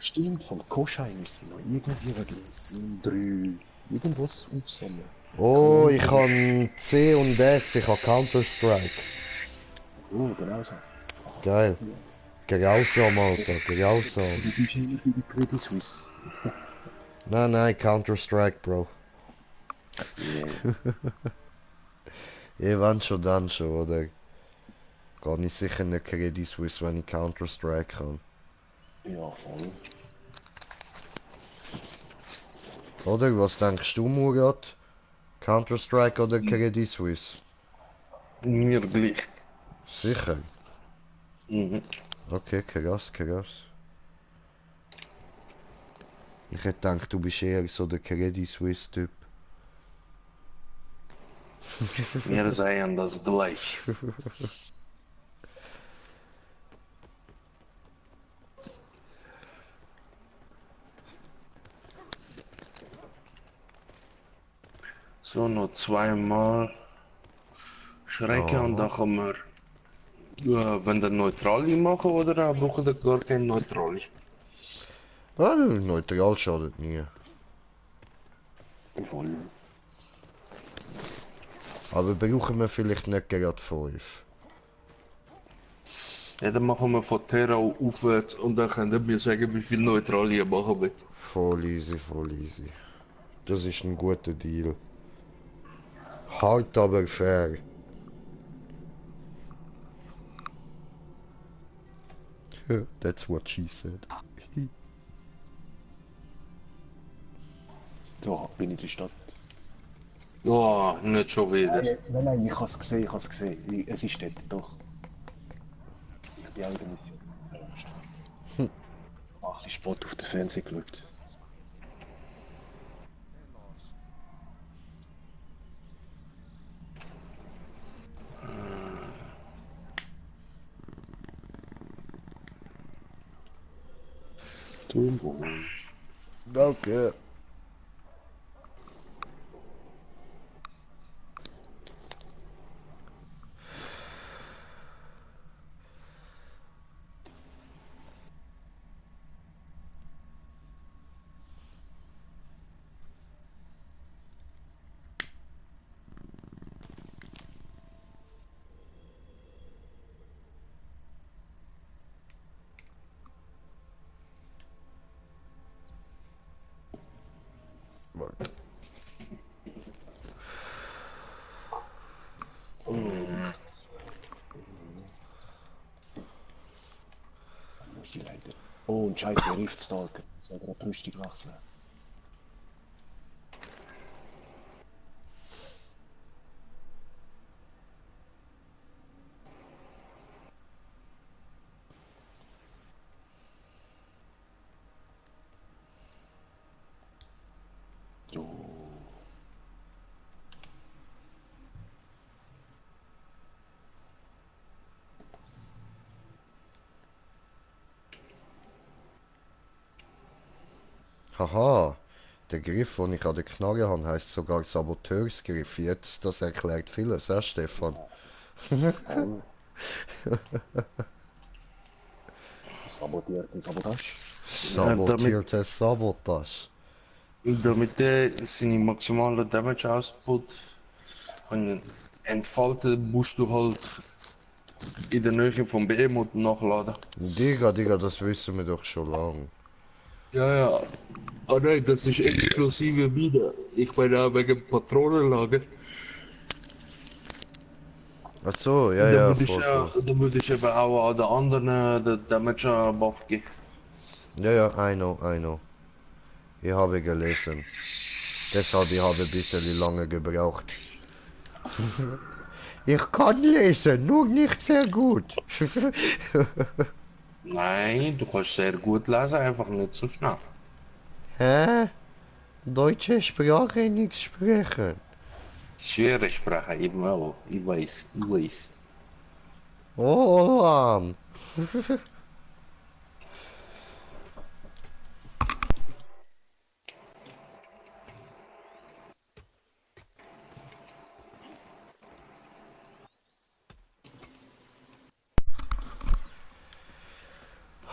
Stimmt, vom Koschei müssen noch irgendwie gelesen. 3. Irgendwas aufsammeln. Oh, ich kann C und S, ich habe Counter-Strike. Oh, genau so. Geil. Grausam, Alter, grausam. Du bist immer bei der Credit Suisse. Nein, Counter-Strike, Bro. Yeah. Wenn schon, dann schon, oder? Gehe ich sicher nicht Credit Suisse, wenn ich Counter-Strike kann. Ja, voll. Oder, was denkst du, Murat? Counter-Strike oder Credit Suisse? Mir gleich. Sicher? Mhm. Okay, krass. Ich hätte gedacht, du bist eher so der Credit Suisse-Typ. Wir seien das gleich. So, noch zweimal schrecken und dann können wir, wenn der Neutrali machen oder brauchen wir gar kein Neutrali. Ah, neutral schadet nie. Voll. Aber brauchen wir vielleicht nicht gerade 5. Ja, dann machen wir von Terra aufwärts und dann können wir sagen, wie viel Neutrali ihr machen wird. Voll easy. Das ist ein guter Deal. Hart, aber fair. That's what she said. Da bin ich in der Stadt. Oh, nicht schon wieder. Nein, ich hab's gesehen. Es ist dort, doch. Ich bin auch in der Mission. Ach, ein bisschen Sport auf den Fernseher geschaut. Turbo. Okay. Warte. Muss ich leider. Oh, und scheiße, Riftstalker. So gerade Rüstung wechseln. Jo. Haha. Der Griff, den ich an der Knarre habe, heisst sogar Saboteursgriff. Jetzt, das erklärt vieles, Stefan? Sabotierten Sabotage. Sabotierte Sabotage. Damit der seine maximale Damage Output kann entfalten, musst du halt in der Nähe vom Behemoth nachladen. Digga, das wissen wir doch schon lang. Ja. Ah nein, das ist explosive Mine. Ich meine auch wegen Patronenlager. Ach so, Dann ja, würde ich, voll. dann würde ich eben auch an den anderen den Damage Buff geben. Ja, I know. Ich habe gelesen. Deshalb ich habe ein bisschen lange gebraucht. Ich kann lesen, nur nicht sehr gut. Nein, du kannst sehr gut lesen, einfach nicht so schnell. Hä? Deutsche Sprache nicht sprechen. Schwere Sprache, eben auch. Ich weiß. Oh, Mann.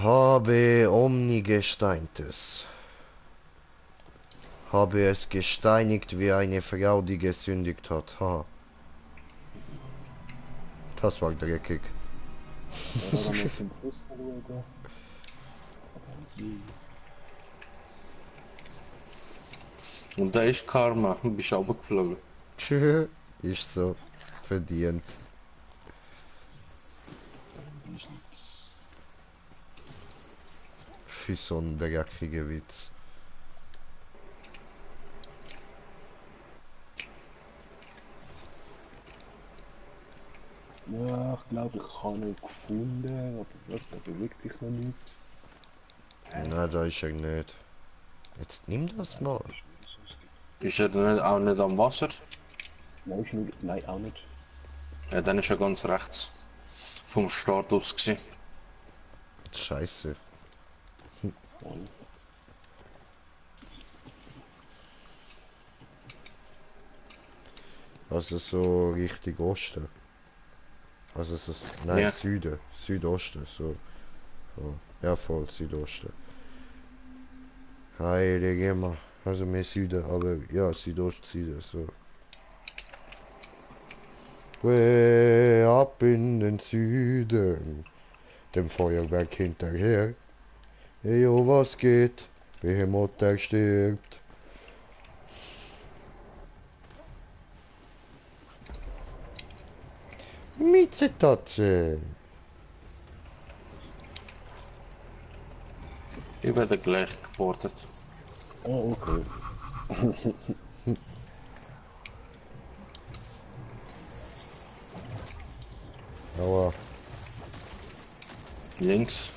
Habe Omnigesteintes. Habe es gesteinigt wie eine Frau, die gesündigt hat. Ha. Das war dreckig. Ja, dann muss zum Fuß schauen. Also, sie. Und da ist Karma. Du bist runtergeflogen. Ist so. Verdient. Für so einen dreckigen Witz. Ja, ich glaube, ich habe ihn gefunden, aber da bewegt sich noch nicht. Nein, da ist er nicht. Jetzt nimm das mal. Ist er nicht, auch nicht am Wasser? Nein, ist nicht, nein, auch nicht. Ja, dann ist er ganz rechts. Vom Start aus gewesen. Scheiße. Voll. Also so Richtung Osten. Also so, nein, Ja. Süden. Südosten, so. So. Ja, voll Südosten. Heilige immer. Also mehr Süden, aber ja, Südost, Süden, so. Way ab in den Süden. Dem Feuerwerk hinterher. Ejo, was geht? Behemoth, der stirbt. Mietzetatze. Ich werde gleich geportet. Oh, okay. Aua. Links.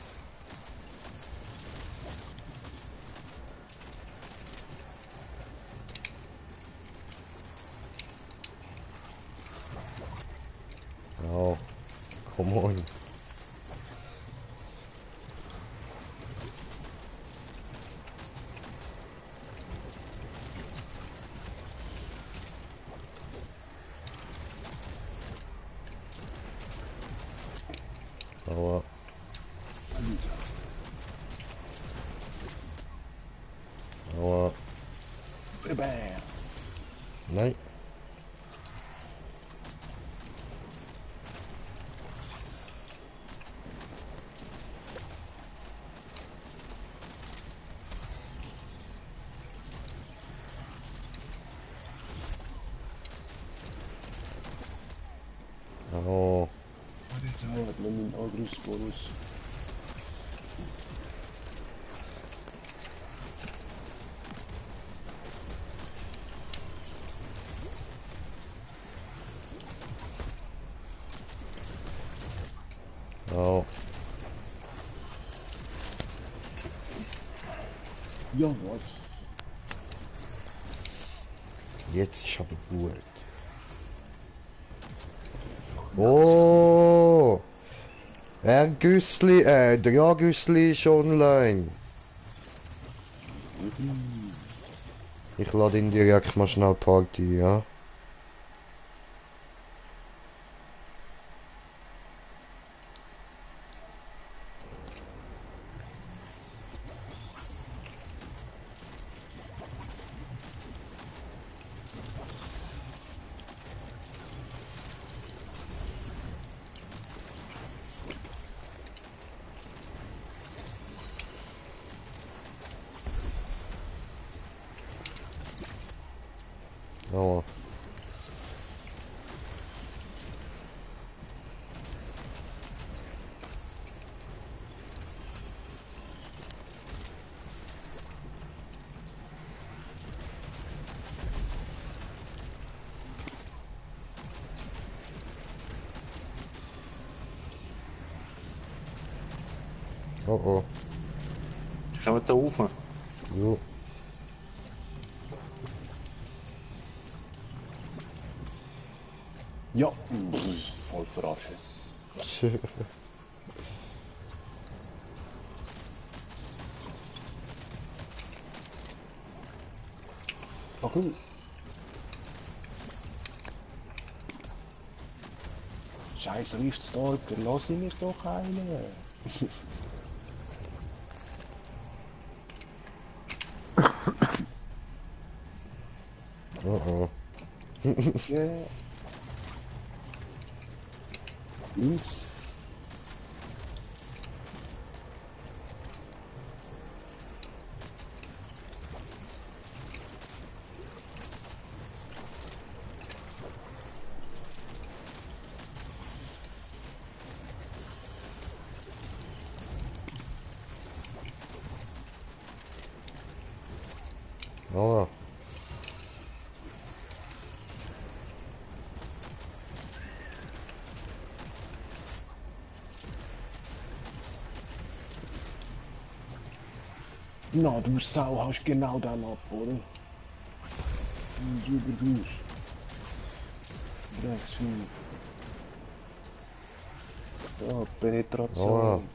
Au. Come on. Aua. Aua. Bam. Nein. Oh, Ja, hat man einen Angriffsbonus. oh. Ja, was? Jetzt ist aber gut. Oh! Güssli, der Güssli ist online. Ich lade ihn direkt mal schnell Party, ja? Oh. Oh oh. Gaan we te oefen? Jo. Ja, voll verarschen. Okay. Scheiß Rift Stalker, lass ihn mich doch einen. Yeah. Links. Oh. Na, du Sau, hast genau den ab, oder? Super durch. Drecksvieh. Ja, Penetration.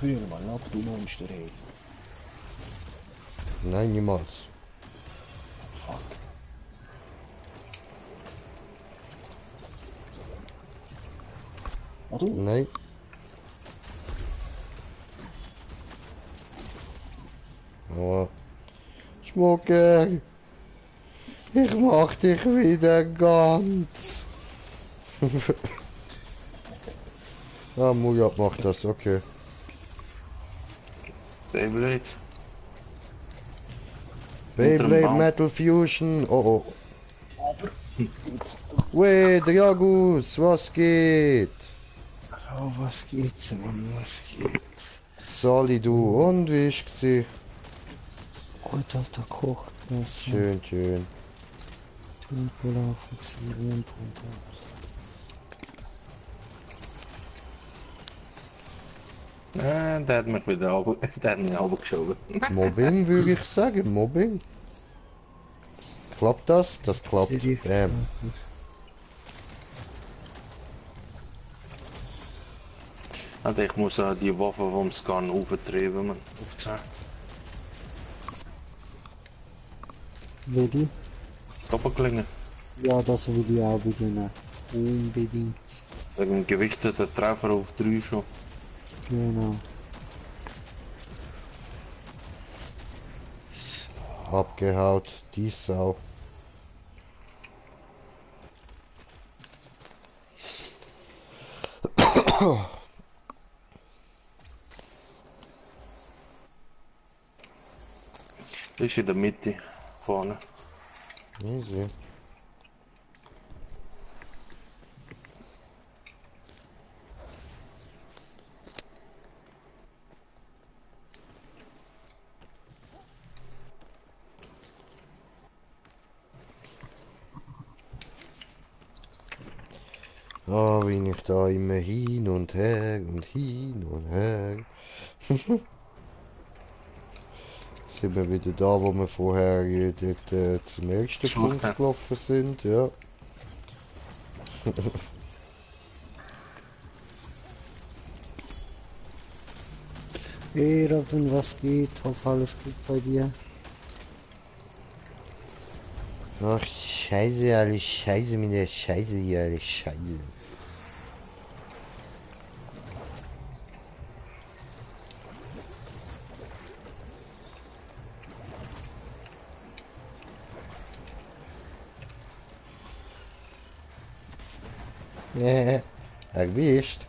Hör mal ab, du Monster, ey. Nein, niemals. Fuck. Ah, du? Nein. Oh. Schmucker. Ich mach dich wieder ganz. Ah, Mujab macht das, okay. Beyblade. Beyblade Baum. Metal Fusion. Oh oh. Weh, Dragus, was geht? So, was geht's, Mann, was geht's? Sali, du, und wie ist gsi? Gut, Alter, kocht, was? Schön, schön. Tempola, Flexibilieren, Tempo. Der hat mich wieder der hat mich abgeschoben. Mobbing würde ich sagen, Mobbing. Klappt das? Das klappt. Serif, Bam. Also ich muss die Waffe vom Scan auftreiben, man. Auf 10. Will Doppelklingen. Ja, das will ich auch beginnen. Unbedingt. Wegen gewichteter Treffer auf 3 schon. Genau. Abgehaut, die Sau. Ist in der Mitte. Vorne. Easy. Ah, wie ich da immer hin und her und hin und her. Sind wir wieder da, wo wir vorher dort, zum ersten Schlucht, Punkt gelaufen sind, ja. Hey Robin, was geht? Hoffe alles gut bei dir. Ach, scheiße, alles scheiße mit der Scheiße hier, alles scheiße. Erwischt.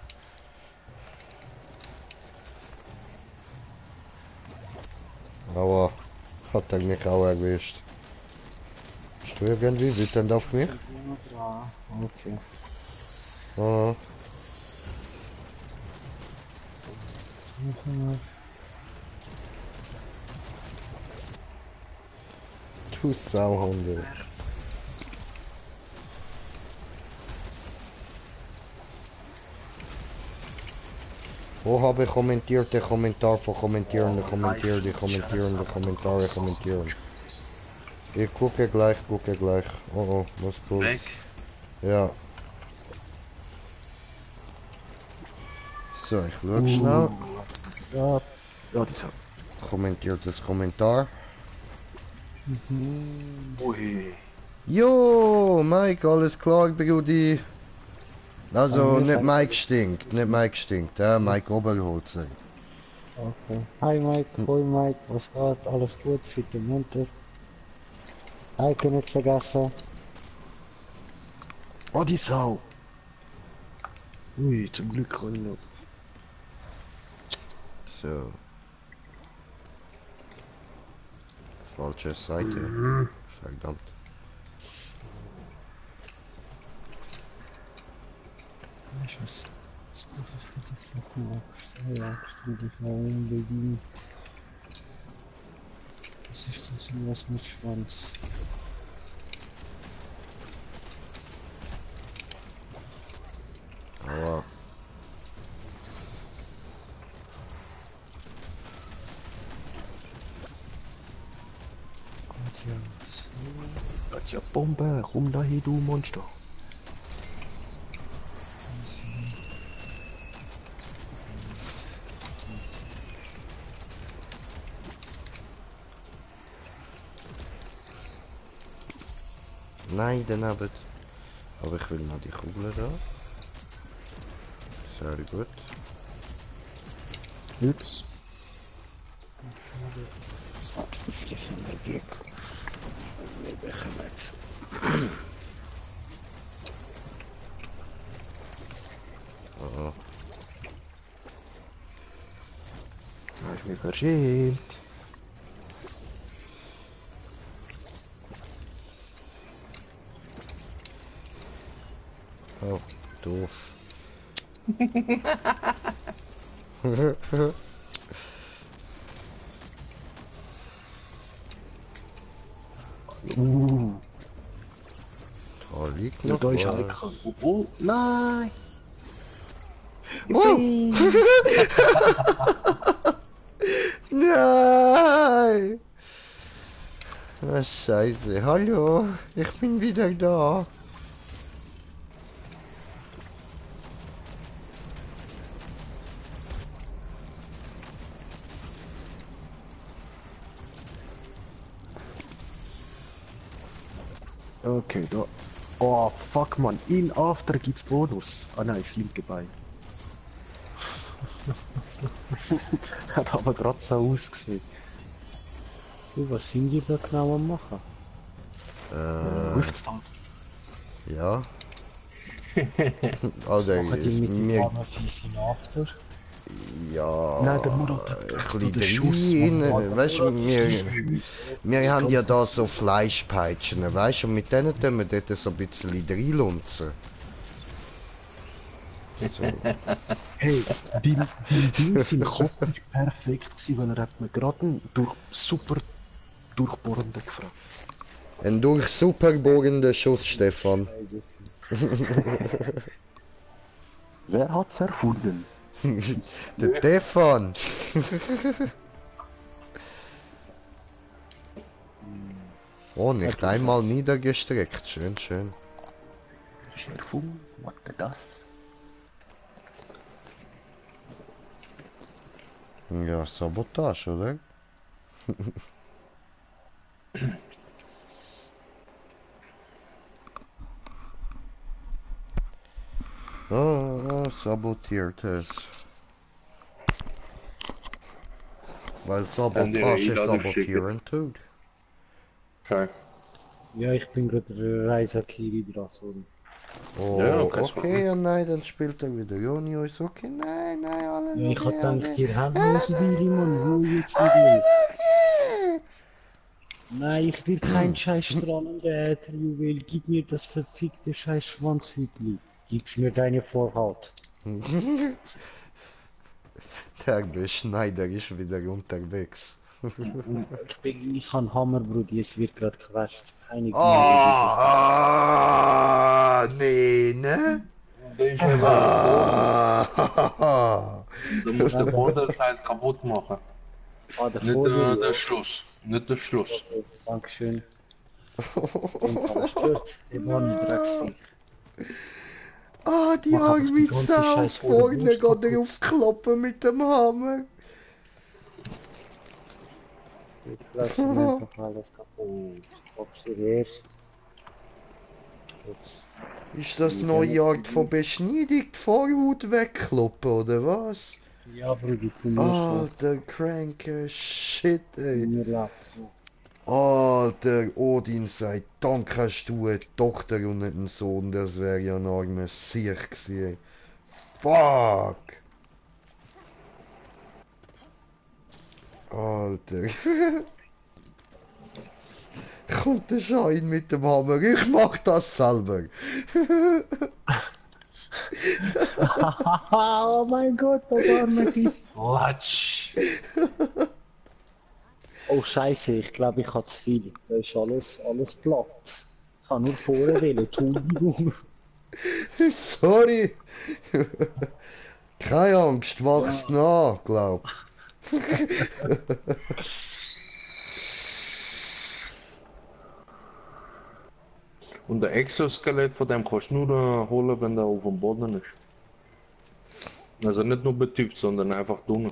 Aber hat er mich auch erwischt. Bist du irgendwie wütend auf mich? Sind wir noch dran? Okay. Ah, du Sauhunde. Wo habe ich kommentiert, der Kommentar von Kommentierende, Kommentierende, Kommentierende, Kommentare, kommentieren. Ich gucke gleich. Oh oh, was gut. Weg. Ja. So, ich schau schnell. Ja, Ja, das hat. Kommentiertes Kommentar. Ui. Jo, Mike, alles klar, Brudi. Also, wir nicht sind- Mike stinkt, ja, Mike Oberholzer. Okay. Hi Mike, hoi Mike, was geht? Alles gut, fit und munter. Heike nicht vergessen. Oh, die Sau! Ui, zum Glück kann ich noch. So. Falsche Seite. Verdammt. Ich weiß. Was brauche ich für die fucking Axt? Hey Axt, du dich mal unbedingt. Was ist das denn was mit Schwanz? Aua. Gott, ja. So. Das ist ja Bombe, komm da hin, du Monster. Nein, daneben. Aber ich will noch die Kugel da. Sehr gut. Jetzt. So, vielleicht haben wir Glück. Wir bekommen es. Oh. Da ist mir verschält. Oh, doof. Da liegt Ja, noch da ist was. Heike. Oh, nein! Oh! Nein! Ah, Scheiße. Hallo, ich bin wieder da. Okay, da. Oh, fuck, man. In After gibt's Bonus. Ah, nein, das linke Bein. Hat aber gerade so ausgesehen. Du, was sind die da genau am machen? Richtstand. Ja. Alter, Machen die ist mit dem mir... Arme fies in After? Ja... Nein, der Murat hat ein gedacht, bisschen der Schuss, rein. Mann. Weißt du, wir haben ja ganze- da so Fleischpeitschen, weißt du, und mit denen tun wir dort so ein bisschen reinlunzen. So. Hey, dein Ding sein Kopf ist perfekt gewesen, weil er hat mir gerade einen super durchbohrenden gefressen. Ein durch super bohrender Schuss, Stefan. Wer hat's erfunden? Der Stefan. Oh, nicht einmal niedergestreckt. Schön, schön. Ist erfunden? Was denn das? Ja, Sabotage, oder? Sabotiert es. Weil Haben die ihre Sabotage Einladung sabotieren tut. Schön. Ja, ich bin gerade der Reisakiri dran, sorry. Oh, Ja, kein okay, Problem. ja, nein, dann spielt er wieder Joni ist okay, nein, nein, alles Ja, ich okay, hab gedacht, alles ihr habt alles Loswille, Mann, wo jetzt alles wieder? okay. Nein, ich will kein scheiß Strahlenräder, Juwel, gib mir das verfickte scheiß Schwanzhütli. Gib's mir deine Vorhaut. Der Beschneider ist wieder unterwegs. Ich han Hammer, Brudi, es wird gerade quetscht. Keine Gnade, Ah, nee, ne? Der ist nicht weit vorne. Ah. Du musst den Vorderteil kaputt machen. der Nicht Vorder, der Schluss. Nicht der Schluss. Dankeschön. Den Fall stört, der war ein Drecksviech. Ah, die Mach einfach Arme die mit ganze Sau Scheiß vorne Vorderwurst geht kaputt. drauf kloppen mit dem Hammer. Ich lasse mir einfach alles kaputt. Kommst du her? Jetzt. Ist das neue Art von beschneidigt Vorhaut wegkloppen, oder was? Ja, Bruder, von mir schon. Alter, kranke Shit, ey. Mir läuft so. Alter, Odin sagt, danke hast du eine Tochter und nicht einen Sohn, das wäre ja ein armer Sieg gewesen. Fuck! Alter. Kommt der Schein mit dem Hammer, ich mach das selber. Oh mein Gott, das arme Vieh. Latsch! Oh Scheiße, ich glaube, ich habe zu viel. Da ist alles platt. Ich kann nur Poren wählen, Entschuldigung. Sorry. Keine Angst, wachst nach, glaub. Und der Exoskelett von dem kannst du nur holen, wenn der auf dem Boden ist. Also nicht nur betübt, sondern einfach drinnen.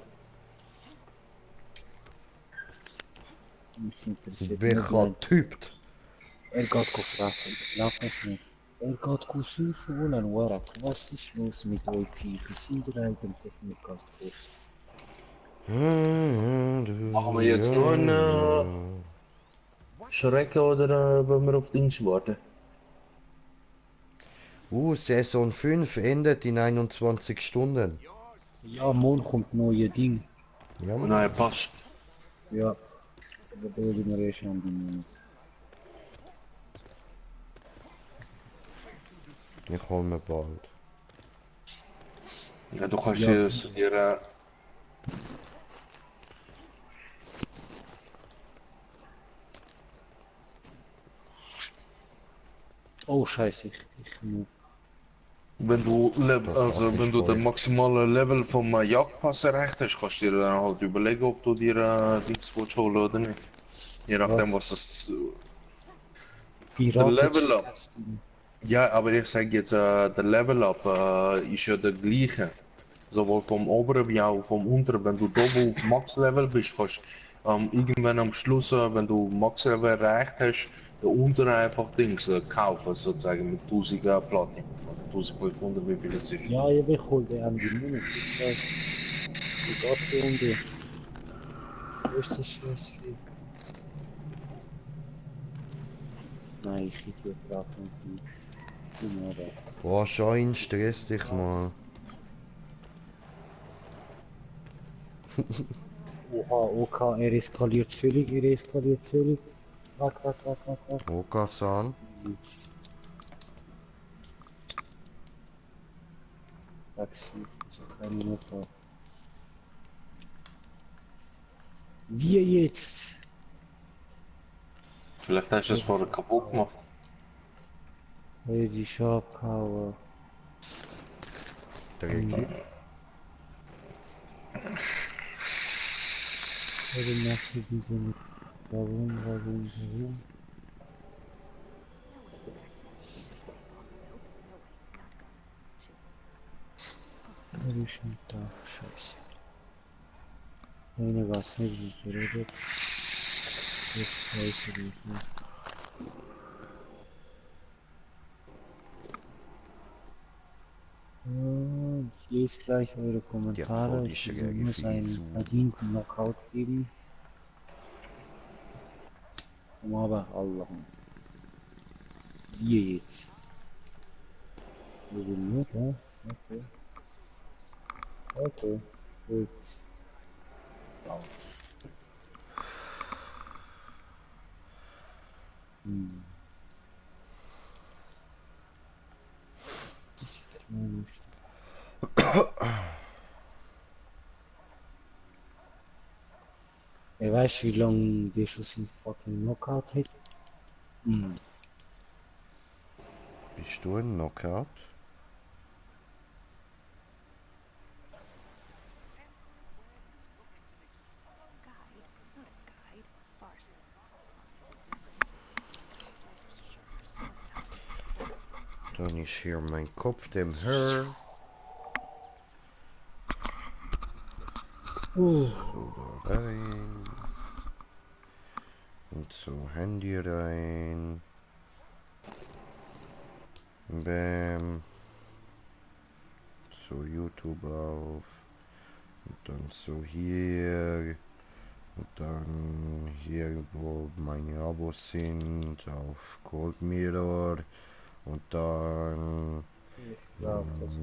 Mich interessiert Wer nicht, hat typt? er geht fressen, ich glaube es nicht. Er geht Sushi holen, Warak. Was ist los mit euch Viecher? Sind ihr eigentlich nicht ganz groß? Machen wir jetzt nur einen Schrecken oder wollen wir auf Dings warten? Saison 5 endet in 21 Stunden. Ja, morgen kommt neue Ding. Ja, Mann. Nein, passt. Ja, aber da sind wir eh schon die News. Ich hol mir bald. Ja, du kannst Ja. dir Oh Scheiße, ich muss. wenn du Das hab ich wenn du den voll. maximalen Level vom Jagdpass erreicht hast, kannst du dir dann halt überlegen, ob du dir Dings willst holen oder nicht. Je nachdem, was das. Der Level Up. Ja, aber ich sage jetzt, der Level Up ist ja der gleiche. Sowohl vom oberen wie auch vom unteren. Wenn du doppel auf Max Level bist, kannst irgendwann am Schluss, wenn du Max Level erreicht hast, der unteren einfach Dings kaufen, sozusagen mit 1000 Platin. Oder 1500, wie viel es ist. Ja, ich hol den an die Monat. Ich sag, wie geht's dir um dich? Wo ist das Scheißvieh? Nein, ich hätte gerade nicht. Genau da. Boah, Schein, stress dich mal. Oha, okay, er eskaliert völlig, Wak. Okasan. Jetzt. Wachsvieh, ist ja keine Mutter. Wir jetzt! Vielleicht hast du es vorher kaputt gemacht. Hey, die Sharp Power. Dreckig. Warum machst du diese nicht? Warum? Er ist nicht da. Scheiße. Nein, was nicht, wie geredet. Jetzt weiß ich nicht. Ich lese gleich eure Kommentare. voll die Ich will schräge nur seinen Frisur. verdienten Knockout geben. Aber Allah. Wir jetzt. Wir sind nicht, hä? Okay. Gut. Raus. Das sieht mir nicht. Wer weiß, wie lange der schon seinen fucking Knockout hat? Bist du ein Knockout? Dann ist hier mein Kopf, dem Hör. So, da rein. Und so Handy rein. Bam. So YouTube auf. Und dann so hier. Und dann hier, wo meine Abos sind, auf Gold Mirror. Und dann... Ich glaube, das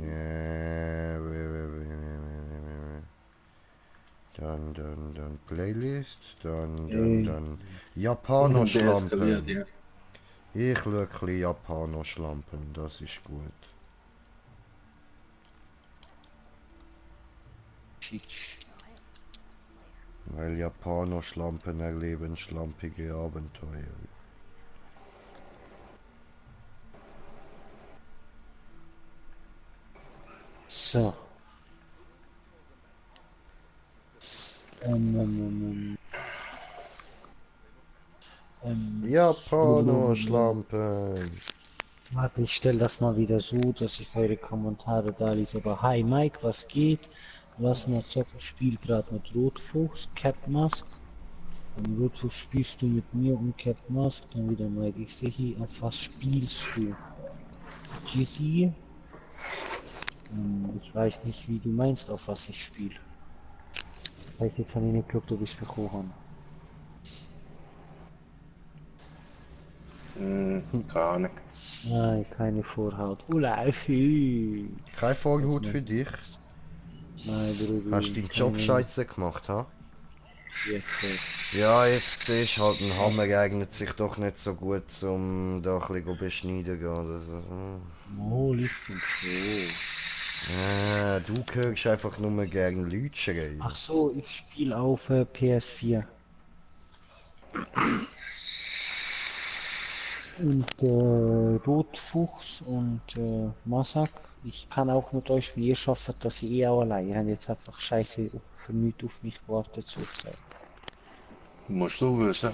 Dann Playlist, Ey, dann Der eskaliert, Japanoschlampen. ja. Ich schaue ein bisschen Japanoschlampen, das ist gut. Tschitsch. Weil Japanoschlampen erleben schlampige Abenteuer. So. Ähm, ähm, ähm, Japanoschlampen! Warte, ich stelle das mal wieder so, dass ich eure Kommentare da lese. Aber hi Mike, was geht? Lass mal zocken. Ich spiel gerade mit Rotfuchs, Cap Mask. Rotfuchs spielst du mit mir und Cap Mask. Dann wieder Mike. Ich sehe hier, auf was spielst du? Jizzy? Ich weiß nicht, wie du meinst, auf was ich spiele. Ich weiß jetzt nicht, ob du bist bekommen. Keine Ahnung. Nein, keine Vorhaut. Ulaifi! Kein Vorhut für dich. Nein, Hast Brudi, deinen Job keine. scheiße gemacht, ha? Yes, sir. Ja, jetzt siehst du halt, ein Hammer eignet sich doch nicht so gut, um da ein bisschen beschneiden gehen oder so. Oh, ich finde so. Du hörst einfach nur gern Leute schreien. Ach so, ich spiele auf PS4. Und Rotfuchs und Masak. Ich kann auch mit euch spielen. Ihr schafft das eh auch allein. Ihr habt jetzt einfach scheiße für nichts auf mich gewartet zurzeit. Musst du wissen.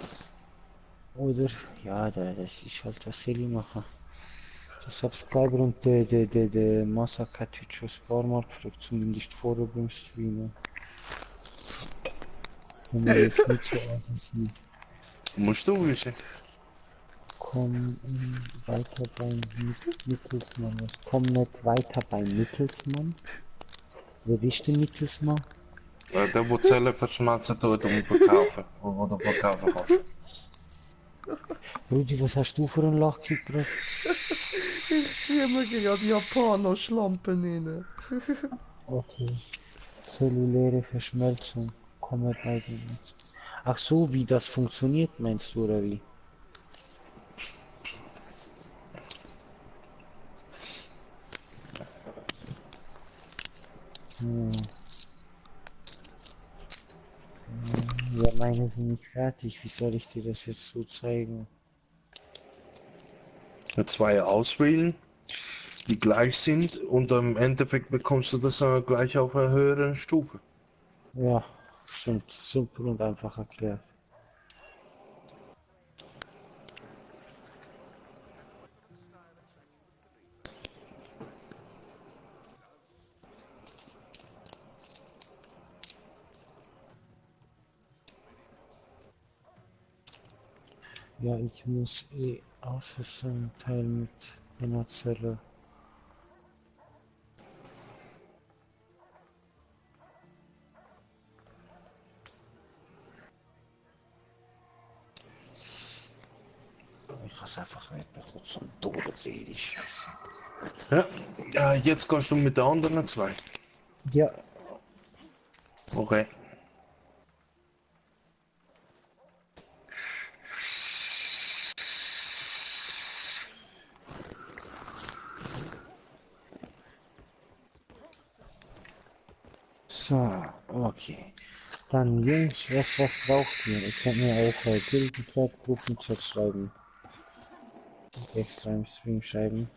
Oder? Ja, das ist halt, was soll ich machen? Der Subscriber und der Masak hat heute schon ein paar Mal gefragt, zumindest vorher beim Streamen. Wenn wir jetzt nicht so aussehen. Musst du wissen. Komm weiter beim Mittelsmann. Komm nicht weiter beim Mittelsmann. Wer ist der Mittelsmann? Der, wo Zellen verschmelzen tut und verkaufen. Oder verkaufen kannst. Rudi, was hast du für einen Lachkick gerade? Ich ziehe mir gerade Japanoschlampen rein. Okay. Zelluläre Verschmelzung. Komme bei dem jetzt. Ach so, wie das funktioniert, meinst du, oder wie? Hm. Ja, meine sind nicht fertig. Wie soll ich dir das jetzt so zeigen? Zwei auswählen, die gleich sind und im Endeffekt bekommst du das gleich auf einer höheren Stufe. Ja, stimmt. Simpel und einfach erklärt. Ja, ich muss eh außerdem Teil mit einer Zelle. Ich hab's einfach nicht mehr kurz zum Tode drehen, die Scheiße. Ja, ja, jetzt gehst du mit der anderen zwei. Ja, Okay. so, okay. Dann Jungs, was braucht ihr? Ich kann mir auch Gildenchat, Gruppenchat schreiben. Extra im Stream schreiben.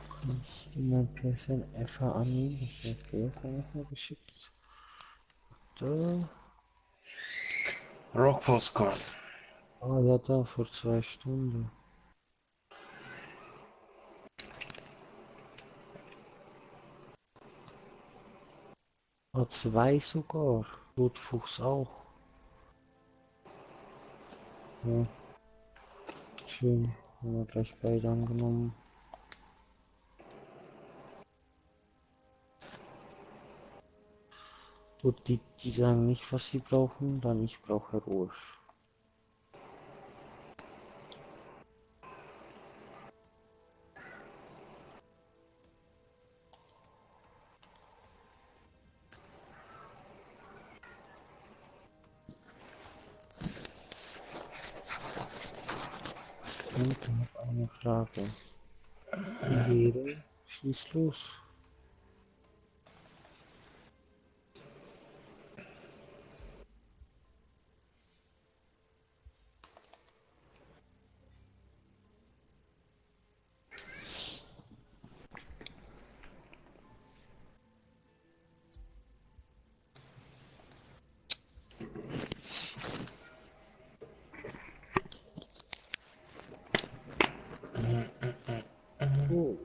Kannst du mein PSN FA annehmen? Ich habe PSN FA geschickt. Da. Rockfall Squad. Ah ja, da vor 2 Stunden. zwei sogar. Rotfuchs auch. Ja. Schön. Haben wir gleich beide angenommen. Gut, die sagen nicht, was sie brauchen, dann ich brauche Heroisch. Und ich habe eine Frage. Die wäre, schieß los. Oh,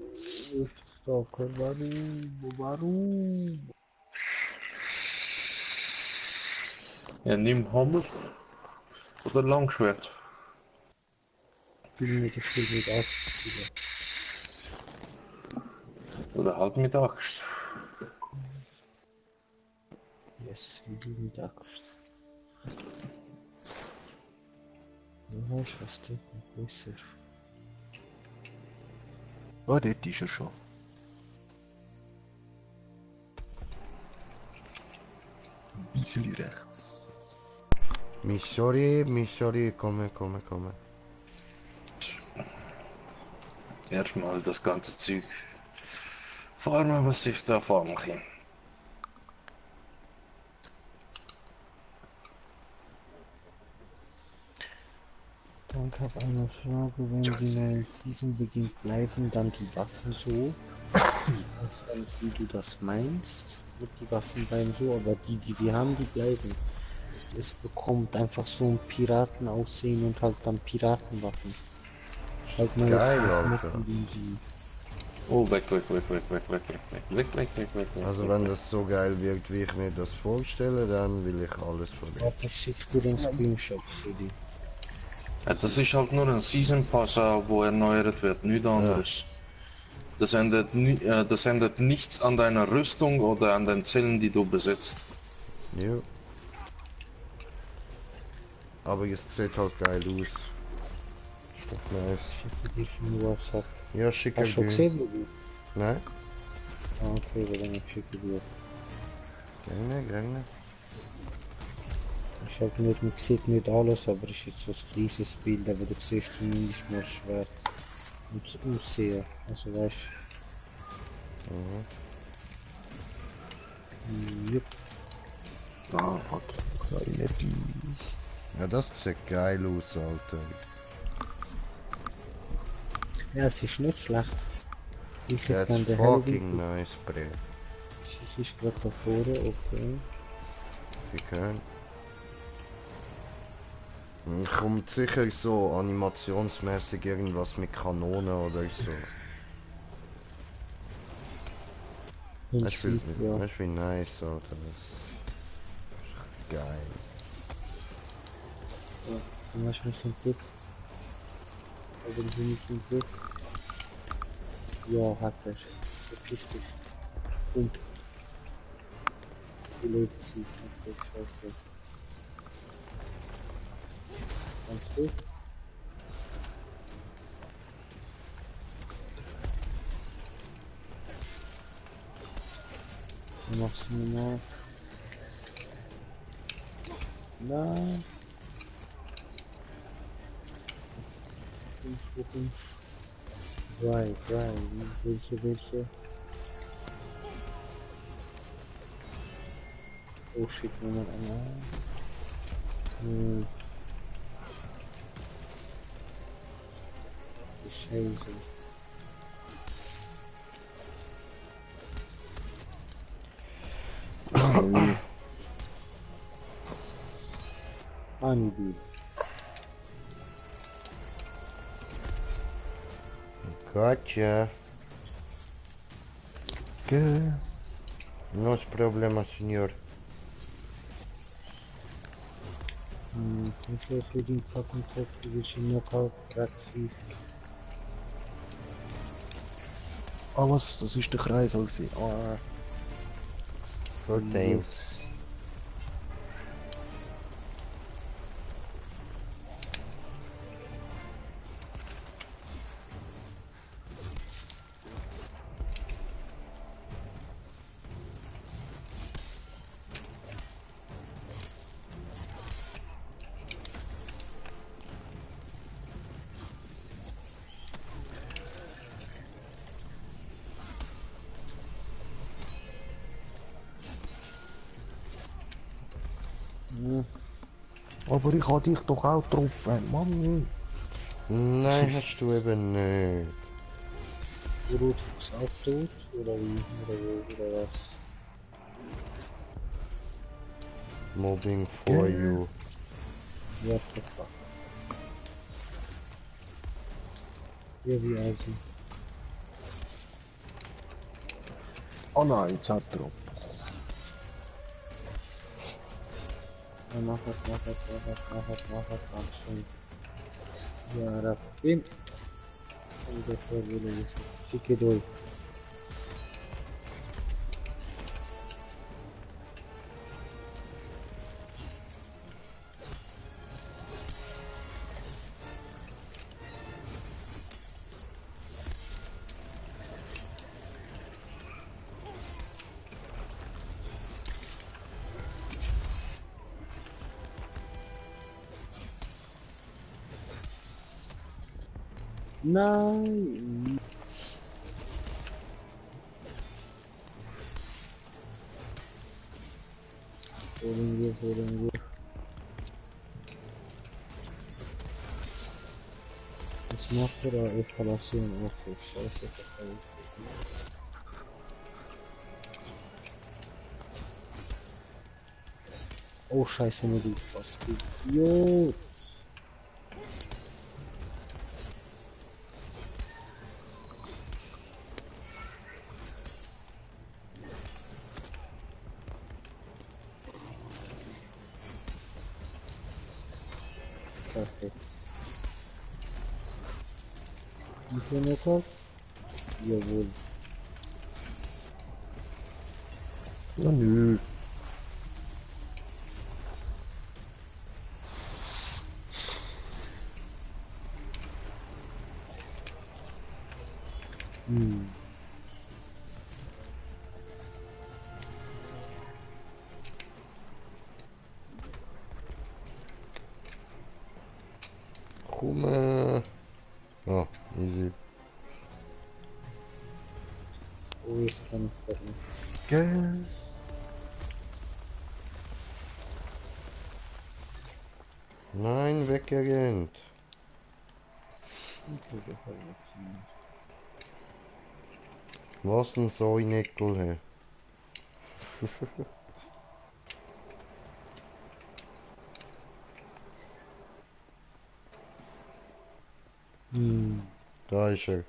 Stalker, warum? Ja, nimm Hammer oder Langschwert. Spielen wir das Spiel mit ab. Oder halt mit Axt. Yes, Spiel mit Axt. Ja, ich weiß nicht, besser. Ah, dort ist er schon. Ein bisschen rechts. Missouri, komme. Erstmal das ganze Zeug farmen, was ich da farmen kann. Und ich habe eine Frage, wenn die neue Season beginnt, bleiben dann die Waffen so? Ich weiß ja nicht, wie du das meinst. Mit die Waffen bleiben so, aber die wir haben, die bleiben. Es bekommt einfach so ein Piratenaussehen und halt dann Piratenwaffen. Halt mal Geil, jetzt Alter. Oh, weg. Also wenn das so geil wirkt, wie ich mir das vorstelle, dann will ich alles verlieren. Warte, ich schick dir den Screenshot, Rudi. Ja, das ist halt nur ein Season Pass, wo erneuert wird, nichts anderes. Das ändert nichts an deiner Rüstung oder an den Zellen, die du besitzt. Jo. Aber es sieht halt geil aus. Nice. Schicke dich in WhatsApp. Ja, schicker Hast du schon gesehen, Rudi? Nein? Ah, okay, weil dann schicke dir. Gerne. Ich habe nicht sieht nicht alles, aber es ist jetzt so ein kleines Bild, aber du siehst zumindest mal das Schwert und das Aussehen. Also weißt du. Jupp. Ah, fuck. Kleine Bies. Ja, das sieht geil aus, Alter. Ja, es ist nicht schlecht. Ich hätte That's gerne den fucking Halloween. nice, Bre. Ich ist gerade da vorne, okay. Sie können. Kommt sicher so animationsmäßig irgendwas mit Kanonen oder so. Das Prinzip, ja. ist wie nice, Alter. Das ist geil. Du hast mich entdeckt. Aber du nicht entdeckt. Ja, hat er. Verpiss dich. Und. Du lebst sie. Okay, scheiße. Kannst du? Was machst du noch? Nein. Right. Welche? Oh shit, Moment einmal. Scheiße. Honeybee. Gotcha. Gell. No es problema, signor. I'm sure if you didn't fucking talk to you should knock out Ratsvieh. Ah, was? Das ist der Kreisel gewesen. Ah, Good thing. Yes. aber ich hab dich doch auch getroffen, Mann. Nein, hast du eben nicht. Rotfuchs auch tot? Oder wie? Oder wo? Oder was? Mobbing for you. What the fuck? Ja, wie also? Oh nein, jetzt hat er ab. Ja, mach es, ganz schön. Ja, Rabbin. Und der Vorwille ist. Schicke durch. Nein! Holen wir. Was macht er da? Eskalation. Okay, scheiße, verfallen. Oh, scheiße, mir gut fast. Jo! Perfekt. Wie viel noch? Jawohl. Ja, nö. Komm. Oh, easy. Oh, jetzt kann ich doch nicht. Gell? Nein, weggerannt. Okay, das hat nicht. Was ein Säuneckel, hä? Da ist er.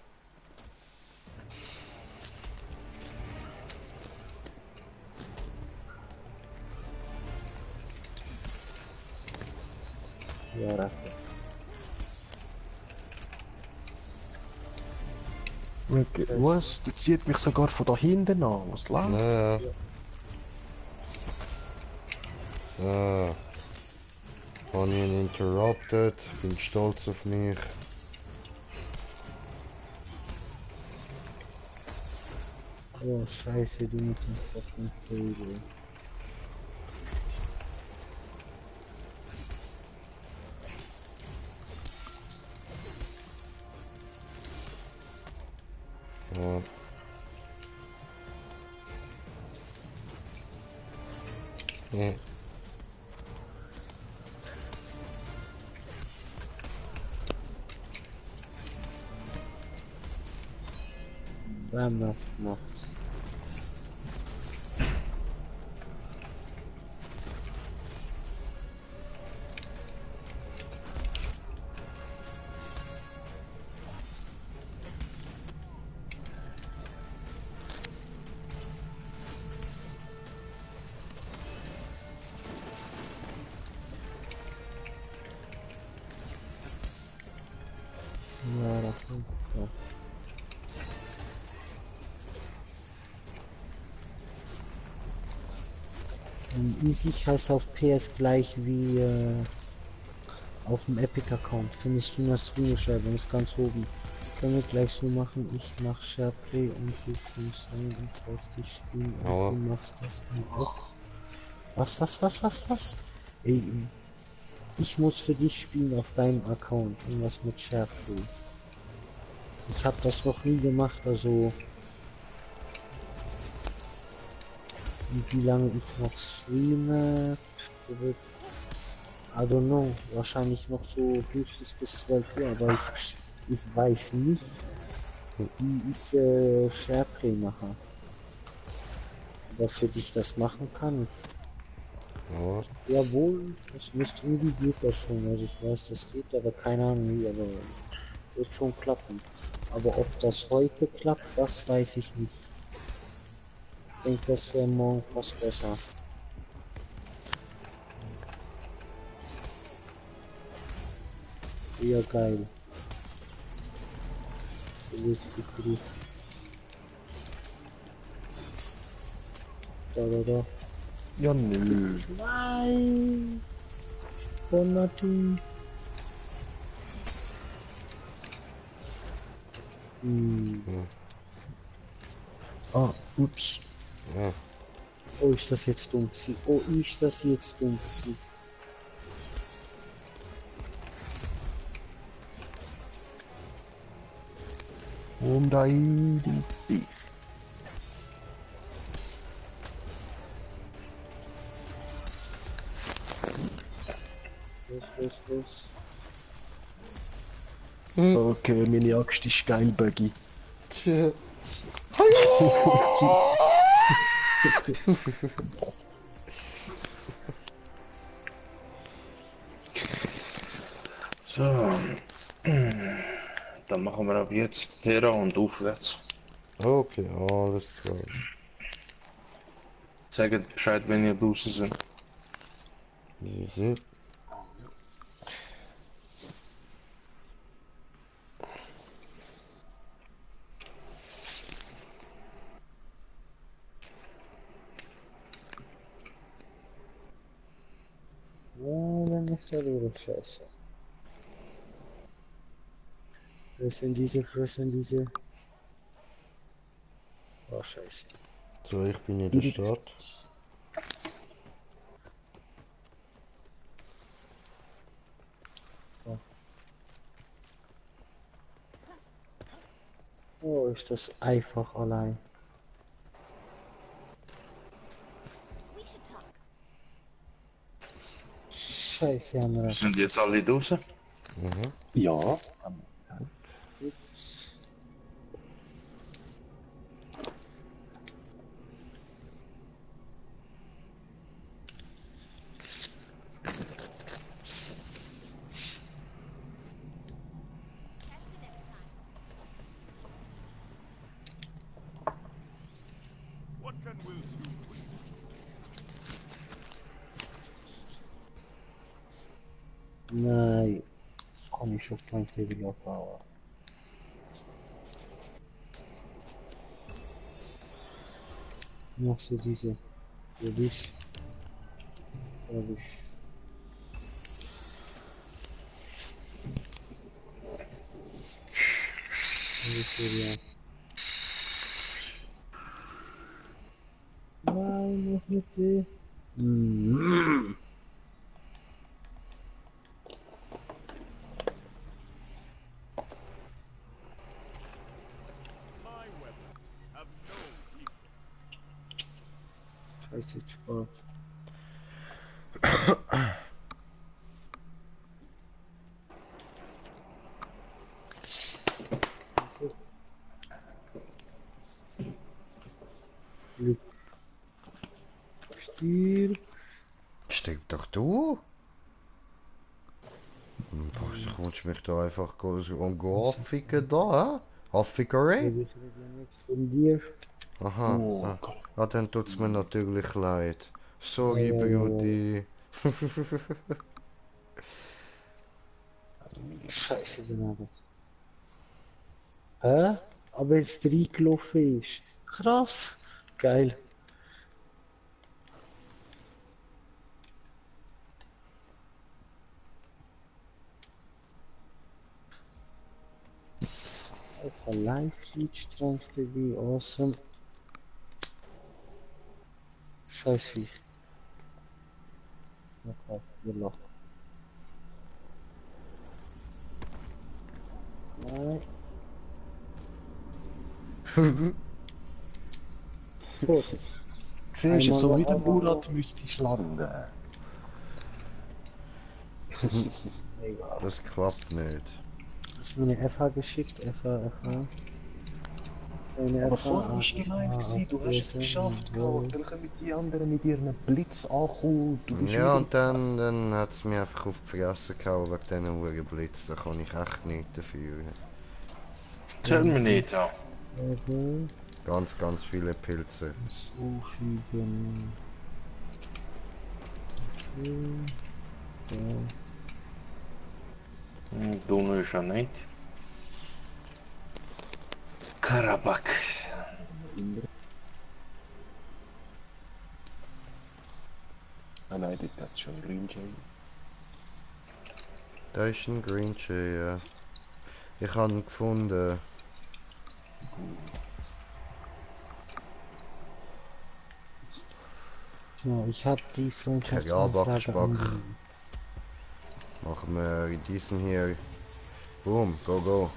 Ja, Rache. Okay. Was? Der zieht mich sogar von da hinten an. Was läuft? Ja. Ah. Habe ich ihn interrupted. Bin stolz auf mich. Oh, scheiße, du mit dem fucking Vögel. Ja. Ja. Bam, das gemacht. Warte. So. Easy heißt auf PS gleich wie auf dem Epic-Account. Findest du in der Stream-Beschreibung, ist ganz oben. Können wir gleich so machen, ich mach SharePlay und du kommst rein und brauchst dich spielen und Ja. du machst das dann auch. Was? Ey, ich muss für dich spielen auf deinem Account. Irgendwas mit SharePlay. Ich hab das noch nie gemacht, also... Und wie lange ich noch streame... I don't know. Wahrscheinlich noch so höchstens bis 12 Uhr, aber ich weiß nicht, wie ich SharePlay mache. Aber für dich das machen kann. Ja. Jawohl, es müsste irgendwie geht das schon. Also ich weiß, das geht, aber keine Ahnung wie, aber wird schon klappen. Aber ob das heute klappt, das weiß ich nicht. Ich denke, das wäre morgen fast besser. Ja, geil. Richtig. Da. Ja, nö. Nein! Von Nati. Ah, ups. Ja. Oh, ist das jetzt dumm gewesen. Und da du dich. Los. Okay, meine Axt ist geil, Buggy. Tja. So. Dann machen wir ab jetzt Terra und aufwärts. Okay, alles klar. Sagt Bescheid, wenn ihr draußen sind. Mhm. Ja, dann nicht der Lore, scheiße. Fressen diese. Oh, scheiße. So, ich bin in der Stadt. Oh, ist das einfach allein. We should talk. Scheiße, Amra. Sind jetzt alle draußen? Ja. Catch you next time. What can Wilson do for you? Nein. Komm, ich hab kein Table of Power. Noch so diese. Erwisch. Ja. Nein, noch nicht die. My weapons have no equal. Scheiße, Sport. Glück. Stirb. Stirb doch du? Was kommst du mich da einfach anficken da, hä? Affigerei? Ich rede ja nicht von dir. Aha. Oh Ah. Gott. Ah, dann tut's mir natürlich leid. Sorry, Ja. Brudi. Scheiße, genau. Hä? Aber jetzt reingelaufen ist. Krass. Geil. Alpha Life Lead Strength TV, awesome. Scheiß Viech. Okay, Yellow. Nein. Gut. Siehst du, Einmal so noch wie der einmal Murat müsste ich landen. Egal. Das klappt nicht. Hast du mir eine FH geschickt? FH. Eine Aber FH. vorher war gemeint, du hast es geschafft, und dann kommen die anderen mit ihren Blitz ankommen, du bist Ja, wieder und dann hat es mich einfach auf die Fresse gehauen wegen diesen Uhren Blitz. Da kann ich echt nicht dafür. Terminator. Ganz viele Pilze. So fügen. Okay. Ja. Doen is er niet. Karabak. Ah nein, dort hat es schon Green Jay. Da ist ein Green Jay, ja. Ich habe ihn gefunden. Ja, ich habe die Ja, Freundschaftsanfrage Backspack. angenommen. Machen wir diesen hier. Boom, go.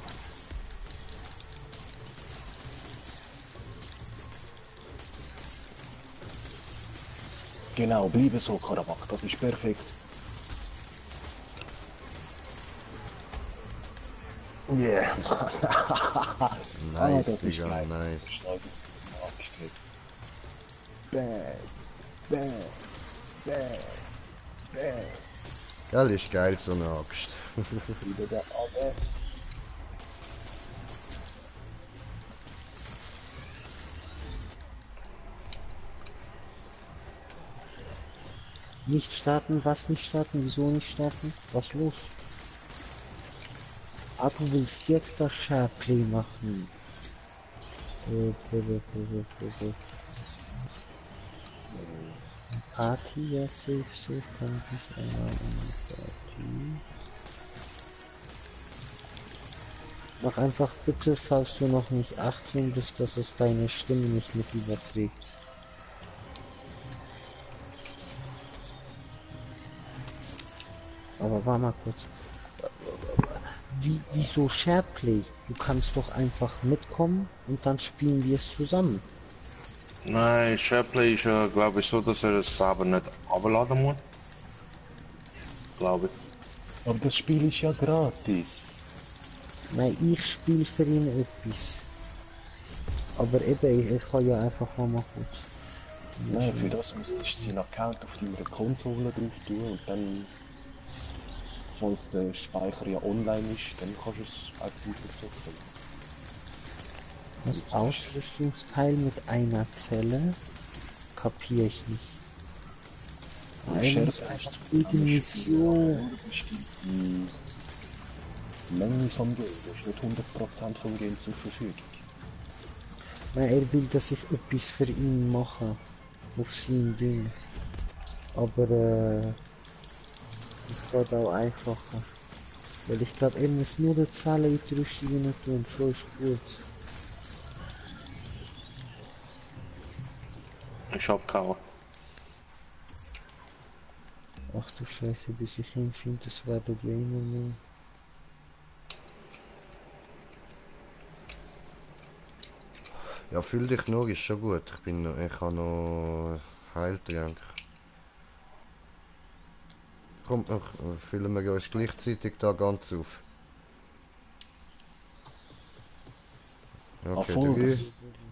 Genau, bleibe so, Karabak, das ist perfekt. Yeah. Nice, das ist Digga, geil. nice. Bang. Gell, ist geil, so eine Axt. Wieder der Abe. Nicht starten, was nicht starten, wieso nicht starten? Was los? Ah, du willst jetzt das Shareplay machen. Party, ja, safe, kann ich nicht einmal in die Party. Mach einfach bitte, falls du noch nicht 18 bist, dass es deine Stimme nicht mit überträgt. Aber warte mal kurz. Wieso Shareplay? Du kannst doch einfach mitkommen und dann spielen wir es zusammen. Nee, SharePlay is glaube ich so, dass er es selber nicht abladen muss. Glaube ich. Aber das Spiel ist ja gratis. Nein, ich spiele für ihn etwas. Aber eben, ich kann ja einfach mal kurz. Nein, für das müsstest du seinen Account auf deiner Konsole drauf tun und dann, falls der Speicher ja online ist, dann kannst du es einfach wieder suchen. Das Ausrüstungsteil mit einer Zelle kapiere ich nicht. Er muss einfach wegen Mission. Die Menge vom Game, das ist nicht 100% vom Game zur Verfügung. Nein, er will, dass ich etwas für ihn mache. Auf sein Ding. Aber es geht auch einfacher. Weil ich glaube, er muss nur die Zelle in die Rüstung rein tun, schon ist gut. Ich hab keine. Ach du Scheiße, bis ich ihn finde, das werden ja immer mehr. Ja, fühl dich nur, ist schon gut. Ich habe noch Heiltrank. Kommt noch, füllen wir uns gleichzeitig da ganz auf. Okay, Voll, 3,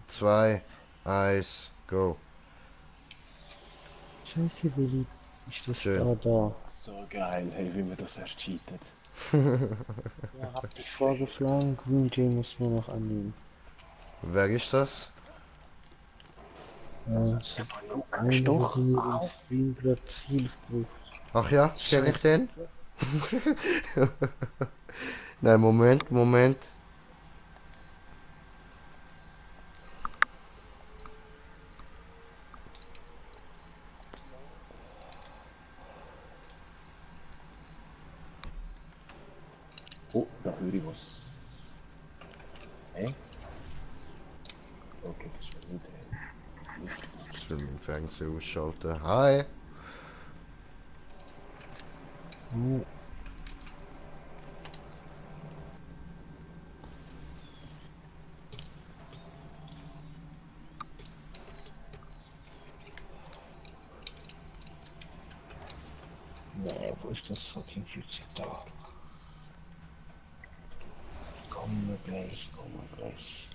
2, 1, go. Scheiße, Willi, ist das Schön. da? So geil, hey, wie man das ercheatet. Ja, hab dich vorgeschlagen, Green Jay muss man noch annehmen. Wer ist das? So einer, Doch, der mir im Stream gerade Hilfe braucht. Ach ja, kenn ich den? Nein, Moment. Oh, da höre ich was. Hä? Okay, das war nicht Mist. Ich will meinen Fernseher ausschalten. Hi! Oh, nee, wo ist das fucking Flugzeug da? Kommen wir gleich, kommen wir gleich.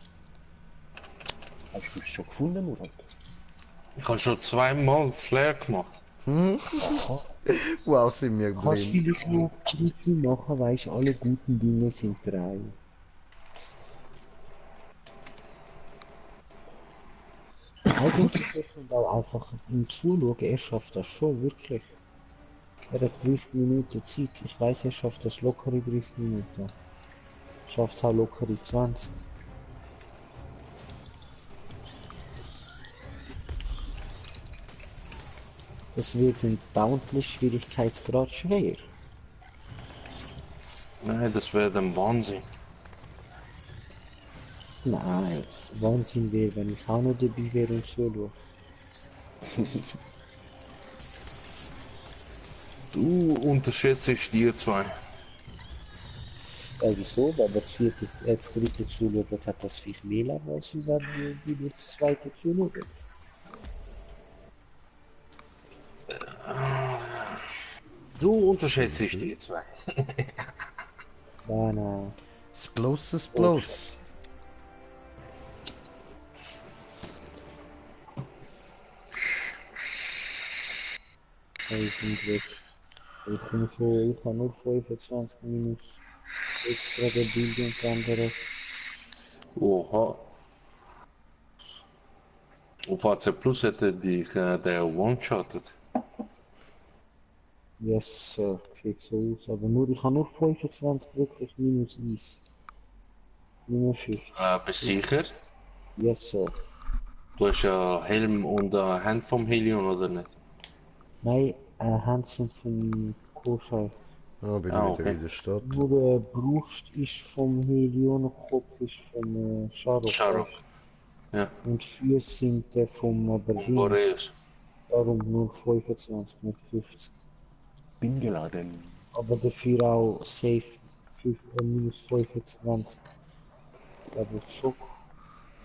Hast du es schon gefunden, oder? Ich habe schon zweimal Flair gemacht. Aha. Wow, sind wir Kannst blind. vielleicht noch Kritik machen, weißt alle guten Dinge sind drei. Eigentlich ist man da einfach im Zuschauen, er schafft das schon, wirklich. Er hat 30 Minuten Zeit, ich weiß, er schafft das locker in 30 Minuten. Schafft es auch locker in 20. Das wird ein Boundless-Schwierigkeitsgrad schwer. Nein, das wäre dann Wahnsinn. Nein, Wahnsinn wäre, wenn ich auch noch dabei wäre und zuschaue. Du unterschätzt die zwei. Wieso? Weil das dritte Zuschauen hat das viel mehr lang, als wenn die nur das zweite zuschauen. Du unterschätzt die zwei. Nein, nein. Das bloß. Eigentlich. Ich komme schon, ich habe nur 25 minus extra der Bildung und anderes. Oha. Auf AC Plus hätte dich der one-shottet. Yes, Sir, sieht so aus. Aber nur, ich habe nur 25 wirklich minus 1. Minus 50. Bist sicher? Yes, Sir. Du hast ja Helm und Hand vom Helion oder nicht? Nein, Hansen vom Koschei. Ah, bin Ah, ich wieder okay. in der Stadt. Nur Brust ist vom Helion, Kopf ist vom Sharok. Sharok. Ja. Und Füße sind vom Und Berlin. Boreas. Darum nur 25, nicht 50. Bin geladen. Aber dafür auch safe minus 25. Das ist Schock.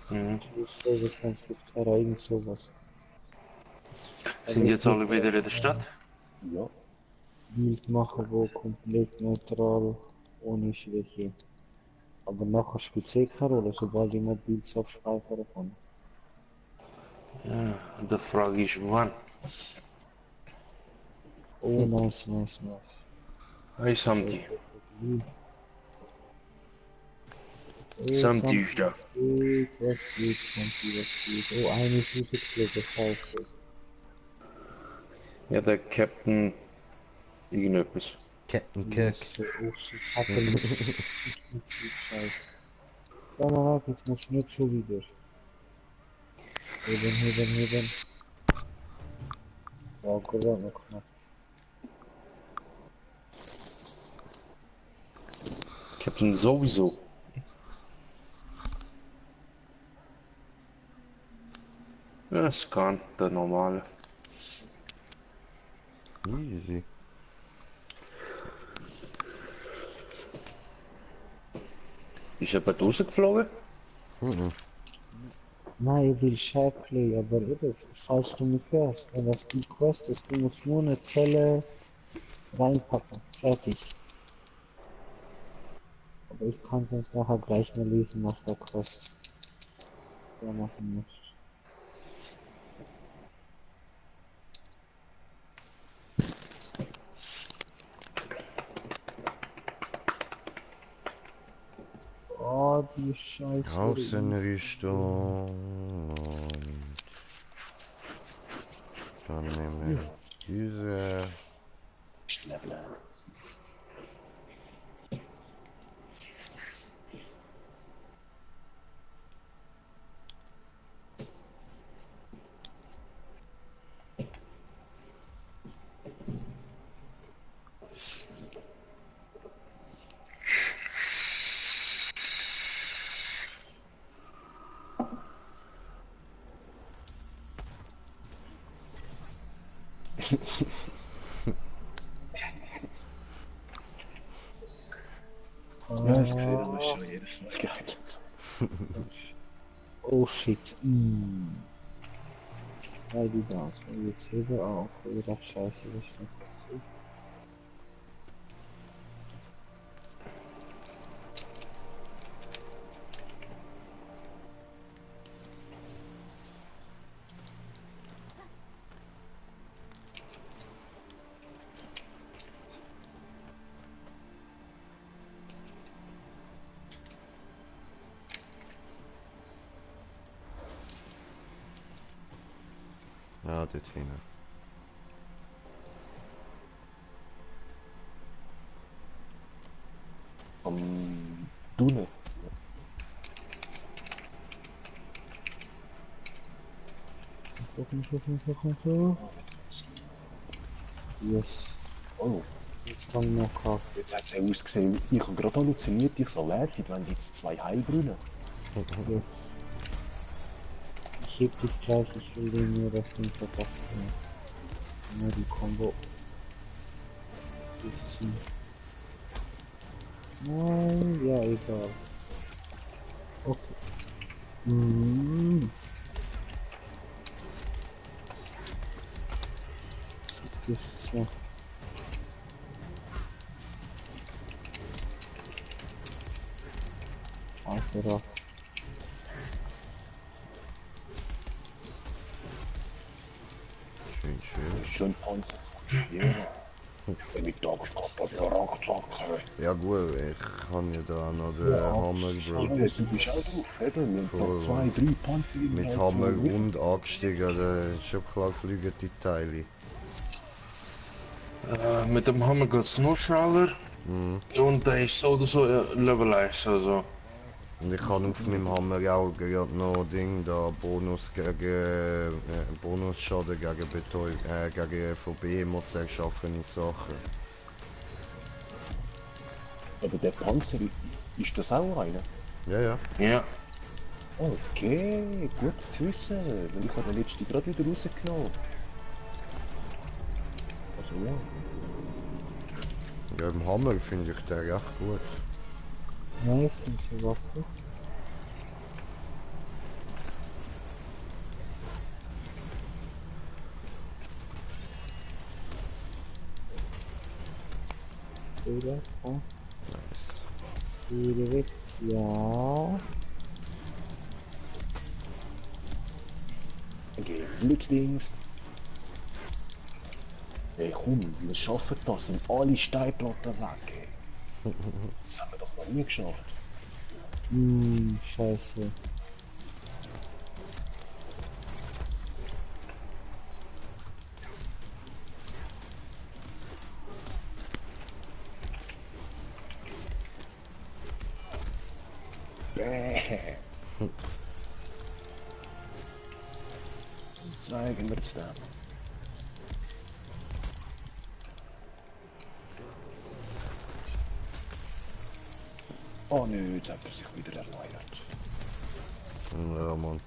Mhm. Minus 25 auf Terra, irgend sowas. Sind jetzt alle wieder in der Stadt? Ja. Bild machen, wo komplett neutral, ohne Schwäche. Aber nachher spielt es eh keine Rolle, sobald ich mal Bilds abspeichern kann. Ja, die Frage ist wann. Oh, nice, nice, nice. Hey Samti. Oh, Samti ist da. Was geht, Santi, was geht? Oh, eine ist rausgeflogen, scheiße. Ja, der Captain irgendetwas. Captain Kirk. So, oh shit, hat er mich mit sich, scheiße. Komm mal ab, jetzt musst du nicht schon wieder. Heben, heben, heben. Ja, gut, noch knapp. Captain sowieso. Ja, Scan, der normale. Easy. Ist jemand rausgeflogen? Mhm. Nein, ich will Shareplay, aber eben, falls du mich hörst, wenn das die Quest ist, du musst nur eine Zelle reinpacken. Fertig. Aber ich kann es nachher gleich mal lesen nach der Quest. Ja, machen muss. Oh, die Scheiße. Außenrichtung. Und dann nehmen wir diese. Schleppler. Ja, ich sehe, das ist schon jedes Mal geil. Oh shit. Ja, die da. So, jetzt hier auch. Wieder scheiße, das ist nicht passiert. Ja, dort hinten. Am Dunne. So. Yes. Oh, Jetzt kann ich noch kaufen. jetzt hat es ja ausgesehen, ich habe gerade halluziniert, ich soll leer sein, wenn jetzt zwei Heilbrunnen. Yes. Ich heb dich gleich, ich will dir nur das Ding verpassen. Nur die Combo. Durchziehen. Nein, ja, egal. Okay. Jetzt geht's ja. Alter, Schön, schön. Schön Panzer. Ja. Wenn ich da gestanden habe, ja, Rackzack. Ja gut, ich habe ja da noch den Hammer, Bro. Du bist auch drauf, oder? Wir Voll, haben da 2, 3 Panzer in Mit Hammer und angestiegen, da ist schon klar fliegen die Teile. Mit dem Hammer geht's noch schneller. Und der ist so oder so Level 1, also. Und ich habe auf meinem Hammer auch gerade noch Ding da Bonus gegen Bonusschaden gegen Betäubung, gegen von Behemoths erschaffene Sachen. Aber der Panzer, ist das auch einer? Ja, ja. Ja. Okay, gut zu wissen, weil ich habe den letzten gerade wieder rausgenommen. Also ja. Ja, im Hammer finde ich den recht gut. nice, und so warte. Wieder, komm, Nice. wieder weg, ja. Okay, Blitzdienst. Hey komm, wir schaffen das, sind alle Steinplatten weg. Jetzt haben wir das noch nie geschafft. Scheiße. Zeigen wir es dann. Oh nö, jetzt hat er sich wieder erneuert. Ja, Mann.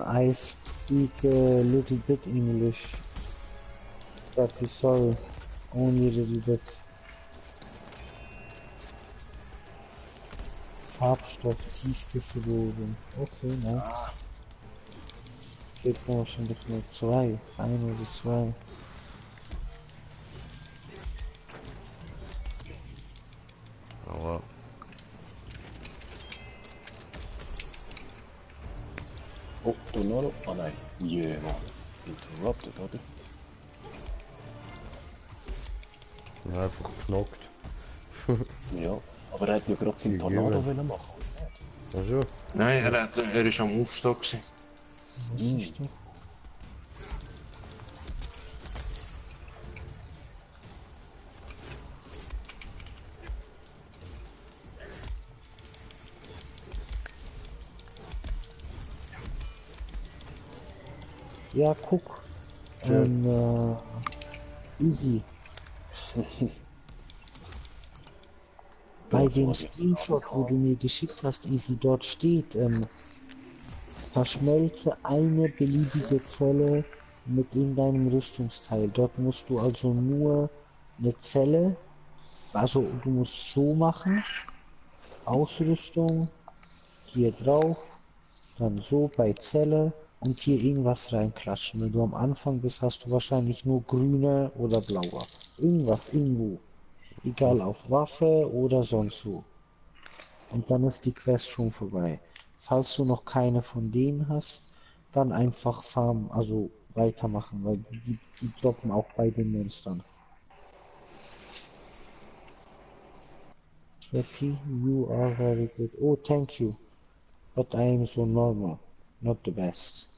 I speak a little bit English. But sorry, only a little bit. Farbstoff tiefgefroren. Okay, nice. Fehlt mir wahrscheinlich nur 2. 1 oder 2. Aber Oh, Tornado? Oh nein. Yeah, man. Interrupted, oder? ja, einfach geknockt. Ja. Aber er hat ja gerade seinen Tornado wollen machen. Also, Nein, er ist am Aufstehen gewesen. Was ist das? Ja, guck. Easy. bei so dem was ich Screenshot, wo du mir geschickt hast, Easy, dort steht, verschmelze eine beliebige Zelle mit in deinem Rüstungsteil. Dort musst du also nur eine Zelle, also du musst so machen, Ausrüstung, hier drauf, dann so bei Zelle und hier irgendwas reinklatschen. Wenn du am Anfang bist, hast du wahrscheinlich nur grüne oder blaue. Irgendwas, irgendwo. Egal auf Waffe oder sonst wo. Und dann ist die Quest schon vorbei. Falls du noch keine von denen hast, dann einfach farmen, also weitermachen, weil die droppen auch bei den Monstern. Happy, you are very good. Oh, thank you. But I am so normal, not the best.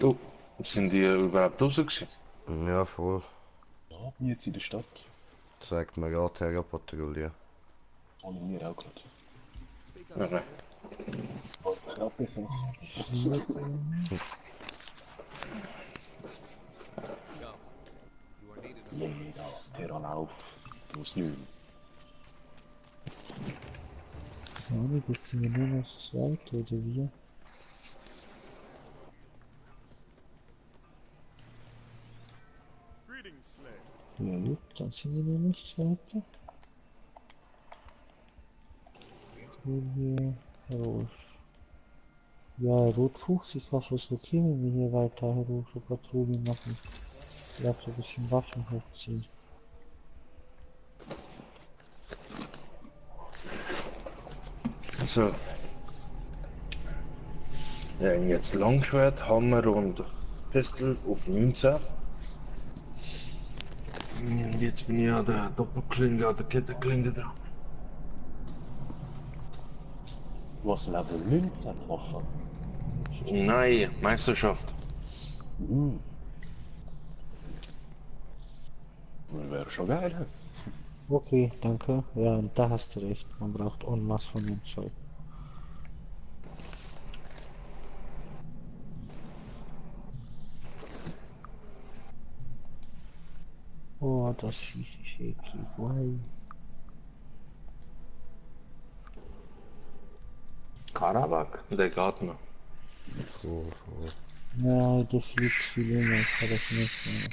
Oh, sind die überhaupt raus gewesen? Ja, voll. Ja, bin jetzt in der Stadt. Zeigt mir gerade Terrorpatrouille. Haben wir auch gerade. Speak up, Okay. Slayer. Was knapp ist uns. Go. You are needed on the Jeder Terrorlauf. Plus 9. So, jetzt sind wir nur noch das zweite, oder wie? Greetings, Slayer. Ja gut, dann sind wir nur noch das zweite. Patrouille, Rouge. Ja, Rotfuchs, ich hoffe es ist okay, wenn wir hier weiter Rouge Patrouille machen. Ich glaube, so ein bisschen Waffen hochziehen. So. Ja, jetzt Langschwert, Hammer und Pistol auf 19. Und jetzt bin ich an der Doppelklinge, an der Kettenklinge dran. Was Level 19 Waffe? Nein, Meisterschaft. Wäre schon geil. Hä? Okay, danke. Ja, und da hast du recht. Man braucht en masse von dem Zeug. Oh, das Viech ist eklig. Why? Karabak, der geht noch. Voll, voll. Ja, der fliegt viel länger. Ich kann das nicht mehr.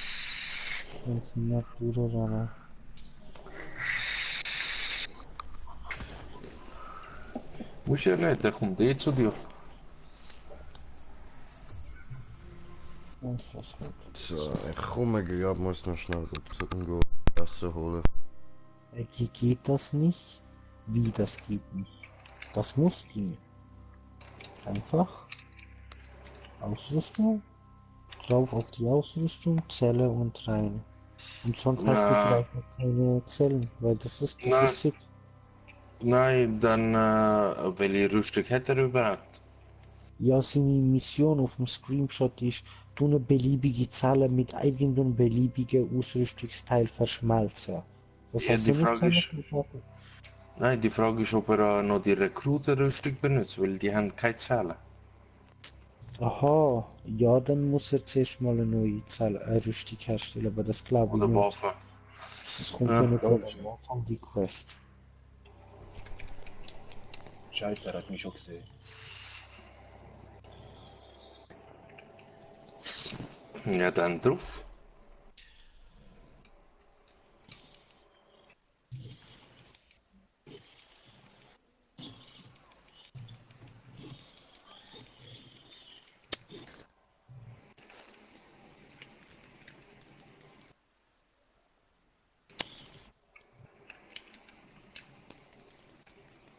Das ist nicht durchrennen. Muss ja nicht, der kommt eh zu dir. Das ist gut. So, ich komme gerade, muss noch schnell gut Essen holen. Geht das nicht? Wie, das geht nicht? Das muss gehen. Einfach Ausrüstung, drauf auf die Ausrüstung, Zelle und rein. Und sonst hast du Na, vielleicht noch keine Zellen, weil das ist nein, sick. nein, dann welche Rüstung hat er überhaupt? Ja, seine Mission auf dem Screenshot ist, du eine beliebige Zahl mit irgendeinem beliebigen Ausrüstungsteil verschmelzen. Das Ja, hast die du nicht Frage ist, zusammengefunden. nein, die Frage ist, ob er noch die Rekrutenrüstung benutzt, weil die haben keine Zellen. Aha, ja, dann muss er zuerst mal eine neue Rüstung herstellen, aber das glaube ich Oder nicht. Waffen. Das kommt Ja. ja nicht am Anfang die Quest. Scheiße, er hat mich schon gesehen. Ja, dann drauf.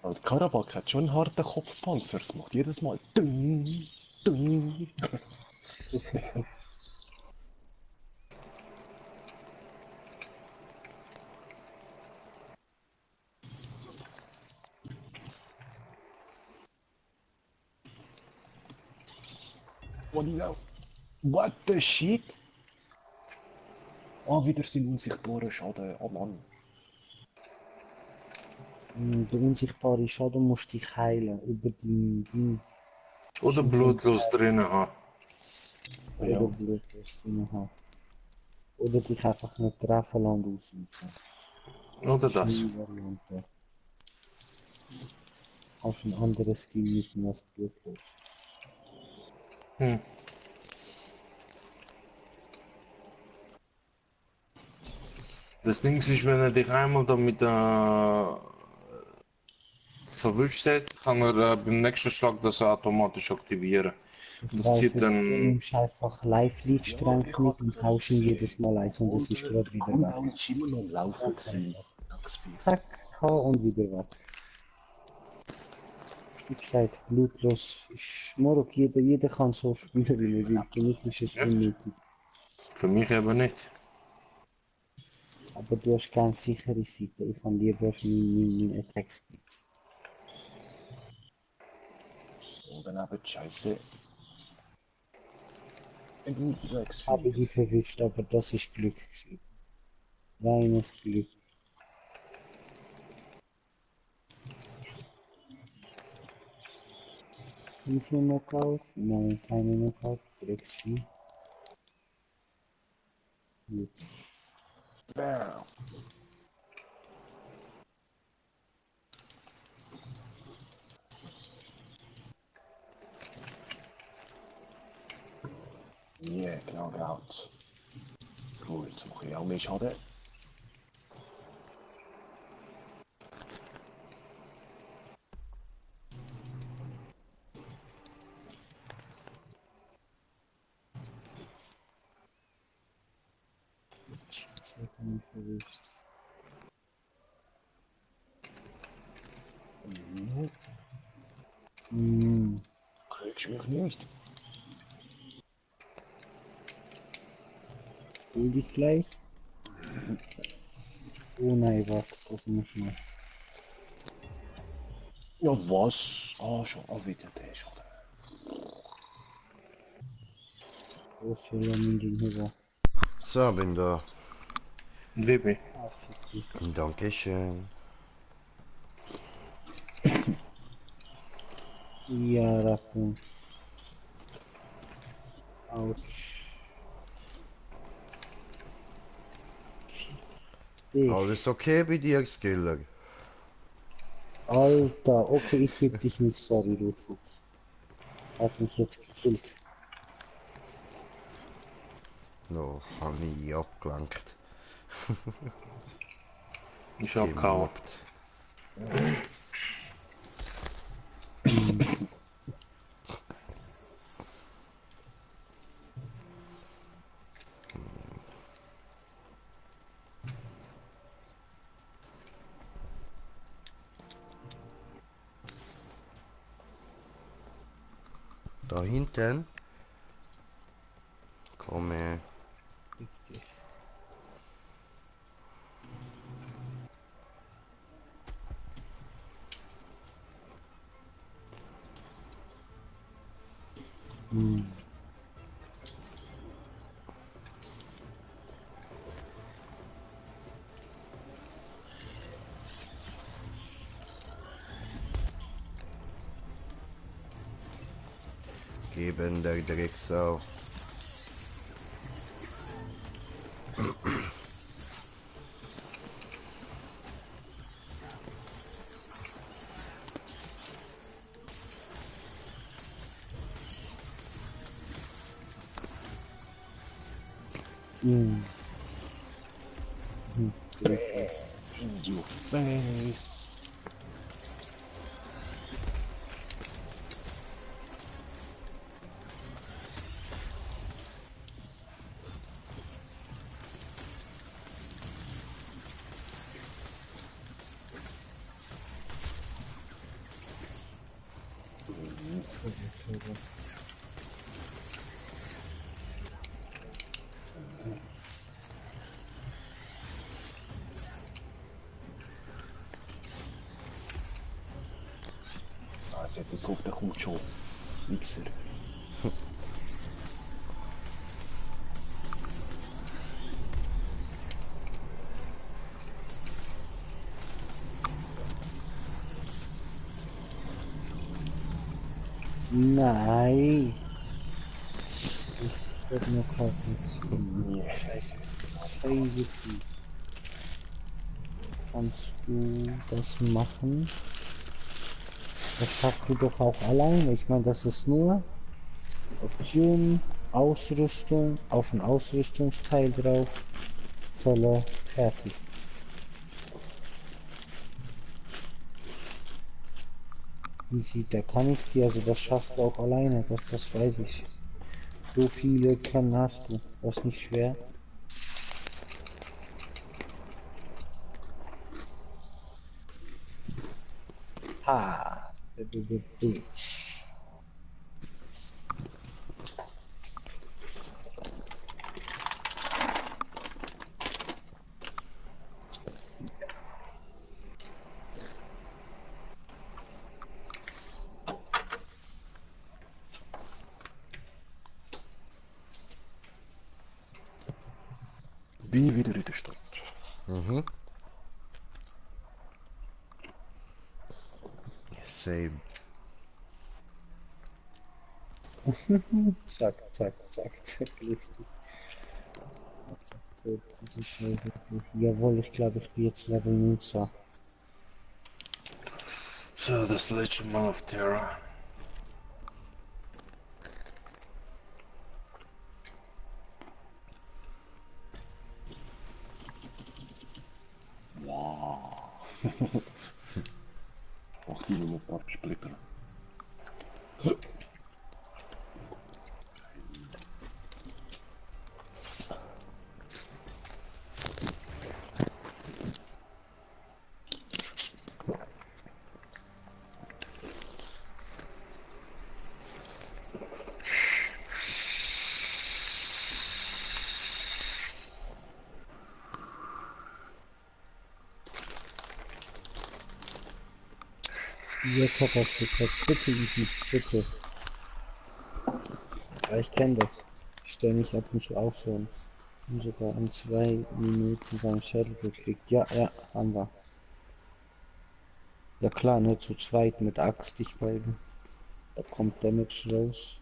Aber Karabak hat schon einen harten Kopfpanzer. Es macht jedes Mal Ding, Ding. What the shit? Ah, wieder sein unsichtbarer Schaden. Oh Mann. Der unsichtbare Schaden musst dich heilen über die Oder blutlos drinnen haben. oder Ja. Blutwurst drin haben. Oder dich einfach nicht treffen lassen ausweichen. Oder das. Variante. Auf ein anderes Team nicht mehr blutlos. Hm. Das Ding ist, wenn er dich einmal damit verwischt hat, kann er beim nächsten Schlag das automatisch aktivieren. Ich Das weiß zieht nicht, du dann. nimmst einfach Live-Lead-Stränge mit und haust ihm jedes Mal eins und es ist gerade wieder weg. Andauernd ist immer noch am Laufen Ganz gewesen. einfach. Drecksviech. Zack, K und wieder weg. Wie gesagt, blutlos ist Morok, jeder kann so spielen, wie er will. Für mich ist es Ja. unnötig. Für mich eben nicht. Aber du hast keine sichere Seite. Ich habe lieber mein Attack Speed. Und dann aber die Scheiße. Eben Drecksviech. Habe die verwischt, aber das ist Glück gewesen. Reines Glück. Komm schon Knockout? Nein, keine Knockout. Drecksvieh. Jetzt. Bam. Yeah, Knockout. Cool, jetzt mache ich auch mehr Schaden. Das hat er mich verwischt. Kriegst mich nicht. Will dich gleich? Oh nein, warte, das muss noch. Ja, was? Ah, schon auch wieder der Schaden. Oh, Fehler mit dem Hörer. So, bin da. Baby. Ah, 50. Dankeschön. Ja, Rakun. Autsch. Dich. Alles okay bei dir, Skiller? Alter, okay, ich heb dich nicht, sorry, du Fuchs. Hat mich jetzt gekillt. Noch habe ich abgelenkt. Ich hab K.O. Gemobbt. Da hinten. Komme. Richtig. Geben der Drecksau. In your face. Ah, jetzt hätte ich gehofft, der kommt schon. Wichser. Nein. Ich werde noch kaufen. Scheiße. Scheiße. kannst du das machen. Das schaffst du doch auch alleine. Ich meine, das ist nur Option, Ausrüstung, auf ein Ausrüstungsteil drauf, Zelle, fertig. Easy, da kann ich dir, also das schaffst du auch alleine, das weiß ich. So viele können hast du, das ist nicht schwer. Ha, the bitch. Bin wieder in der Stadt. Mhm. Same. Zack, zack, zack, zack, richtig. Zack, tot, das ist schnell wirklich. Jawohl, ich glaube, ich bin jetzt Level 19. So, das letzte Mal auf Terra. Ach, die noch ein paar Splitter. Jetzt hat er es gesagt. Bitte, Easy, bitte. Ja, ich kenne das. Ich stelle mich ab mich auch schon. Und sogar in 2 Minuten seinen Schädel gekriegt. Ja, ja, haben wir. Ja klar, nur zu zweit mit Axt, ich beide. Da kommt Damage raus.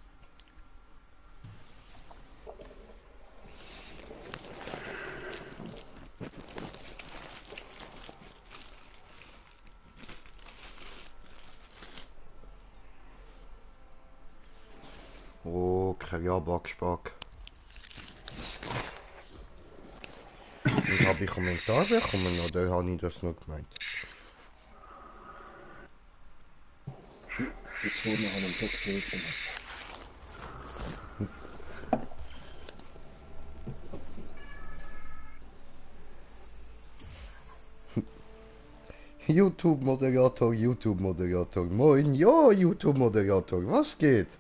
Oh, Kajabakspack. Und habe ich Kommentar bekommen oder habe ich das noch gemeint? Jetzt vorne an einem Doktor gemacht. YouTube-Moderator, YouTube-Moderator. Moin, ja, YouTube-Moderator, was geht?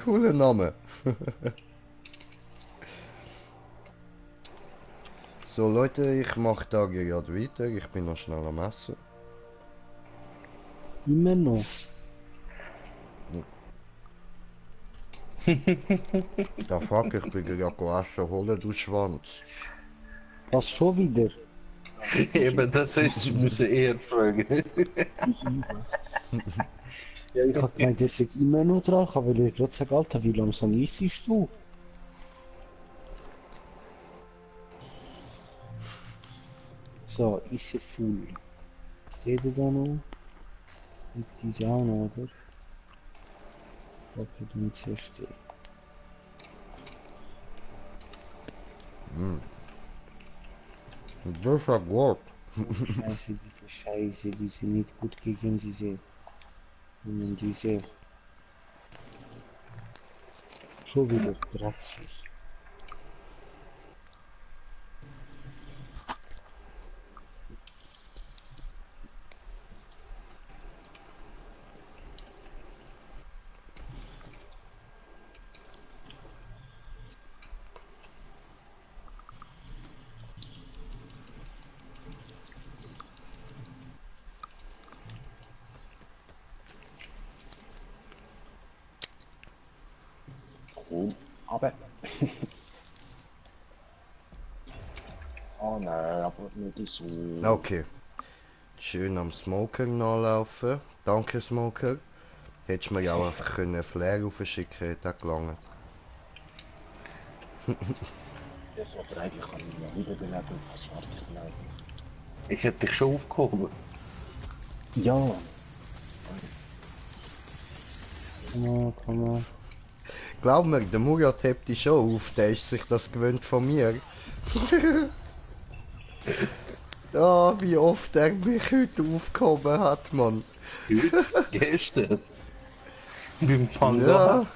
Cooler Name. So Leute, ich mache da gerade weiter. Ich bin noch schnell am Essen. Immer noch. Da fuck, ich bin gerade essen holen, du Schwanz. Was schon wieder? Eben, das ist, müssen eher fragen. Ja, ich hab gemeint, das ist immer noch dran, weil ich gerade sage, Alter, wie langsam isst du? So, ist full. Rede da noch? Und diese auch noch, oder? Okay, dann zuerst die. Das ist ja gut. Oh, Scheiße, diese Scheiße, die sind nicht gut gegen diese. Und diese. Schon wieder Praxis. Komm, aber. Oh nein, aber nicht so. Okay. Schön am Smoker nachlaufen. Danke, Smoker. Hättest du mir ja auch einfach einen Flair aufschicken, hätte auch gelangt. Das war eigentlich kann ich ja wiederbeleben, was fertig bleiben. Ich hätte dich schon aufgehoben. Ja, Komm mal. Glaub mir, der Murat hebt dich schon auf, der ist sich das gewöhnt von mir. Ah, wie oft er mich heute aufgehoben hat, Mann. Heute? Gestern? Beim Ja, Pangad? dort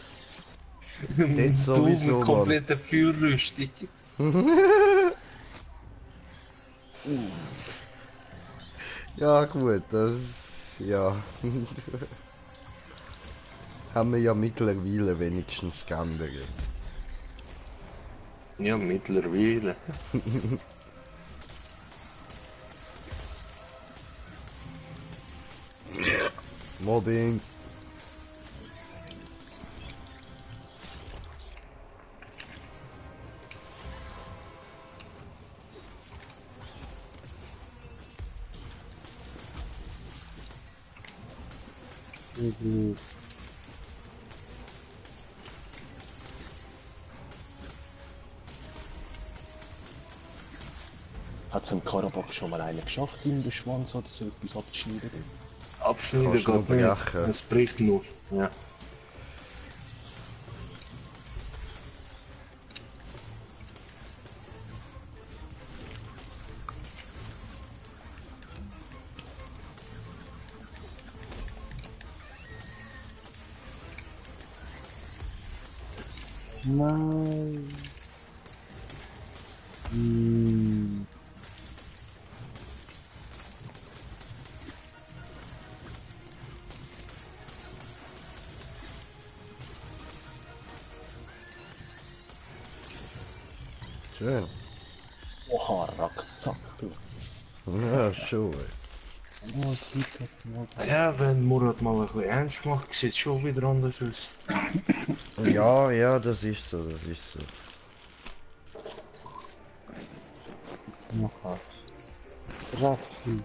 Du sowieso, mit Mann. kompletter Feuerrüstung. Ja gut, das... ja. Haben wir ja mittlerweile wenigstens geändert. Ja, mittlerweile. Mobbing. Irgendwie. hat es im Karabach schon mal einer geschafft, ihm den Schwanz oder so etwas abzuschneiden? Abschneiden Kannst nur geht nicht. brechen. Es bricht nur. Ja. Nein. Hm. Schön. Oha, rackzack, du. Ja, schon. Oh, sieht das mal. Ja, wenn Murat mal ein bisschen ernst macht, sieht es schon wieder anders aus. Ja, ja, das ist so, das ist so. Noch was. Raffi.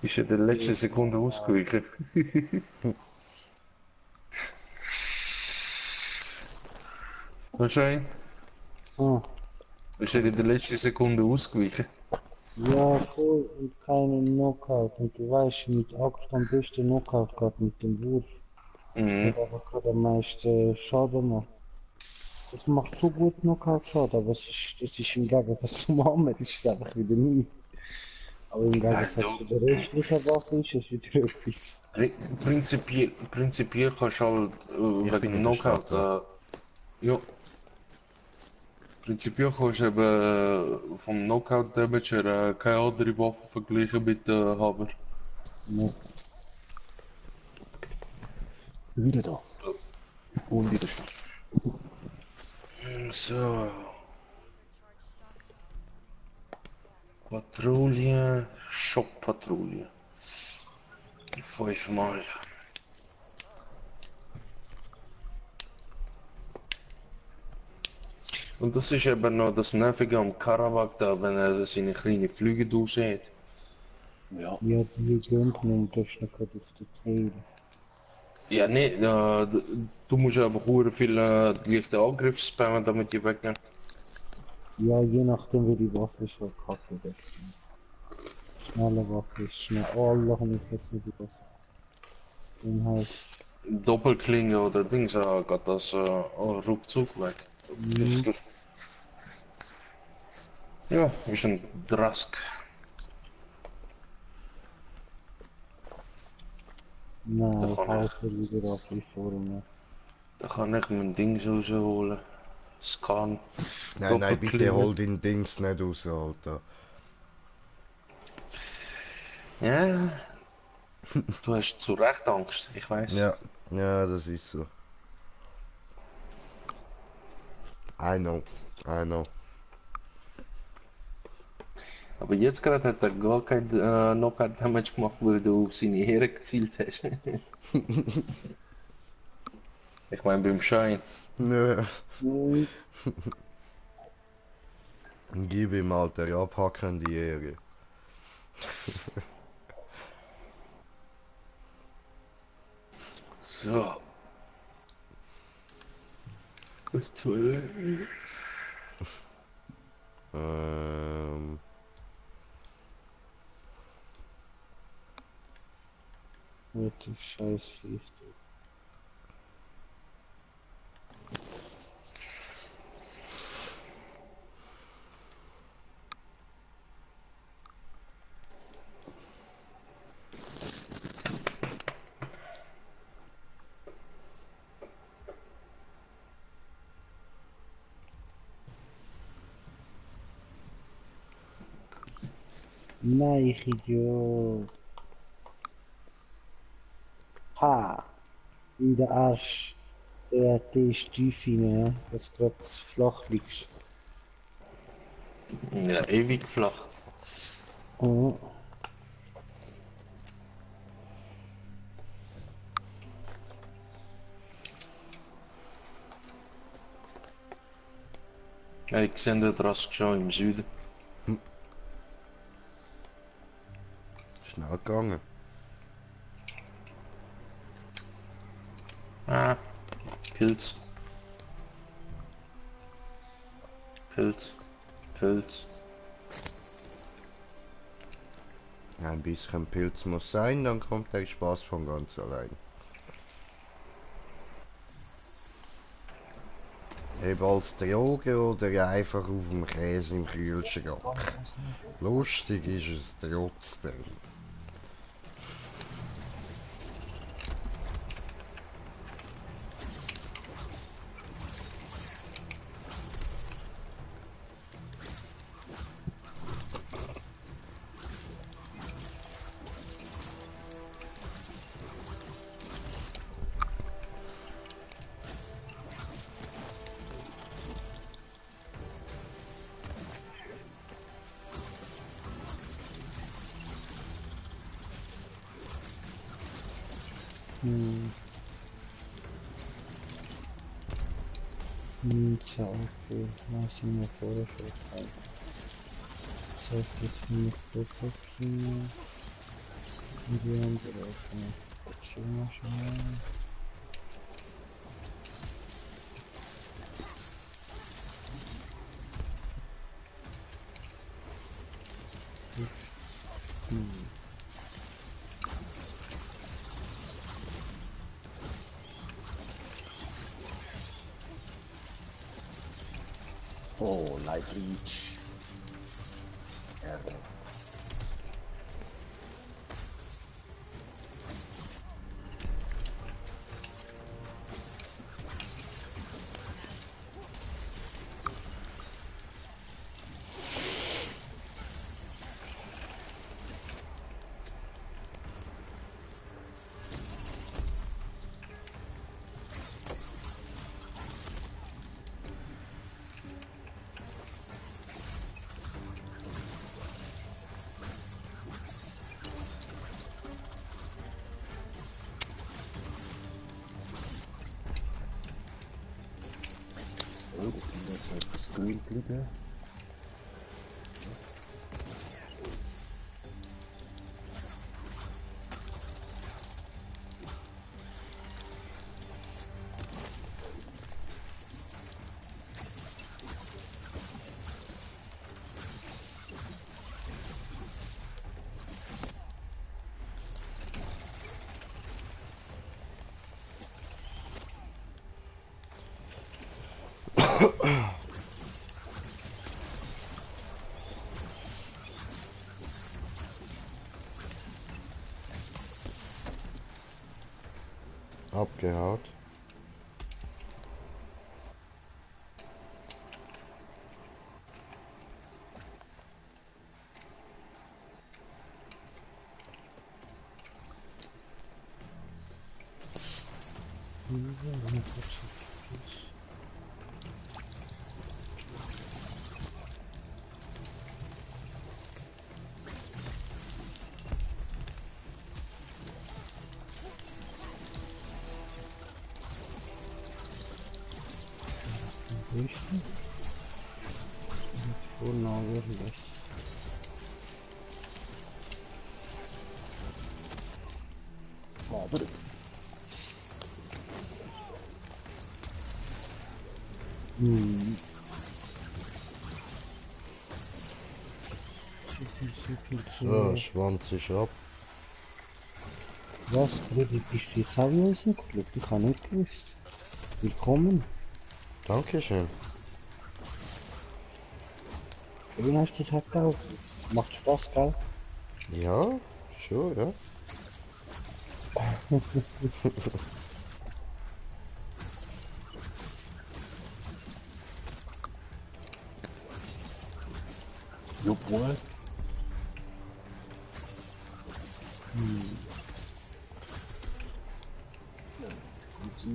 Ist ja in der letzten Sekunde ausgewichen. Wahrscheinlich. Ah. Ist er in der letzten Sekunde ausgewichen. Ja, voll. Und keine Knockout. Und du weißt, mit Axt am besten Knockout gehabt mit dem Wurf. Mhm. Der aber gerade am meisten Schaden macht. Das macht schon gut Knockout-Schaden, aber das ist im Gegensatz zum Hammer, ist es einfach wieder nie. Aber im Gegensatz zu der restlichen Waffe ist es wieder etwas. Prinzipiell kannst du halt Ich wegen bin in der Knockout. Stadt. Ja. Prinzipiell kannst du eben vom Knockout Damage her keine andere Waffe vergleichen mit der Hammer. Ja. Wieder da. Und wieder schon. So. Patrouille, Shop-Patrouille. 5-mal. Und das ist eben noch das Nervige am Karawak da, wenn er seine kleine Flügeldose hat. Ja, Ja, die gönnt mir das noch gerade auf der Tail. Ja, nee, du musst einfach hure viel die leichte Angriff spammen, damit die weggehen. Ja, je nachdem wie die Waffe ist, halt kacke das. Schnelle Waffe ist schnell. Oh Allah, hab ich jetzt nicht gewusst. Dann halt. Doppelklinge oder Dings, geht das ruckzuck weg. Pistol. Ja, ist ein Drask. Nein, Da ich kann halte wieder ab wie vorne. Da kann ich mein Ding rausholen. Scan. Nein, nein, bitte Doppelklinge. hol den Dings nicht raus, Alter. Ja. Du hast zu Recht Angst, ich weiß. Ja, ja, das ist so. I know, I know. Aber jetzt gerade hat er gar kein Knockout Damage gemacht, weil du auf seine Ehre gezielt hast. Ich meine beim Schein. Nö. Hm, Gib ihm, Alter, abhacken die Ehre. So. Gut, zwei. Ähm, Mit dem scheiß Viech. Nein, ich Idiot. Ha! In der Arsch. Der ist tief rein, dass du grad flach liegst. Ja, ewig flach. Oh. Ja, ich sehe den Rask schon im Süden. schnell gegangen. Ah, Pilz. Pilz. Pilz. Ein bisschen Pilz muss sein, dann kommt der Spaß von ganz allein. Eben als Droge oder einfach auf dem Käse im Kühlschrank. Lustig ist es trotzdem. Nicht auch für was in der Vorschau frei. Das heißt jetzt nur noch Kopfkino und die andere öffnen. Schauen wir mal. Oh, Life Reach. Ärger. Oh, das ging jetzt etwas grün geblieben. Abgehaut. Wüste. Unauwirklich. Aber Hm. So, Schwanz ist ab. Was, Bruder, bist du jetzt auch rausgekommen? Ich habe nicht gewusst. Willkommen. Dankeschön. Schön hast du das halt auch. Macht Spaß, gell? Ja, schon, ja. Jawohl. Gut.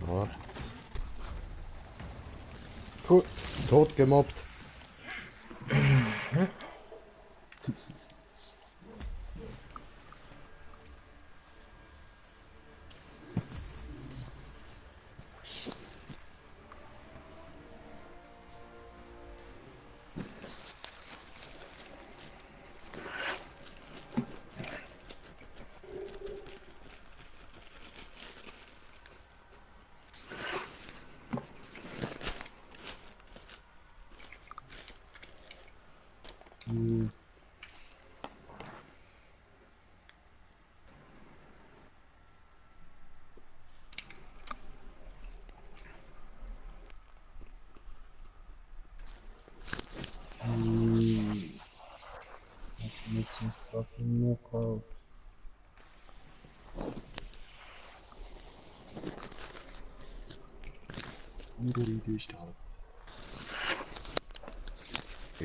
Ja. Gut, tot gemobbt. Hm. Jetzt ist das mehr kalt. Die ist da.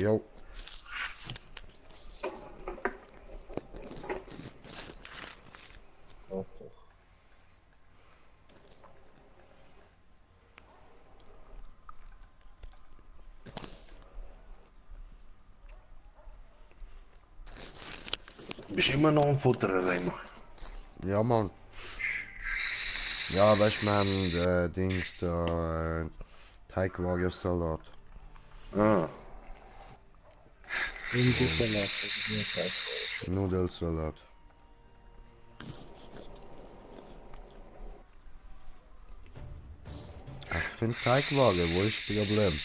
Jo. Doch, doch. Bist immer noch ein Futterer, Reimer. Ja, Mann. Ja, weißt du, wir haben Dings da Teigwarius-Salat. Ah, Und die Salat, das ist mir kalt. Nudelsalat. Ich finde Teigware, wo ist das Problem?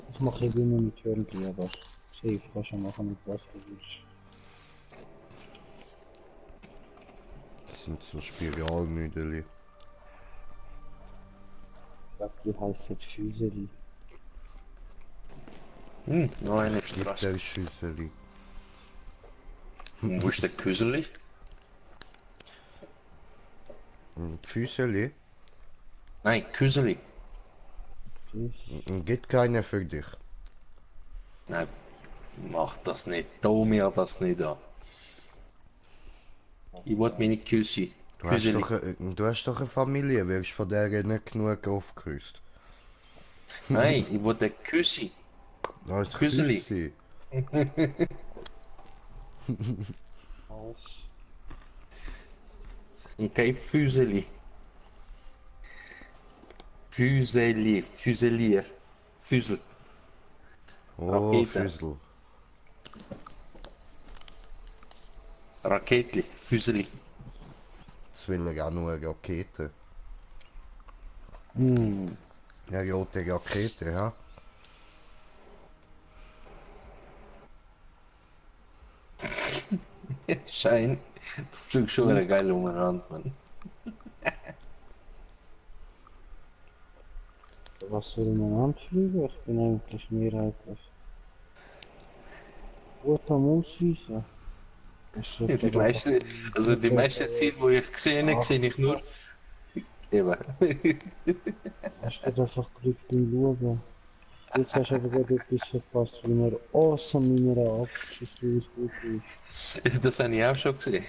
Das mache ich immer mit Hörnchen, aber safe kannst du machen mit was du willst. Das sind so Spiralnüdeli. Ich glaube, die heißen Füseli. noch eine Gibt Straße. der Schüsseli. Wo ist der Küseli? Füßeli? Nein, Küseli. Gibt keine für dich. Nein, mach das nicht. Tu mir das nicht an. Ich wollte mich nicht küssen. Küseli. Du hast doch eine Familie, wirst von der nicht genug aufgerüstet. Nein, ich wollte Küssi. Da ist Küsseli. Küssi. Was? Und kein Füseli. Füseli. Füselier. Füsel. Oh, Rakete. Füssel. Raketli. Füseli. Jetzt will er auch nur eine Rakete. Hm. Eine rote Rakete, ja? Schein. Du fliegst schon wieder geil umeinander, Mann. Was soll man anfliegen? Ich bin eigentlich mehrheitlich gut am Ausweichen. Die meisten Ziele, die ich gesehen habe, sehe ich nur. Eben. Hast du einfach Glück beim Schauen. Jetzt hast du aber gerade etwas verpasst, wie er awesome in einer Abschusslose ist. Das habe ich auch schon gesehen.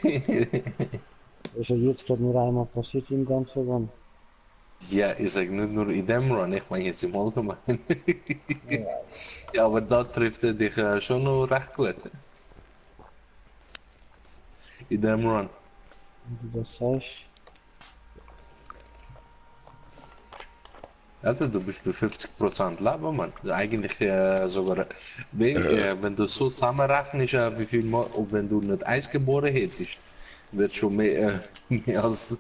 Das ist ja jetzt gerade nur einmal passiert im ganzen Land. Ja, ich sag nicht nur in dem Run, ich meine jetzt im Allgemeinen. Ja, Ja, aber da trifft er dich schon noch recht gut. In dem Run. wenn du das sagst. Also, du bist bei 50% Leben, Mann. Also eigentlich sogar, wenn du so zusammenrechnest, wie viel Mal, und wenn du nicht eins geboren hättest, wird schon mehr, mehr als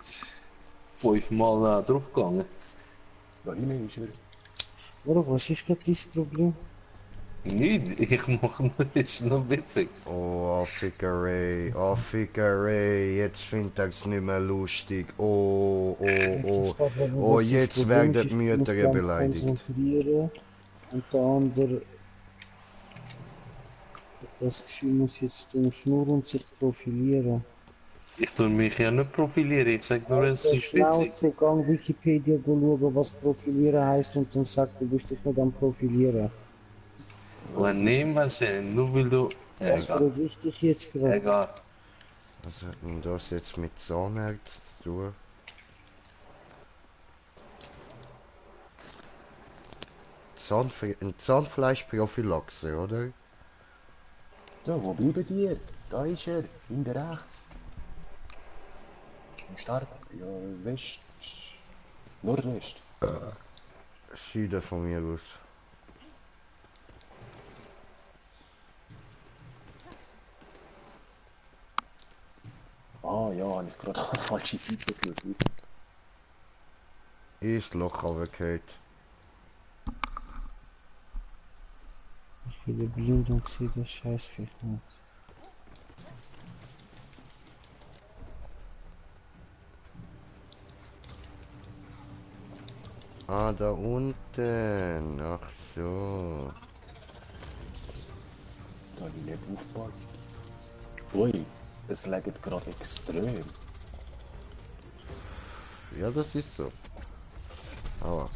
5 Mal draufgegangen. Da hinten ist er. Oder was ist gerade dein Problem? Nicht, ich mache nicht, ist noch witzig. Oh, Fickerei, jetzt findet er's nicht mehr lustig. Oh, oh, Ich oh. verstehe gerade nicht, Oh, was das jetzt Problem ist. werden die Ich muss Mütter mich beleidigt. konzentrieren und der andere hat das Gefühl, muss jetzt dumm schnurren und sich profilieren. Ich tue mich ja nicht profilieren, ich sag nur, es Alter ist witzig. Schnauze, gang Wikipedia go schauen, was profilieren heißt und dann sagt, du bist dich nicht am Profilieren. Aber nehmen wir es nur weil du. Was Egal, frage ich dich jetzt gerade? egal. Was hat denn das jetzt mit Zahnärzten zu tun? Ein Zahnfleischprophylaxe, oder? So, wo bleiben die? Da ist er, hinter rechts. Am Start, ja, West. Nordwest. Süden von mir aus. Ah ja, habe ich gerade auf die falsche Seite geschaut. Ist Loch runtergefallen. Ich bin blind und sehe das Scheißviech nicht. Ah, da unten. Ach so. Da habe ich nicht aufgepasst. Ui, es laggt gerade extrem. Ja, das ist so. Aber.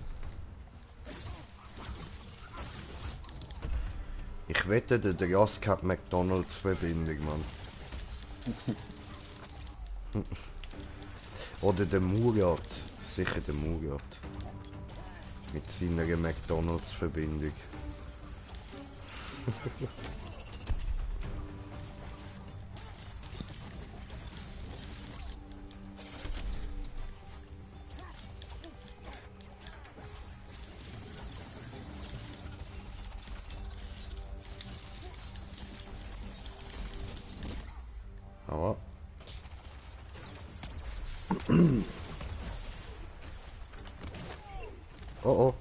Ich wette, der Jask hat McDonalds Verbindung, Mann. Oder der Murat. Sicher der Murat. Mit seiner McDonalds Verbindung. Aber. Oh oh.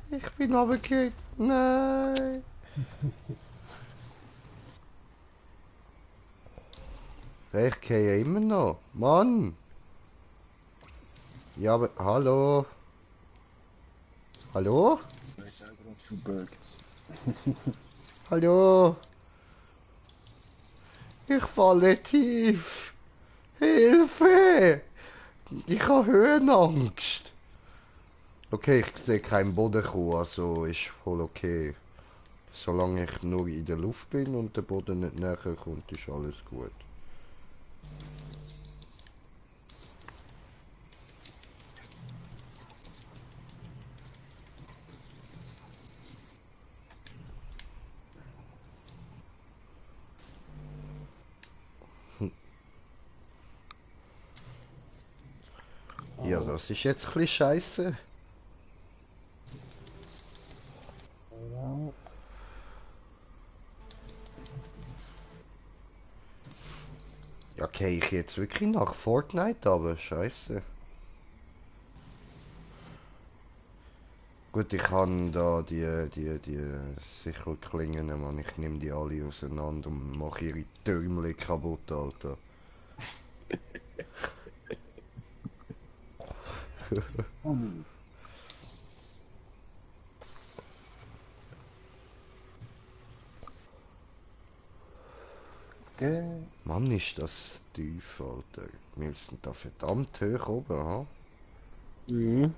Ich bin runtergefallen. Nein. Ich gehe ja immer noch. Mann. Ja, aber. Hallo. Hallo? Ich ist auch gerade verbirgt. Hallo. Ich falle tief. Hilfe. Ich habe Höhenangst. Okay, ich sehe keinen Boden kommen, also ist voll okay. Solange ich nur in der Luft bin und der Boden nicht näher kommt, ist alles gut. Ja, das ist jetzt ein bisschen scheiße. Ja, Ja, gehe ich jetzt wirklich nach Fortnite, aber scheiße. Gut, ich kann da die Sichelklingen, Mann. Ich nehme die alle auseinander und mache ihre Türmchen kaputt, Alter. Gell? Mann, ist das tief, Alter. Wir sind da verdammt hoch oben, ha? mhm.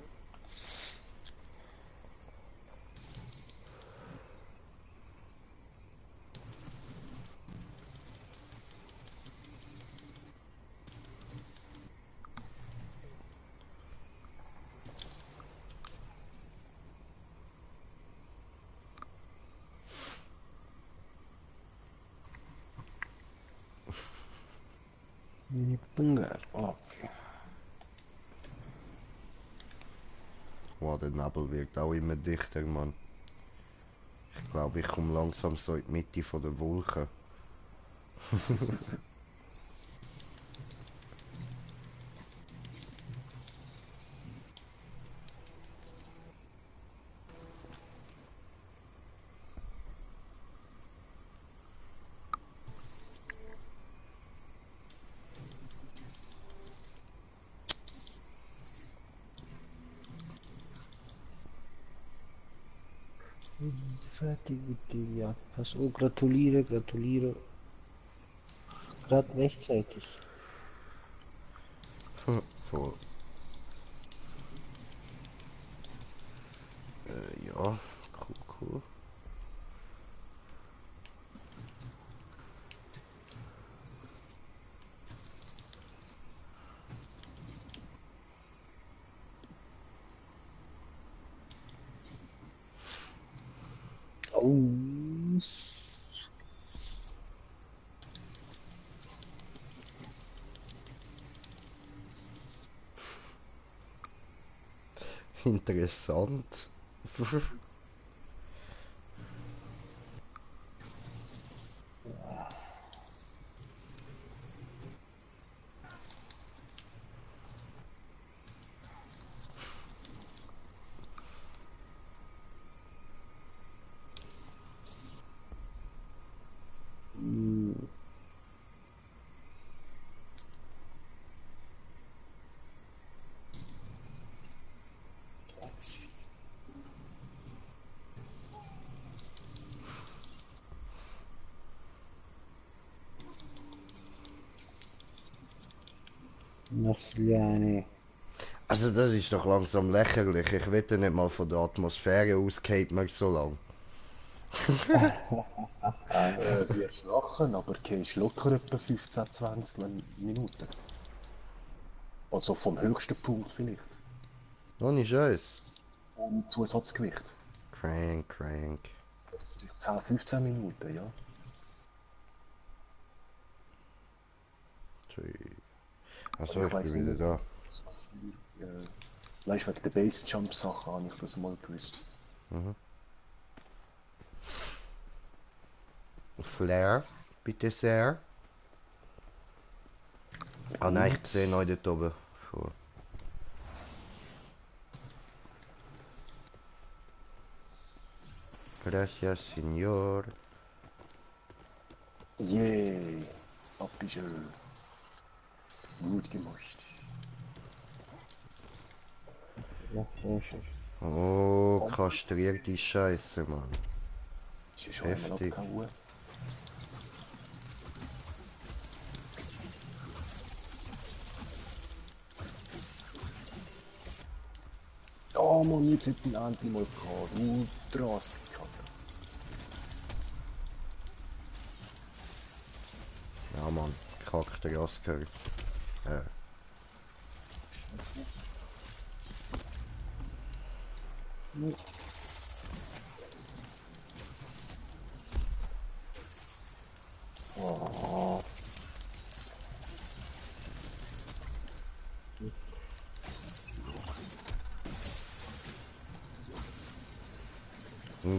Bungar, okay. Wow, der Nebel wird auch immer dichter, Mann. Ich glaube, ich komme langsam so in die Mitte von der Wolken. Fertig mit dem Jagdpass. Oh, gratuliere, gratuliere. Gerade rechtzeitig. Voll. Ja, cool, cool. Oh. Interessant. Nasliane. Also das ist doch langsam lächerlich. Ich wette nicht mal von der Atmosphäre aus geht man so lang. Wirst lachen, aber gehst locker etwa 15, 20 Minuten. Also vom höchsten Punkt vielleicht. Ohne Scheiß. Ohne Zusatzgewicht. Crank, crank. Vielleicht 10, 15 Minuten, ja. Also Aber ich weiss bin wieder nicht, da. Weißt du, wegen der Base-Jump-Sache habe ich das mal gewusst. Flair, bitte sehr. Ah nein, ich sehe noch dort oben. Voll. Gracias, Signor. Yay! Abgeschön. Gut gemacht. Oh, kastrierte Scheiße, Mann. Ist ja schon einmal Heftig. abgehauen. Oh Mann, jetzt hätte ich endlich mal gehabt. Ultras gehabt. Ja, Mann. Kackter Gas gehört.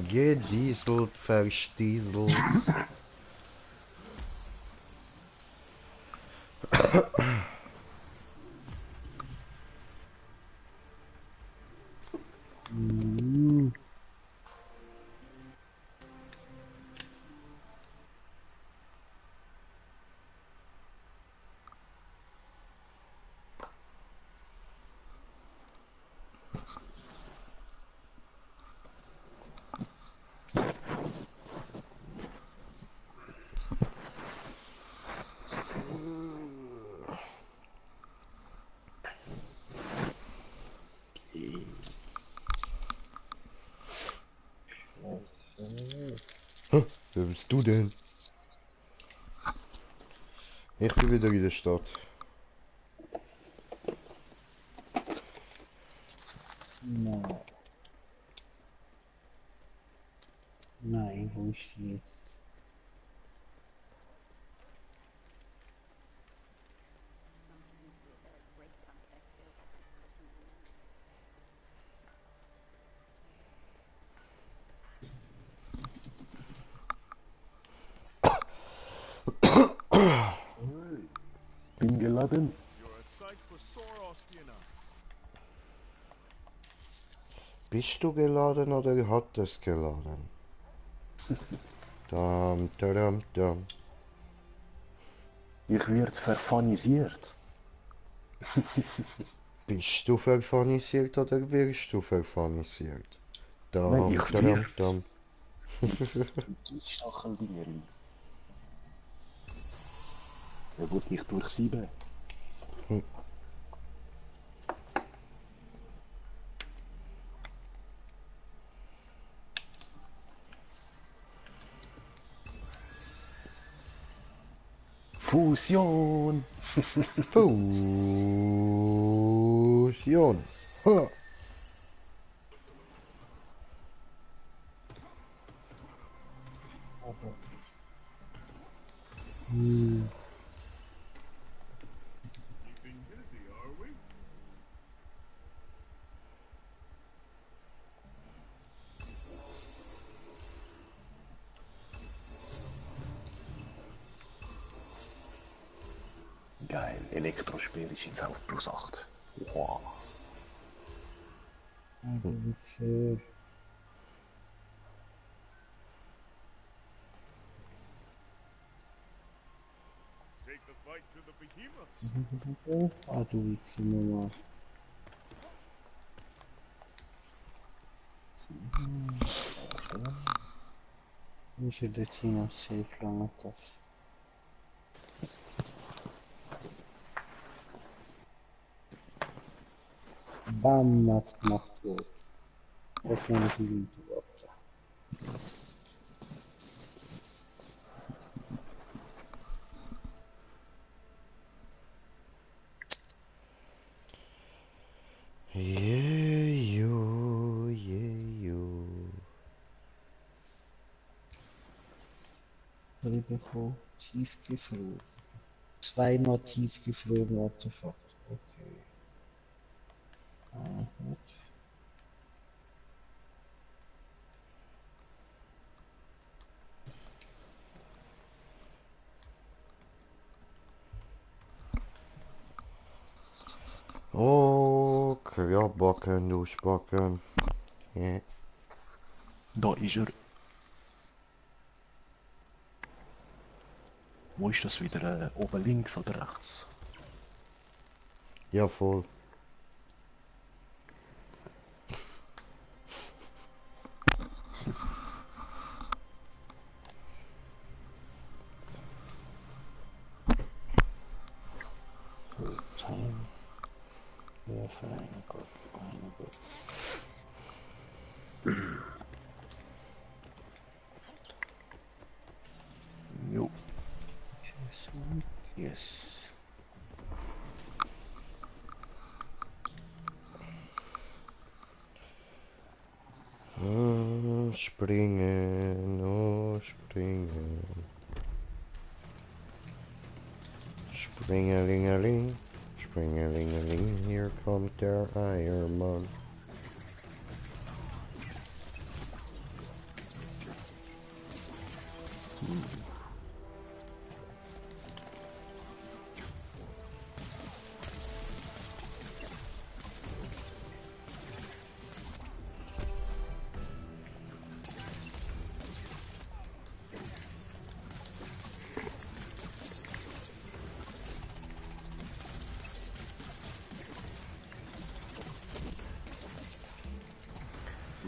Gedieselt, verstieselt. Wer bist du denn? Ich bin wieder in der Stadt. No. Nein, wo ist sie jetzt? geladen? You're a sight for sore Ostian eyes. Bist du geladen oder hat es geladen? Dam, dam, dam. Ich werde verfanisiert. Bist du verfanisiert oder wirst du verfanisiert? Nein, Dam, ich dam, werde. dam. Du Stachelbingerli. Er wird mich durchsieben. Fusion! Fusion. Ha. Keeping busy, are we? Geil, Elektrospeer ist jetzt auf plus 8. Wow. Du Wichser. Take the fight to the behemoths. Du Wichser nochmal. Ist ja dort hin auf Safe lange das. Bam, hat's gemacht wird. Das war nicht ein gute Worte. Jeju, jeju. Ich bekomme tiefgefroren. Zweimal tiefgefroren Artefakt. Okay. Gut. Oh, Krabbacken, du Spacken. Ja. Da ist er. Wo ist das wieder? Oben links oder rechts? Ja, voll. Time. Ja, fein Gott, mein Gott. Jo. Yes. Springen, oh, springen. Springelingeling, springelingeling, hier kommt der Eiermann.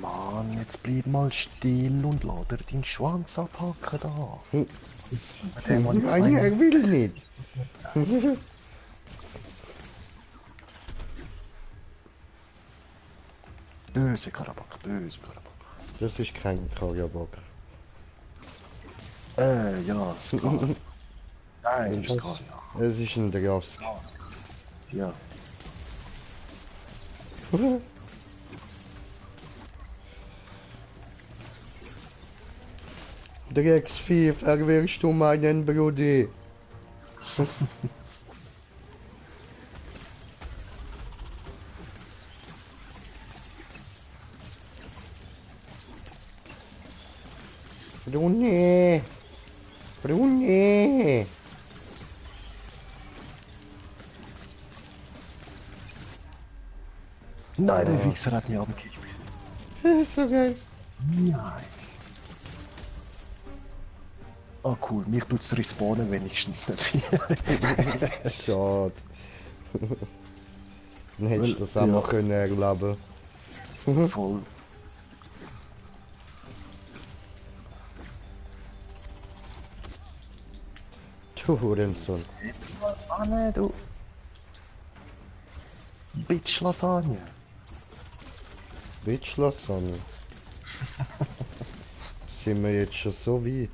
Mann, jetzt bleib mal still und lade dir deinen Schwanz abhacken da. Nein, er will nicht. Böse Karabak, böse Karabak. Das ist kein Karabak. Ja, Ska. Nein, das ist Ska, ja. Es ist ein Drask. Ja. Drecksvieh, verwirrst du meinen Brudi? Bruni! Bruni! Nein, der Wichser hat mich abgekickt. Ist so geil. Nein. Ah cool, mich tut's respawnen wenigstens nicht viel. Schade. Dann hättest du das auch Ja. mal können erleben. Voll. Du Hurensohn. Ah ne, du. Bitch Lasagne. Bitch Lasagne. Sind wir jetzt schon so weit?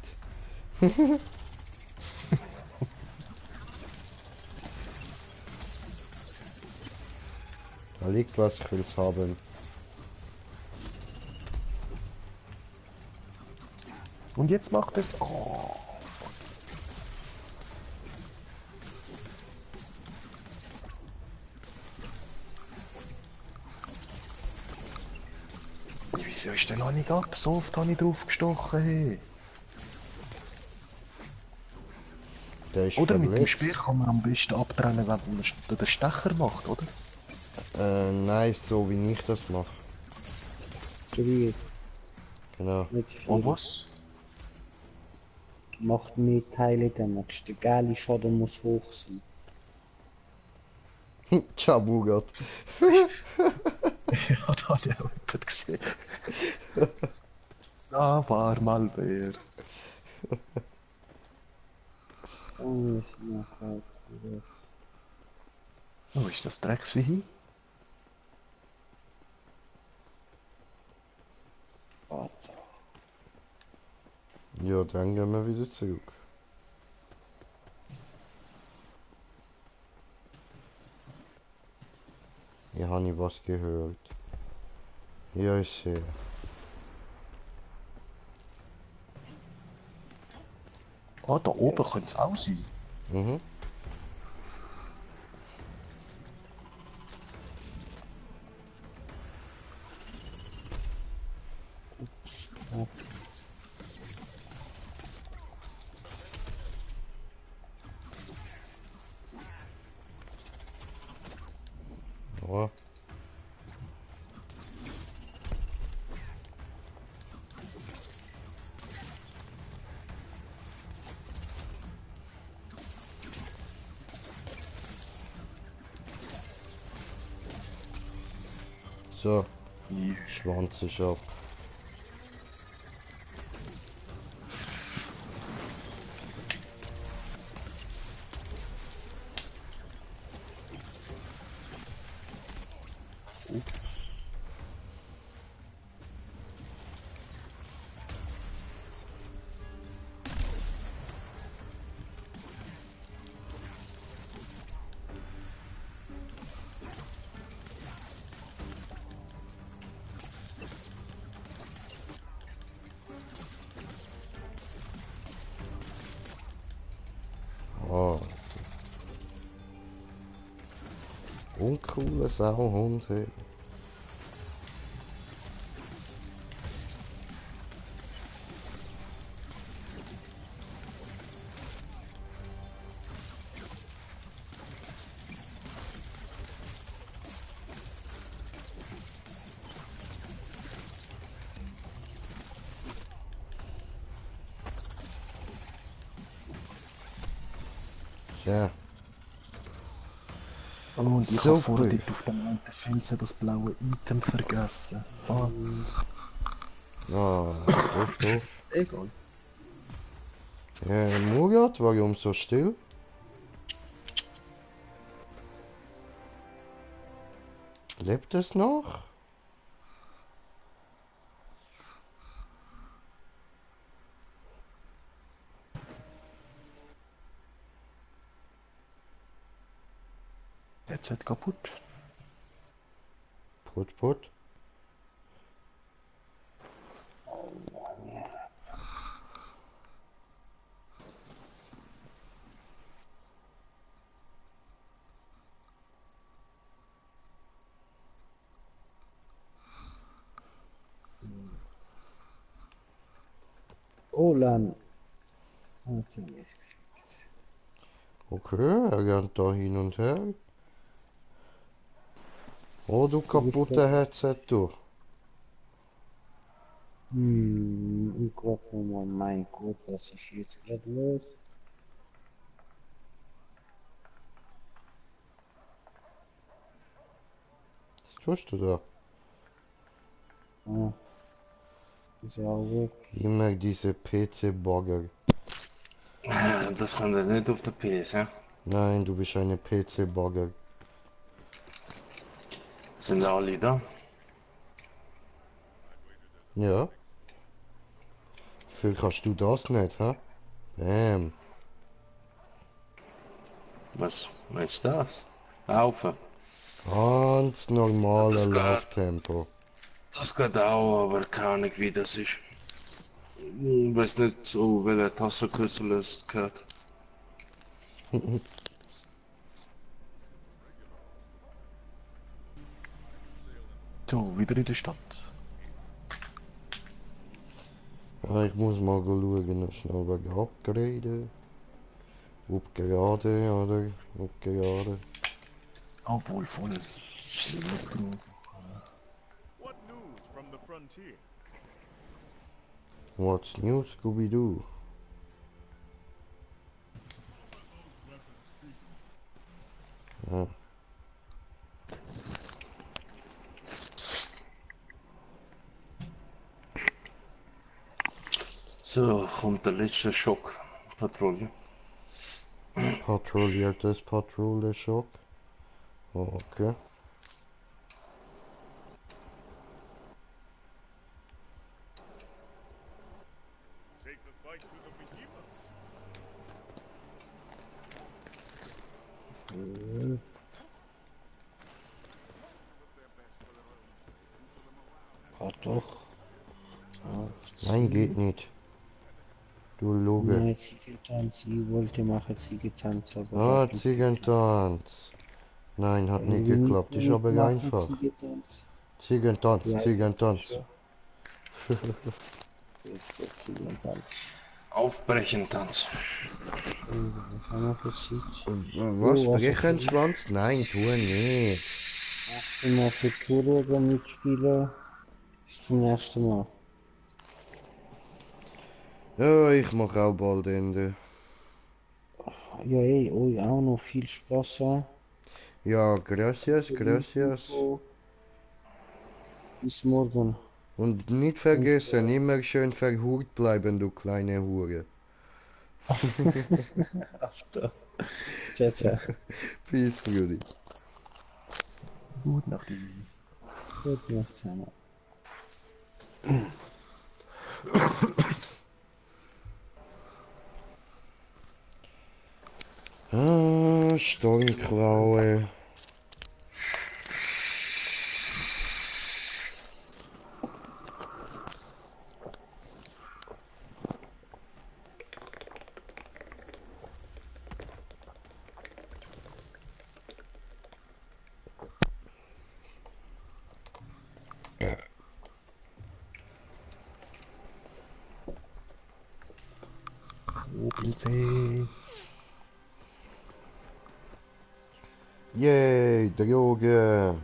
Da liegt was, ich will's haben. Und jetzt macht es. Oh. Wieso ist der noch nicht ab? So oft habe ich drauf gestochen. Hey. Der ist Oder mit dem verletzt. Speer kann man am besten abtrennen, wenn man den Stecher macht, oder? Nein, so wie ich das mache. 3, Genau. nicht 4. Oh was? Macht mehr Teile Damage. Der geile Schaden muss hoch sein. Ciao, Bugat. Ja, da habe ich auch jemanden gesehen. Da war mal wer. Oh, ist mir kalt. Wo ist das Drecksvieh? Warte. Ja, dann gehen wir wieder zurück. Ja, habe ich was gehört. Ja, ich sehe. Ah, da oben könnte es auch sein. Mhm. Ja. So, Ja. Schwanz ist ab. Ah. Uncooler Sauhund, hey. Ja, Oh, und ich Super. habe vorher dort auf dem alten Felsen das blaue Item vergessen. Ah, doof. egal. Murat, warum so still? Lebt es noch? Jetzt wird kaputt. Put. Olan. Natürlich. Okay, er rennt da hin und her. Oh, du kaputte Headset, du. Ich guck mal, mein Gott, was ist jetzt gerade los? Was tust du da? Ah, ist ja auch weg. Immer diese PC-Bugger. Das kommt ja nicht auf der PS, ja? Nein, du bist eine PC-Bugger. Sind alle da? Ja? Für kannst du das nicht, hä? Bam. Was meinst du das? Laufen. Ganz normale Das geht. Lauftempo. Das geht auch, aber keine Ahnung wie das ist. Ich weiß nicht, so welcher Tastenkürzel es gehört. So, wieder in der Stadt. Ja, ich muss mal schauen, noch schnell wegen Upgraden. Ob gerade, oder? Ob gerade. Obwohl voll. What news from the frontier? What's new, Scooby-Doo? Ja. So, kommt der letzte Schock. Patrouille. Patrouilliertes Patrouille-Schock. Okay. Take the fight to the behemoths. Gott doch. Nein, geht nicht. Du Lüge. Nein, Ziegentanz. Ich wollte machen Ziegentanz, aber Ah, das geht Ziegentanz. Nein, hat nicht nicht. geklappt. Ist aber Machen einfach. Ziegentanz. Ziegentanz, Ja, Ziegentanz. ja. Jetzt der Ziegentanz. Aufbrechen, Tanz. Was haben wir für Zeit? Was? Oh, also Brechenschwanz? Nein, tu nicht. Wenn wir für Tourräder mitspielen, ist zum ersten Mal. Ja, ich mach auch bald Ende. Ja, ey, euch auch noch viel Spaß. Ja. Ja, gracias, gracias. So. Bis morgen. Und nicht vergessen, immer schön verhurt bleiben, du kleine Hure. Alter. Ciao, ciao. Peace, Brudi. Gut Nacht. Gut Nacht zusammen. Ah, Stornklaue. Oh, Pilze. Yay, Droge.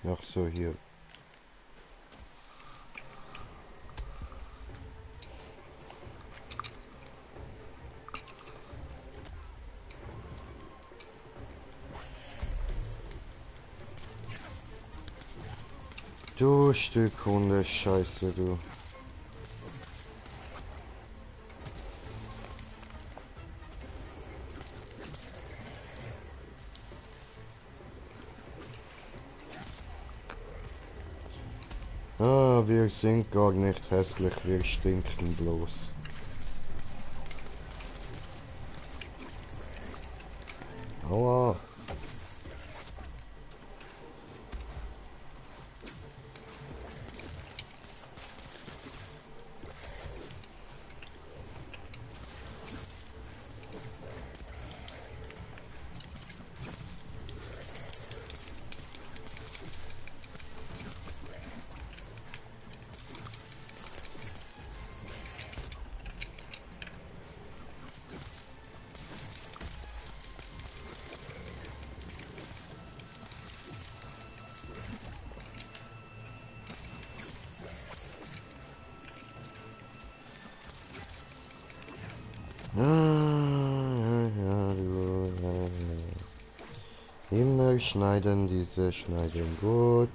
Ach so, hier. Du Stück Hundescheiße, du. Ah, wir sind gar nicht hässlich, wir stinken bloß. Aua. Immer schneiden, diese schneiden gut.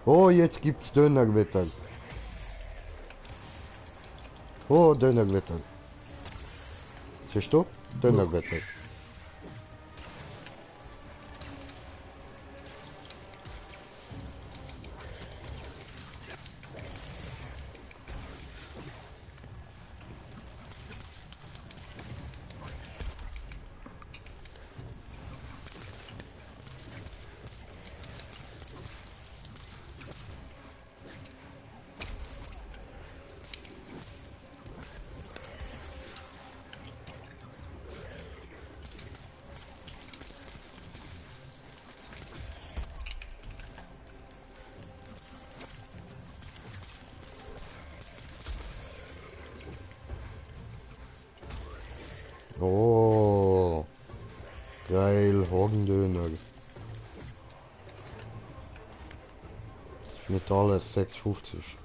Oh, jetzt gibt's Dönerwetter. Oh, Dönerwetter. Siehst du? Dönerwetter. Oh, geil, Horgendöner. Mit alles 6,50.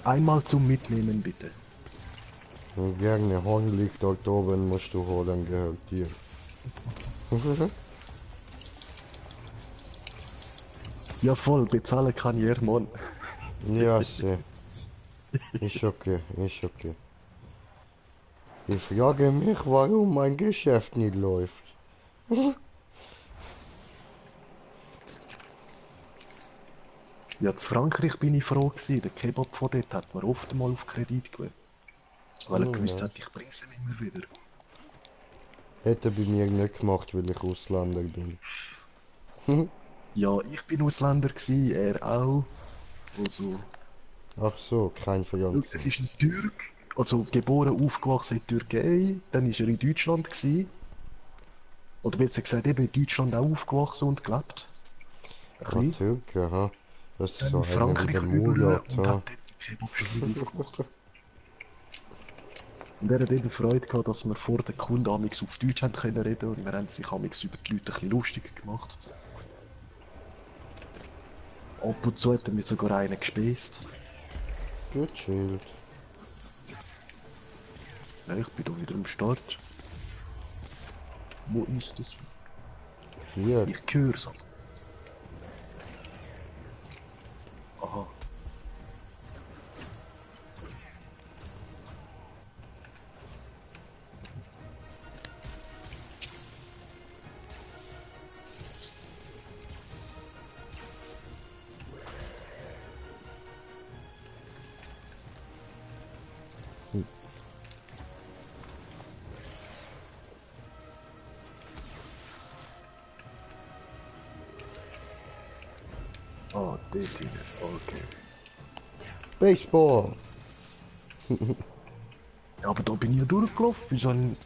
Einmal zum Mitnehmen, bitte. Und gerne, Horn liegt dort oben, musst du holen, gehört dir. Ja voll, bezahlen kann ich Mann. Ja, sehr. Ist okay, ist okay. Ich frage mich, warum mein Geschäft nicht läuft. Ja, in Frankreich bin ich froh gewesen. Der Kebab von dort hat mir oft mal auf Kredit gegeben. Weil er gewusst Ja. hat, ich bringe sie immer wieder. Hätte bei mir nicht gemacht, weil ich Ausländer bin. Ja, ich bin Ausländer gewesen, er auch. Also, Ach so, kein es Vergangenes. ist ein Türk, also geboren, aufgewachsen in Türkei, dann ist er in Deutschland gewesen. Oder besser gesagt, eben in Deutschland auch aufgewachsen und gelebt. Ein Ah, bisschen. Türke, aha. Das ist Dann so in einer wie Frankreich der über Mulat, und ha. hat dort die Kebabstube aufgemacht. Und er hat eben Freude gehabt, dass wir vor den Kunden amigs auf Deutsch haben können reden und wir haben sich amigs über die Leute ein bisschen lustiger gemacht. Ab und zu hat er mir sogar einen gespäßt. Gechillt. Ja, ich bin da wieder am Start. Wo ist das? Hier. Ich höre es. Aha. Ah, das hier. Okay. Baseball. Ja, aber da bin ich ja durchgelaufen. Wieso ein...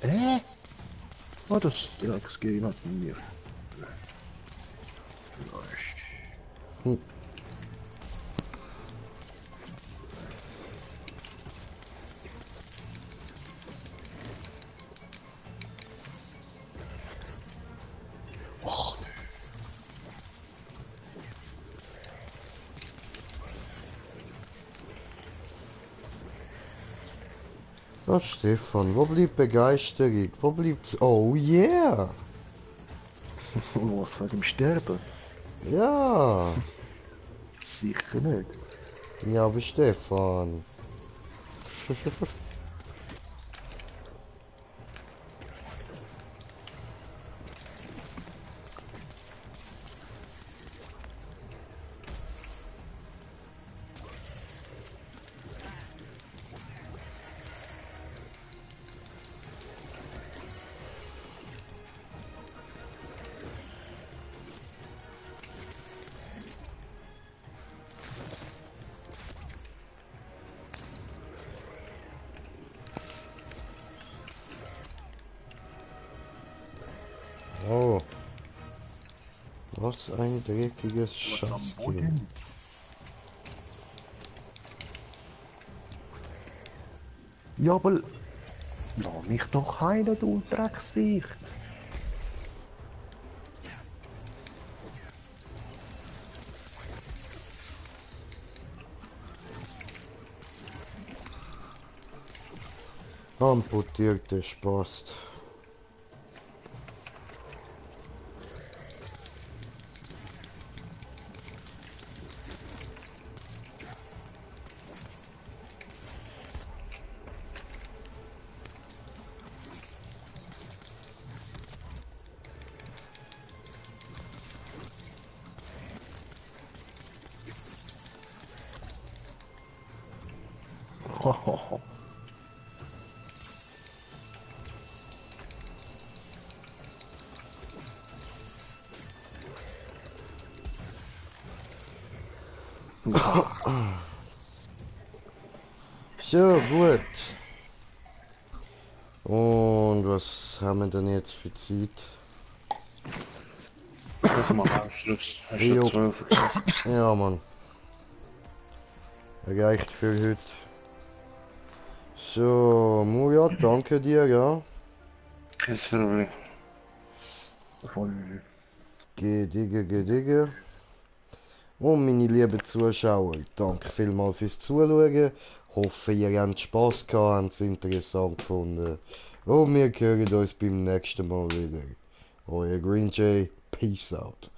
Ah, das Drecksgame hat mir. Vielleicht. Hm. Ach, nö. Oh Stefan, wo bleibt Begeisterung? Wo bleibt's? Oh yeah! Was, wegen dem Sterben? Ja! Sicher nicht. Ja, aber Stefan. Oh. Was ein dreckiges Schatzkind. Ja, aber... Lass mich doch heilen, du Drecksviech. Amputierte Spast. So, gut. Und was haben wir denn jetzt für Zeit? Ich mach Abschluss. Hast du Jo. 12 gesagt? Ja, Mann. Reicht für heute. So, Muja, danke dir, ja. Kein Problem. Voll. Gedige. Und meine lieben Zuschauer, danke vielmals fürs Zuschauen. Hoffe, ihr habt Spass gehabt, habt es interessant gefunden. Und wir hören uns beim nächsten Mal wieder. Euer Green Jay, Peace out.